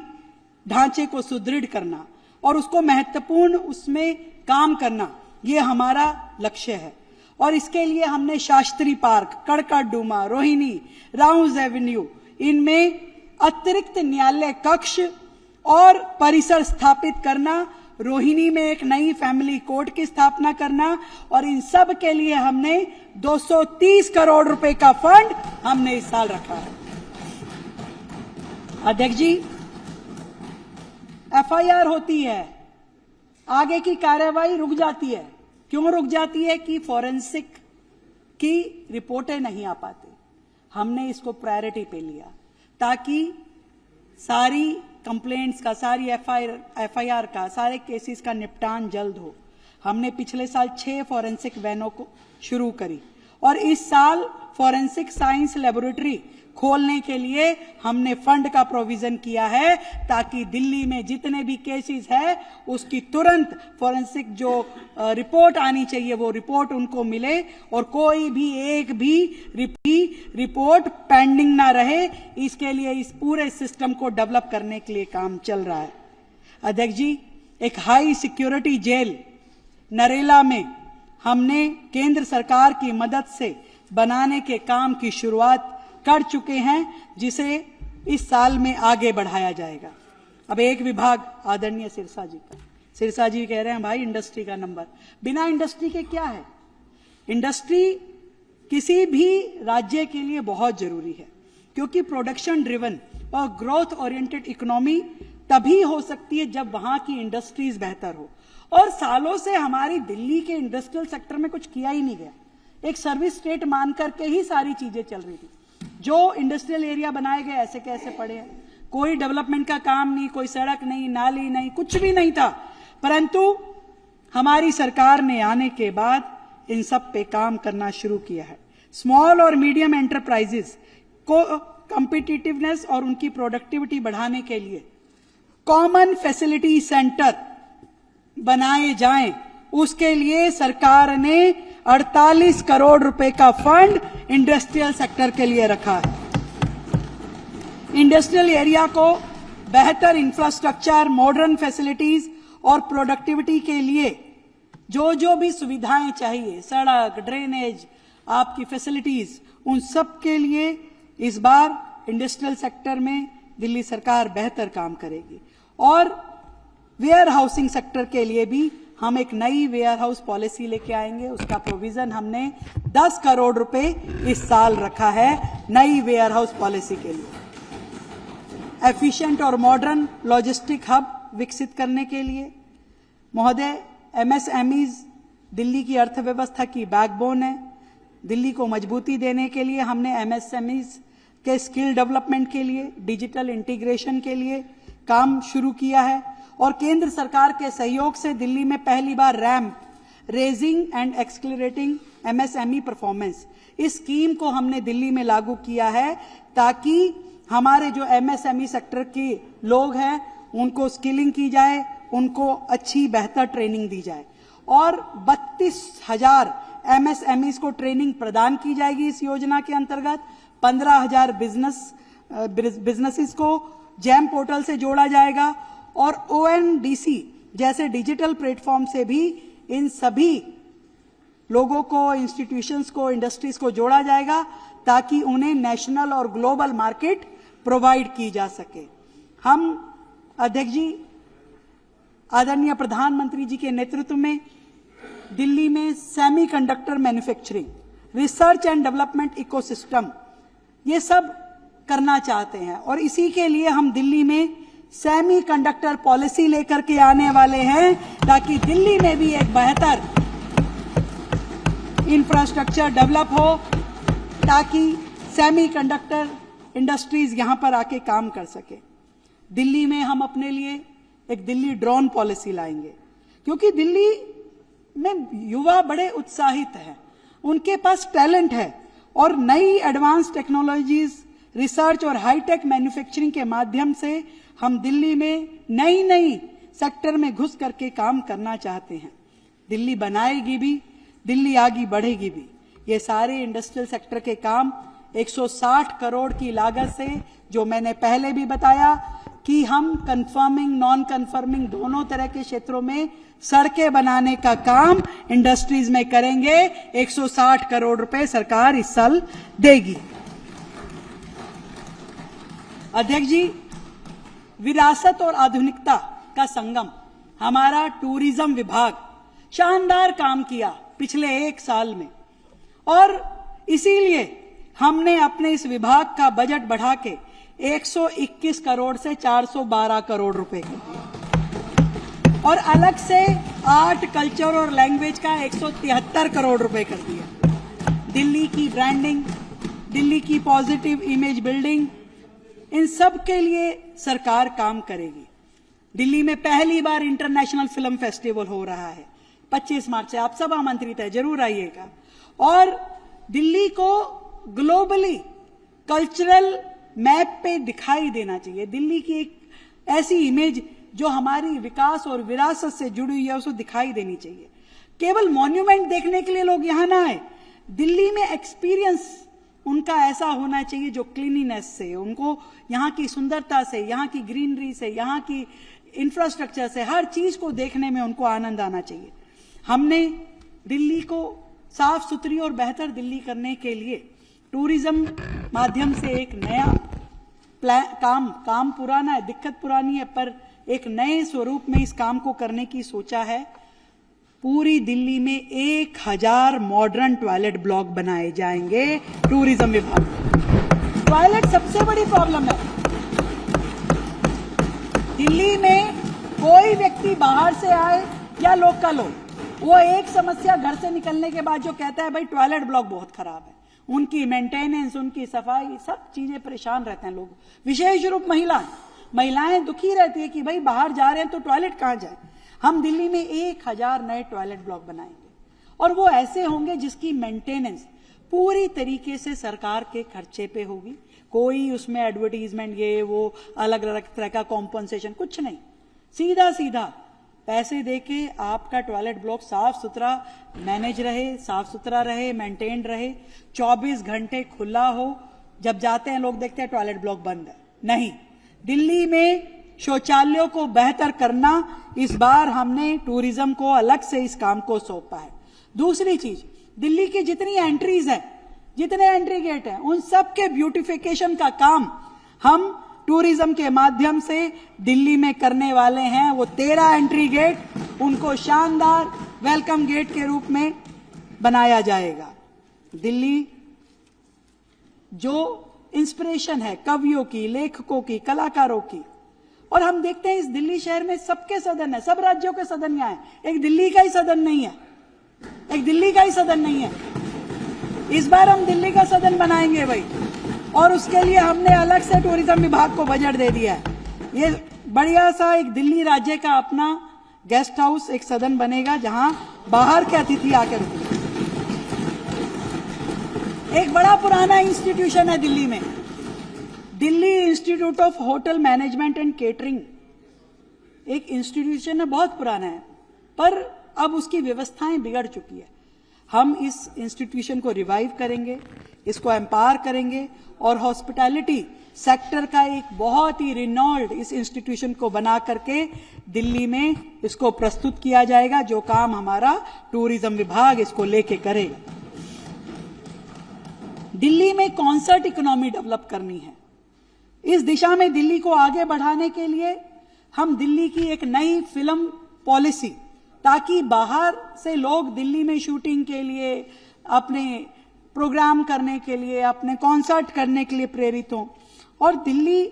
[SPEAKER 2] ढांचे को सुदृढ़ करना और उसको महत्वपूर्ण उसमें काम करना, ये हमारा लक्ष्य है। और इसके लिए हमने Shastri park, Karkardooma, Rohini, round Avenue, इनमें अतिरिक्त न्यायालय कक्ष और परिसर स्थापित करना, रोहिणी में एक नई फैमिली कोर्ट की स्थापना करना और इन सब के लिए हमने 230 करोड़ रुपए का फंड हमने इस साल रखा है। अध्यक्ष जी, FIR होती है, आगे की कार्यवाही रुक जाती है। क्यों रुक जाती है? कि फॉरेंसिक की रिपोर्टें नहीं आ पाती। हमने इसको प्रायोरिटी पे लिया ताकि सारी कंप्लेंट्स का, सारी FIR का, सारे केसेस का निपटान जल्द हो। हमने पिछले साल 6 फॉरेंसिक वैनों को शुरू करी और इस साल फॉरेंसिक साइंस लेबोरेटरी खोलने के लिए हमने फंड का प्रोविजन किया है ताकि दिल्ली में जितने भी केसेस है उसकी तुरंत फॉरेंसिक जो रिपोर्ट आनी चाहिए वो रिपोर्ट उनको मिले और कोई भी एक भी रिपोर्ट पेंडिंग ना रहे। इसके लिए इस पूरे सिस्टम को डेवलप करने के लिए काम चल रहा है। अध्यक्ष जी, एक हाई सिक्योरिटी जेल नरेला में हमने केंद्र सरकार की मदद से बनाने के काम की शुरुआत कर चुके हैं, जिसे इस साल में आगे बढ़ाया जाएगा। अब एक विभाग आदरणीय सिरसा जी का, सिरसा जी कह रहे हैं भाई इंडस्ट्री का नंबर, बिना इंडस्ट्री के क्या है? इंडस्ट्री किसी भी राज्य के लिए बहुत जरूरी है क्योंकि प्रोडक्शन ड्रिवन और ग्रोथ ओरिएंटेड इकोनॉमी तभी हो सकती है जब वहां की इंडस्ट्रीज बेहतर हो। और सालों से हमारी दिल्ली के इंडस्ट्रियल सेक्टर में कुछ किया ही नहीं गया, एक सर्विस स्टेट मान करके ही सारी चीजें चल रही थी। जो इंडस्ट्रियल एरिया बनाए गए ऐसे कैसे पड़े हैं, कोई डेवलपमेंट का काम नहीं, कोई सड़क नहीं, नाली नहीं, कुछ भी नहीं था। परंतु हमारी सरकार ने आने के बाद इन सब पे काम करना शुरू किया है। स्मॉल और मीडियम एंटरप्राइजेस को कॉम्पिटिटिवनेस और उनकी प्रोडक्टिविटी बढ़ाने के लिए कॉमन फैसिलिटी सेंटर बनाए जाएं, उसके लिए सरकार ने 48 करोड़ रुपए का फंड इंडस्ट्रियल सेक्टर के लिए रखा है। इंडस्ट्रियल एरिया को बेहतर इंफ्रास्ट्रक्चर, मॉडर्न फैसिलिटीज और प्रोडक्टिविटी के लिए जो जो भी सुविधाएं चाहिए, सड़क, ड्रेनेज, आपकी फैसिलिटीज, उन सब के लिए इस बार इंडस्ट्रियल सेक्टर में दिल्ली सरकार बेहतर काम करेगी। और वेयर हाउसिंग सेक्टर के लिए भी हम एक नई वेयर हाउस पॉलिसी लेके आएंगे, उसका प्रोविजन हमने 10 करोड़ रुपए इस साल रखा है नई वेयर हाउस पॉलिसी के लिए। एफिशिएंट और मॉडर्न लॉजिस्टिक हब विकसित करने के लिए महोदय, MSMEs दिल्ली की अर्थव्यवस्था की बैकबोन है। दिल्ली को मजबूती देने के लिए हमने MSMEs के स्किल डेवलपमेंट के लिए, डिजिटल इंटीग्रेशन के लिए काम शुरू किया है और केंद्र सरकार के सहयोग से दिल्ली में पहली बार ramp, raising and accelerating MSME performance, इस स्कीम को हमने दिल्ली में लागू किया है ताकि हमारे जो MSME सेक्टर के लोग हैं उनको स्किलिंग की जाए, उनको अच्छी बेहतर ट्रेनिंग दी जाए और 32,000 MSMEs को ट्रेनिंग प्रदान की जाएगी इस योजना के अंतर्गत। 15,000 बिजनेसेस को जैम पोर्टल से जोड़ा जाएगा और ONDC जैसे डिजिटल प्लेटफॉर्म से भी इन सभी लोगों को, इंस्टीट्यूशंस को, इंडस्ट्रीज को जोड़ा जाएगा ताकि उन्हें नेशनल और ग्लोबल मार्केट प्रोवाइड की जा सके। हम अध्यक्ष जी, आदरणीय प्रधानमंत्री जी के नेतृत्व में दिल्ली में semiconductor manufacturing, research and development ecosystem, ये सब करना चाहते हैं और इसी के लिए हम दिल्ली में सेमीकंडक्टर पॉलिसी लेकर के आने वाले हैं, ताकि दिल्ली में भी एक बेहतर इंफ्रास्ट्रक्चर डेवलप हो, ताकि सेमीकंडक्टर इंडस्ट्रीज यहां पर आके काम कर सके। दिल्ली में हम अपने लिए एक दिल्ली ड्रोन पॉलिसी लाएंगे, क्योंकि दिल्ली में युवा बड़े उत्साहित हैं, उनके पास टैलेंट है, और नई एडवांस टेक्नोलॉजीज, रिसर्च और हाईटेक मैन्युफैक्चरिंग के माध्यम से हम दिल्ली में नई सेक्टर में घुस करके काम करना चाहते हैं। दिल्ली बनाएगी भी, दिल्ली आगे बढ़ेगी भी। ये सारे इंडस्ट्रियल सेक्टर के काम 160 करोड़ की लागत से, जो मैंने पहले भी बताया कि हम कंफर्मिंग नॉन कंफर्मिंग दोनों तरह के क्षेत्रों में सड़कें बनाने का काम इंडस्ट्रीज में करेंगे। 160 करोड़ रुपए सरकार इस साल देगी। अध्यक्ष जी, विरासत और आधुनिकता का संगम हमारा टूरिज्म विभाग शानदार काम किया पिछले 1 साल में, और इसीलिए हमने अपने इस विभाग का बजट बढ़ा के 121 करोड़ से 412 करोड़ रुपए कर दिया, और अलग से आर्ट, कल्चर और लैंग्वेज का 173 करोड़ रुपए कर दिया। दिल्ली की ब्रांडिंग, दिल्ली की पॉजिटिव इमेज बिल्डिंग, इन सब के लिए सरकार काम करेगी। दिल्ली में पहली बार इंटरनेशनल फिल्म फेस्टिवल हो रहा है 25 मार्च से। आप सब आमंत्रित है, जरूर आइएगा। और दिल्ली को ग्लोबली कल्चरल मैप पे दिखाई देना चाहिए। दिल्ली की एक ऐसी इमेज जो हमारी विकास और विरासत से जुड़ी हुई है, उसको दिखाई देनी चाहिए। केवल मॉन्यूमेंट देखने के लिए लोग यहां ना आए, दिल्ली में एक्सपीरियंस उनका ऐसा होना चाहिए जो क्लीनिनेस से, उनको यहां की सुंदरता से, यहां की ग्रीनरी से, यहां की इंफ्रास्ट्रक्चर से, हर चीज को देखने में उनको आनंद आना चाहिए। हमने दिल्ली को साफ सुथरी और बेहतर दिल्ली करने के लिए टूरिज्म माध्यम से एक नया काम पुराना है, दिक्कत पुरानी है, पर एक नए स्वरूप में इस काम को करने की सोचा है। पूरी दिल्ली में 1000 मॉडर्न टॉयलेट ब्लॉक बनाए जाएंगे टूरिज्म विभाग में। टॉयलेट सबसे बड़ी प्रॉब्लम है दिल्ली में। कोई व्यक्ति बाहर से आए या लोकल हो, वो एक समस्या घर से निकलने के बाद जो कहता है भाई टॉयलेट ब्लॉक बहुत खराब है, उनकी मेंटेनेंस, उनकी सफाई, सब चीजें परेशान रहते हैं लोग, विशेष रूप महिलाएं दुखी रहती है कि भाई बाहर जा रहे हैं तो टॉयलेट कहां जाए। हम दिल्ली में 1000 नए टॉयलेट ब्लॉक बनाएंगे, और वो ऐसे होंगे जिसकी मेंटेनेंस पूरी तरीके से सरकार के खर्चे पे होगी। कोई उसमें एडवर्टीजमेंट, ये वो अलग अलग तरह का कॉम्पनसेशन कुछ नहीं, सीधा सीधा पैसे देके आपका टॉयलेट ब्लॉक साफ सुथरा मैनेज रहे, साफ सुथरा रहे, मेंटेन रहे, 24 घंटे खुला हो। जब जाते हैं लोग देखते हैं टॉयलेट ब्लॉक बंद है, नहीं। दिल्ली में शौचालयों को बेहतर करना, इस बार हमने टूरिज्म को अलग से इस काम को सौंपा है। दूसरी चीज, दिल्ली की जितनी एंट्रीज हैं, जितने एंट्री गेट हैं, उन सब के ब्यूटिफिकेशन का काम हम टूरिज्म के माध्यम से दिल्ली में करने वाले हैं। वो 13 एंट्री गेट, उनको शानदार वेलकम गेट के रूप में बनाया जाएगा। दिल्ली जो इंस्पिरेशन है कवियों की, लेखकों की, कलाकारों की, और हम देखते हैं इस दिल्ली शहर में सबके सदन है, सब राज्यों के सदन यहाँ है, एक दिल्ली का ही सदन नहीं है, एक दिल्ली का ही सदन नहीं है। इस बार हम दिल्ली का सदन बनाएंगे भाई, और उसके लिए हमने अलग से टूरिज्म विभाग को बजट दे दिया है। ये बढ़िया सा एक दिल्ली राज्य का अपना गेस्ट हाउस, एक सदन बनेगा जहां बाहर के अतिथि आकर रुकेंगे। एक बड़ा पुराना इंस्टीट्यूशन है दिल्ली में, Delhi institute of hotel management and catering. एक इंस्टीट्यूशन है, बहुत पुराना है, पर अब उसकी व्यवस्थाएं बिगड़ चुकी है। हम इस इंस्टीट्यूशन को रिवाइव करेंगे, इसको एम्पावर करेंगे, और हॉस्पिटैलिटी सेक्टर का एक बहुत ही रिनॉल्ड इस इंस्टीट्यूशन को बना करके दिल्ली में इसको प्रस्तुत किया जाएगा, जो काम हमारा टूरिज्म विभाग इसको लेके करेगा। दिल्ली में कॉन्सर्ट इकोनॉमी डेवलप करनी है। इस दिशा में दिल्ली को आगे बढ़ाने के लिए हम दिल्ली की एक नई फिल्म पॉलिसी, ताकि बाहर से लोग दिल्ली में शूटिंग के लिए, अपने प्रोग्राम करने के लिए, अपने कॉन्सर्ट करने के लिए प्रेरित हों, और दिल्ली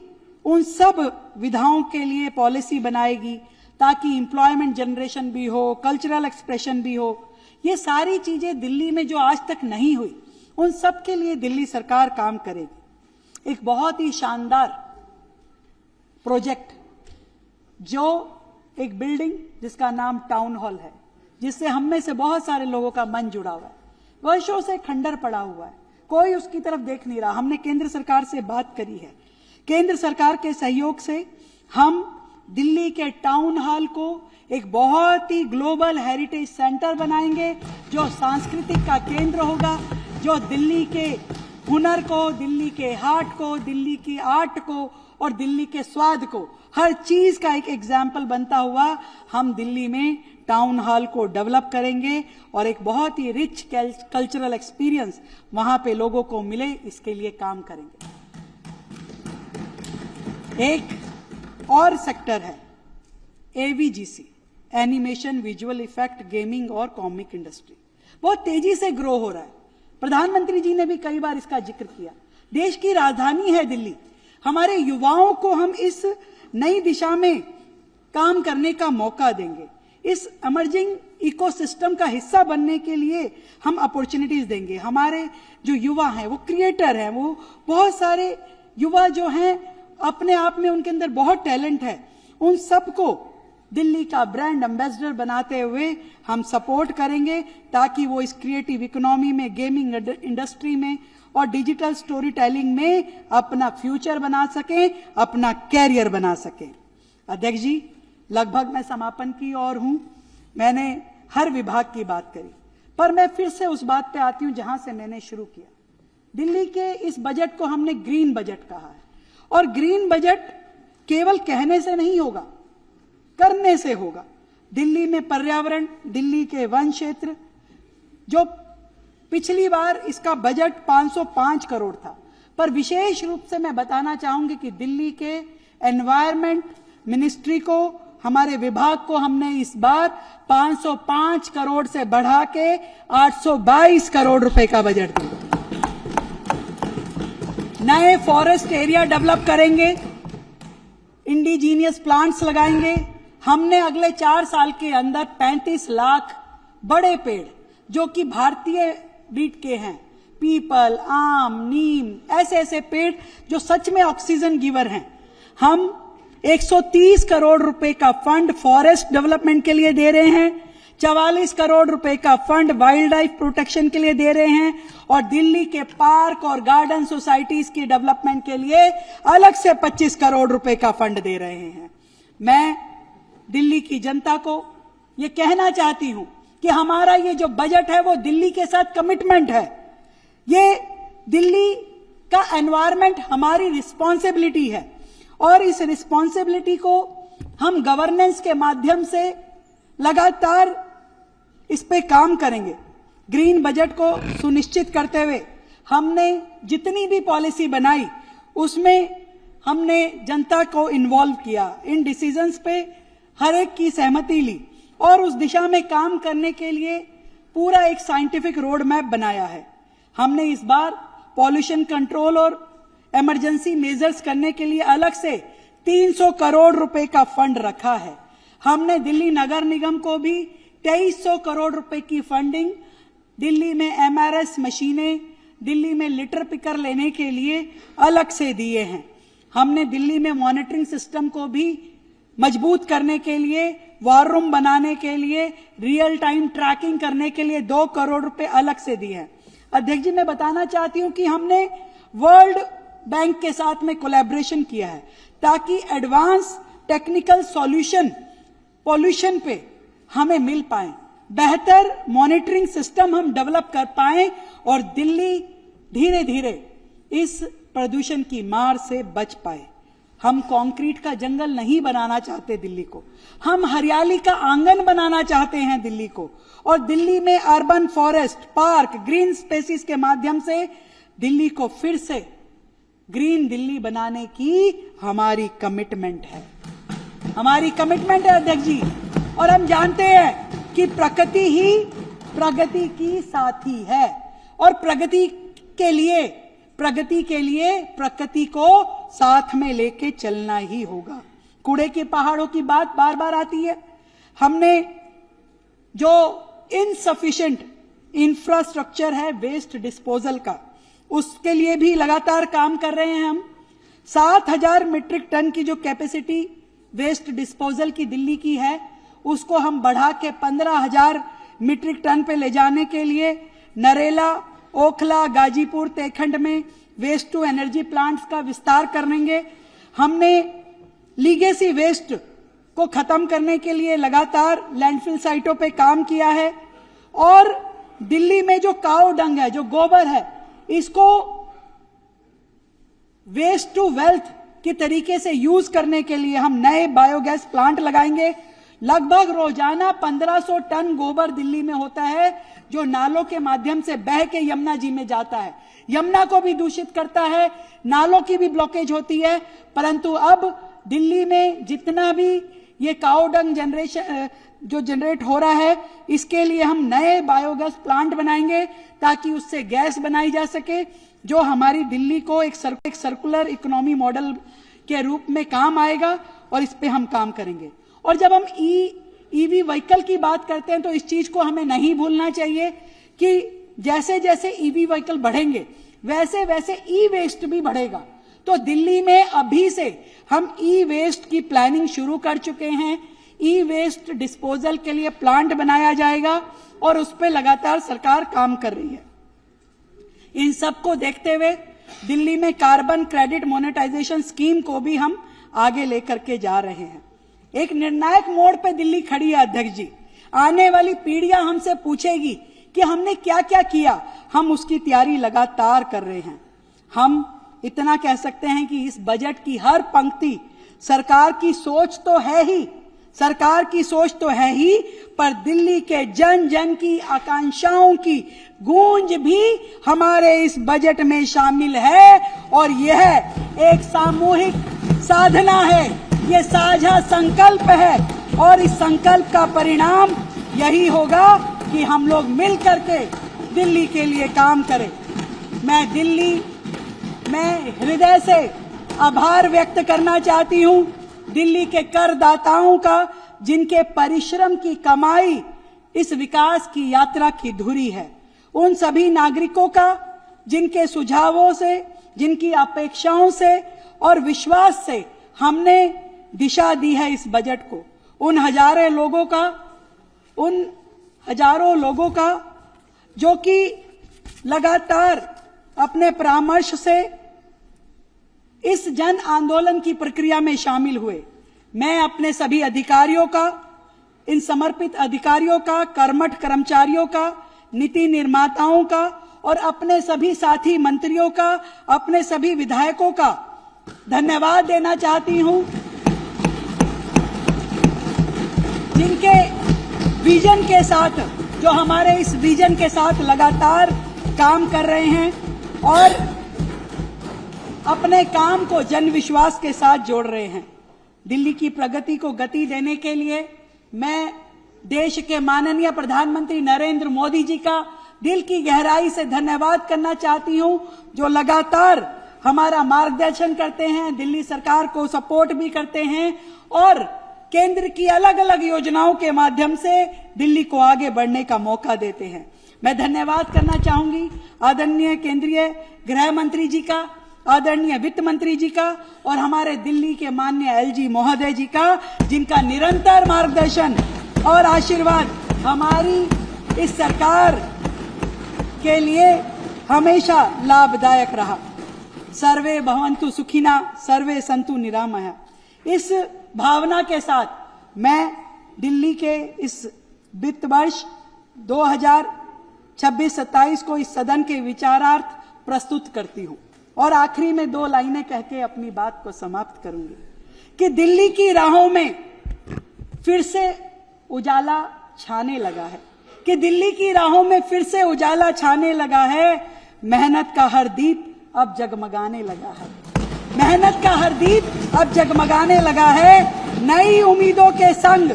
[SPEAKER 2] उन सब विधाओं के लिए पॉलिसी बनाएगी ताकि एम्प्लॉयमेंट जनरेशन भी हो, कल्चरल एक्सप्रेशन भी हो। ये सारी चीजें दिल्ली में जो आज तक नहीं हुई, उन सब के लिए दिल्ली सरकार काम करेगी। एक बहुत ही शानदार प्रोजेक्ट, जो एक बिल्डिंग जिसका नाम टाउन हॉल है, जिससे हम में से बहुत सारे लोगों का मन जुड़ा हुआ है, वर्षों से खंडर पड़ा हुआ है, कोई उसकी तरफ देख नहीं रहा। हमने केंद्र सरकार से बात करी है, केंद्र सरकार के सहयोग से हम दिल्ली के टाउन हॉल को एक बहुत ही ग्लोबल हेरिटेज सेंटर बनाएंगे, जो सांस्कृतिक का केंद्र होगा, जो दिल्ली के हुनर को, दिल्ली के हार्ट को, दिल्ली की आर्ट को और दिल्ली के स्वाद को, हर चीज का एक एग्जाम्पल बनता हुआ हम दिल्ली में टाउन हॉल को डेवलप करेंगे और एक बहुत ही रिच कल्चरल एक्सपीरियंस वहां पे लोगों को मिले, इसके लिए काम करेंगे। एक और सेक्टर है AVGC, animation, visual effect, gaming और कॉमिक इंडस्ट्री। बहुत तेजी से ग्रो हो रहा है। प्रधानमंत्री जी ने भी कई बार इसका जिक्र किया। देश की राजधानी है दिल्ली। हमारे युवाओं को हम इस नई दिशा में काम करने का मौका देंगे। इस इमर्जिंग इकोसिस्टम का हिस्सा बनने के लिए हम अपॉर्चुनिटीज देंगे। हमारे जो युवा हैं वो क्रिएटर हैं, वो बहुत सारे युवा जो हैं अपने आप में उनके अंदर बहुत टैलेंट है। उन सबको दिल्ली का ब्रांड एम्बेसडर बनाते हुए हम सपोर्ट करेंगे ताकि वो इस क्रिएटिव इकोनॉमी में, गेमिंग इंडस्ट्री में और डिजिटल स्टोरी टेलिंग में अपना फ्यूचर बना सकें, अपना कैरियर बना सकें। अध्यक्ष जी, लगभग मैं समापन की ओर हूं। मैंने हर विभाग की बात करी, पर मैं फिर से उस बात पे आती हूं जहां से मैंने शुरू किया। दिल्ली के इस बजट को हमने ग्रीन बजट कहा है, और ग्रीन बजट केवल कहने से नहीं होगा, करने से होगा। दिल्ली में पर्यावरण, दिल्ली के वन क्षेत्र, जो पिछली बार इसका बजट 505 करोड़ था, पर विशेष रूप से मैं बताना चाहूंगी कि दिल्ली के एनवायरमेंट मिनिस्ट्री को, हमारे विभाग को हमने इस बार 505 करोड़ से बढ़ा के 822 करोड़ रुपए का बजट दिया। नए फॉरेस्ट एरिया डेवलप करेंगे, इंडिजीनियस प्लांट्स लगाएंगे। हमने अगले 4 साल के अंदर 35 लाख बड़े पेड़, जो कि भारतीय ब्रीड के हैं, पीपल, आम, नीम, ऐसे ऐसे पेड़ जो सच में ऑक्सीजन गिवर हैं, हम 130 करोड़ रुपए का फंड फॉरेस्ट डेवलपमेंट के लिए दे रहे हैं, 44 करोड़ रुपए का फंड वाइल्ड लाइफ प्रोटेक्शन के लिए दे रहे हैं, और दिल्ली के पार्क और गार्डन सोसाइटीज की डेवलपमेंट के लिए अलग से 25 करोड़ रुपए का फंड दे रहे हैं। मैं दिल्ली की जनता को ये कहना चाहती हूं कि हमारा ये जो बजट है वो दिल्ली के साथ कमिटमेंट है। ये दिल्ली का एनवायरनमेंट हमारी रिस्पॉन्सिबिलिटी है, और इस रिस्पॉन्सिबिलिटी को हम गवर्नेंस के माध्यम से लगातार इस पे काम करेंगे। ग्रीन बजट को सुनिश्चित करते हुए हमने जितनी भी पॉलिसी बनाई उसमें हमने जनता को इन्वॉल्व किया, इन डिसीजंस पे हर एक की सहमति ली, और उस दिशा में काम करने के लिए पूरा एक साइंटिफिक रोड मैप बनाया है। हमने इस बार पॉल्यूशन कंट्रोल और इमरजेंसी मेजर्स करने के लिए अलग से 300 करोड़ रुपए का फंड रखा है। हमने दिल्ली नगर निगम को भी 2300 करोड़ रुपए की फंडिंग दिल्ली में एमआरएस मशीनें, दिल्ली में लिटर पिकर लेने के लिए अलग से दिए हैं। हमने दिल्ली में मॉनिटरिंग सिस्टम को भी मजबूत करने के लिए, वॉर रूम बनाने के लिए, रियल टाइम ट्रैकिंग करने के लिए 2 करोड़ रुपए अलग से दिए हैं। अध्यक्ष जी, मैं बताना चाहती हूं कि हमने वर्ल्ड बैंक के साथ में कोलैबोरेशन किया है ताकि एडवांस टेक्निकल सॉल्यूशन पॉल्यूशन पे हमें मिल पाए, बेहतर मॉनिटरिंग सिस्टम हम डेवलप कर पाए, और दिल्ली धीरे धीरे इस प्रदूषण की मार से बच पाए। हम कंक्रीट का जंगल नहीं बनाना चाहते दिल्ली को, हम हरियाली का आंगन बनाना चाहते हैं दिल्ली को, और दिल्ली में urban forest, park, green spaces के माध्यम से दिल्ली को फिर से ग्रीन दिल्ली बनाने की हमारी कमिटमेंट है। हमारी कमिटमेंट है अध्यक्ष जी, और हम जानते हैं कि प्रकृति ही प्रगति की साथी है, और प्रगति के लिए प्रकृति को साथ में लेके चलना ही होगा। कूड़े के पहाड़ों की बात बार बार आती है। हमने जो इनसफिशिएंट इंफ्रास्ट्रक्चर है वेस्ट डिस्पोजल का, उसके लिए भी लगातार काम कर रहे हैं हम। 7,000 मीट्रिक टन की जो कैपेसिटी वेस्ट डिस्पोजल की दिल्ली की है, उसको हम बढ़ा के 15,000 मीट्रिक टन पे ले जाने के लिए नरेला, ओखला, गाजीपुर, तेखंड में वेस्ट टू एनर्जी प्लांट्स का विस्तार करेंगे। हमने लीगेसी वेस्ट को खत्म करने के लिए लगातार लैंडफिल साइटों पे काम किया है। और दिल्ली में जो काऊ डंग है, जो गोबर है, इसको वेस्ट टू वेल्थ के तरीके से यूज करने के लिए हम नए बायोगैस प्लांट लगाएंगे। लगभग रोजाना 1500 टन गोबर दिल्ली में होता है, जो नालों के माध्यम से बह के यमुना जी में जाता है, यमुना को भी दूषित करता है, नालों की भी ब्लॉकेज होती है। परंतु अब दिल्ली में जितना भी ये काऊ डंग जनरेशन जो जनरेट हो रहा है, इसके लिए हम नए बायोगैस प्लांट बनाएंगे ताकि उससे गैस बनाई जा सके, जो हमारी दिल्ली को एक सर्कुलर इकोनॉमी मॉडल के रूप में काम आएगा। और इस पे हम काम करेंगे। और जब हम ईवी व्हीकल की बात करते हैं तो इस चीज को हमें नहीं भूलना चाहिए कि जैसे जैसे ईवी व्हीकल बढ़ेंगे वैसे वैसे ई वेस्ट भी बढ़ेगा। तो दिल्ली में अभी से हम ई वेस्ट की प्लानिंग शुरू कर चुके हैं। ई वेस्ट डिस्पोजल के लिए प्लांट बनाया जाएगा और उस पर लगातार सरकार काम कर रही है। इन सबको देखते हुए दिल्ली में कार्बन क्रेडिट मोनेटाइजेशन स्कीम को भी हम आगे लेकर के जा रहे हैं। एक निर्णायक मोड़ पे दिल्ली खड़ी है अध्यक्ष जी। आने वाली पीढ़ियां हमसे पूछेगी कि हमने क्या क्या किया। हम उसकी तैयारी लगातार कर रहे हैं। हम इतना कह सकते हैं कि इस बजट की हर पंक्ति सरकार की सोच तो है ही, सरकार की सोच तो है ही, पर दिल्ली के जन जन की आकांक्षाओं की गूंज भी हमारे इस बजट में शामिल है। और यह एक सामूहिक साधना है, ये साझा संकल्प है। और इस संकल्प का परिणाम यही होगा कि हम लोग मिल करके दिल्ली के लिए काम करें। मैं हृदय से आभार व्यक्त करना चाहती हूं दिल्ली के करदाताओं का, जिनके परिश्रम की कमाई इस विकास की यात्रा की धुरी है। उन सभी नागरिकों का जिनके सुझावों से, जिनकी अपेक्षाओं से और विश्वास से हमने दिशा दी है इस बजट को। उन हजारों लोगों का जो कि लगातार अपने परामर्श से इस जन आंदोलन की प्रक्रिया में शामिल हुए। मैं अपने सभी अधिकारियों का, इन समर्पित अधिकारियों का, कर्मठ कर्मचारियों का, नीति निर्माताओं का और अपने सभी साथी मंत्रियों का, अपने सभी विधायकों का धन्यवाद देना चाहती हूं, जिनके विजन के साथ, जो हमारे इस विजन के साथ लगातार काम कर रहे हैं और अपने काम को जन विश्वास के साथ जोड़ रहे हैं। दिल्ली की प्रगति को गति देने के लिए मैं देश के माननीय प्रधानमंत्री नरेंद्र मोदी जी का दिल की गहराई से धन्यवाद करना चाहती हूं, जो लगातार हमारा मार्गदर्शन करते हैं, दिल्ली सरकार को सपोर्ट भी करते हैं और केंद्र की अलग अलग योजनाओं के माध्यम से दिल्ली को आगे बढ़ने का मौका देते हैं। मैं धन्यवाद करना चाहूंगी आदरणीय केंद्रीय गृह मंत्री जी का, आदरणीय वित्त मंत्री जी का और हमारे दिल्ली के माननीय एलजी महोदय जी का, जिनका निरंतर मार्गदर्शन और आशीर्वाद हमारी इस सरकार के लिए हमेशा लाभदायक रहा। सर्वे भवन्तु सुखिना, सर्वे सन्तु निरामया। इस भावना के साथ मैं दिल्ली के इस वित्त वर्ष 2026-27 को इस सदन के विचारार्थ प्रस्तुत करती हूं और आखिरी में 2 लाइनें कह के अपनी बात को समाप्त करूंगी कि दिल्ली की राहों में फिर से उजाला छाने लगा है, कि दिल्ली की राहों में फिर से उजाला छाने लगा है। मेहनत का हर दीप अब जगमगाने लगा है, मेहनत का हर दीप अब जगमगाने लगा है। नई उम्मीदों के संग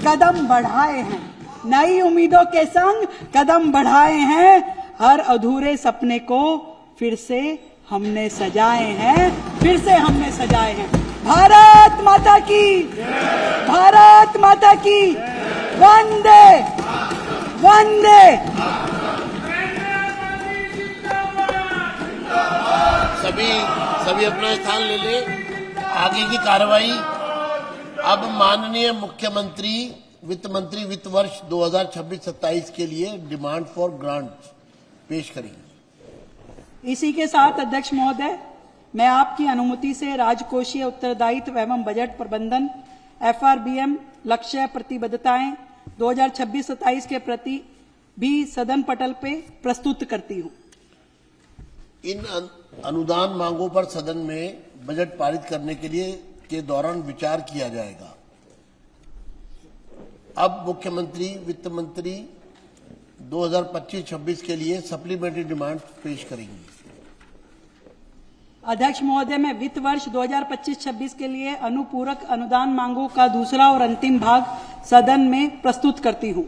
[SPEAKER 2] कदम बढ़ाए हैं, नई उम्मीदों के संग कदम बढ़ाए हैं। हर अधूरे सपने को फिर से हमने सजाए हैं। फिर से हमने सजाए हैं। भारत माता की, भारत माता की, वंदे वंदे।
[SPEAKER 1] सभी अपना स्थान ले ले। आगे की कार्रवाई अब माननीय मुख्यमंत्री वित्त मंत्री वित्त वर्ष 2026-27 के लिए डिमांड फॉर ग्रांट पेश करेंगे।
[SPEAKER 2] इसी के साथ अध्यक्ष महोदय, मैं आपकी अनुमति से राजकोषीय उत्तरदायित्व एवं बजट प्रबंधन FRBM लक्ष्य प्रतिबद्धताएं 2026-27 के प्रति भी सदन पटल पे प्रस्तुत करती हूं।
[SPEAKER 1] इन अनुदान मांगों पर सदन में बजट पारित करने के लिए के दौरान विचार किया जाएगा। अब मुख्यमंत्री वित्त मंत्री 2025-26 के लिए सप्लीमेंट्री डिमांड पेश करेंगी।
[SPEAKER 2] अध्यक्ष महोदय, मैं वित्त वर्ष 2025-26 के लिए अनुपूरक अनुदान मांगों का दूसरा और अंतिम भाग सदन में प्रस्तुत करती हूं।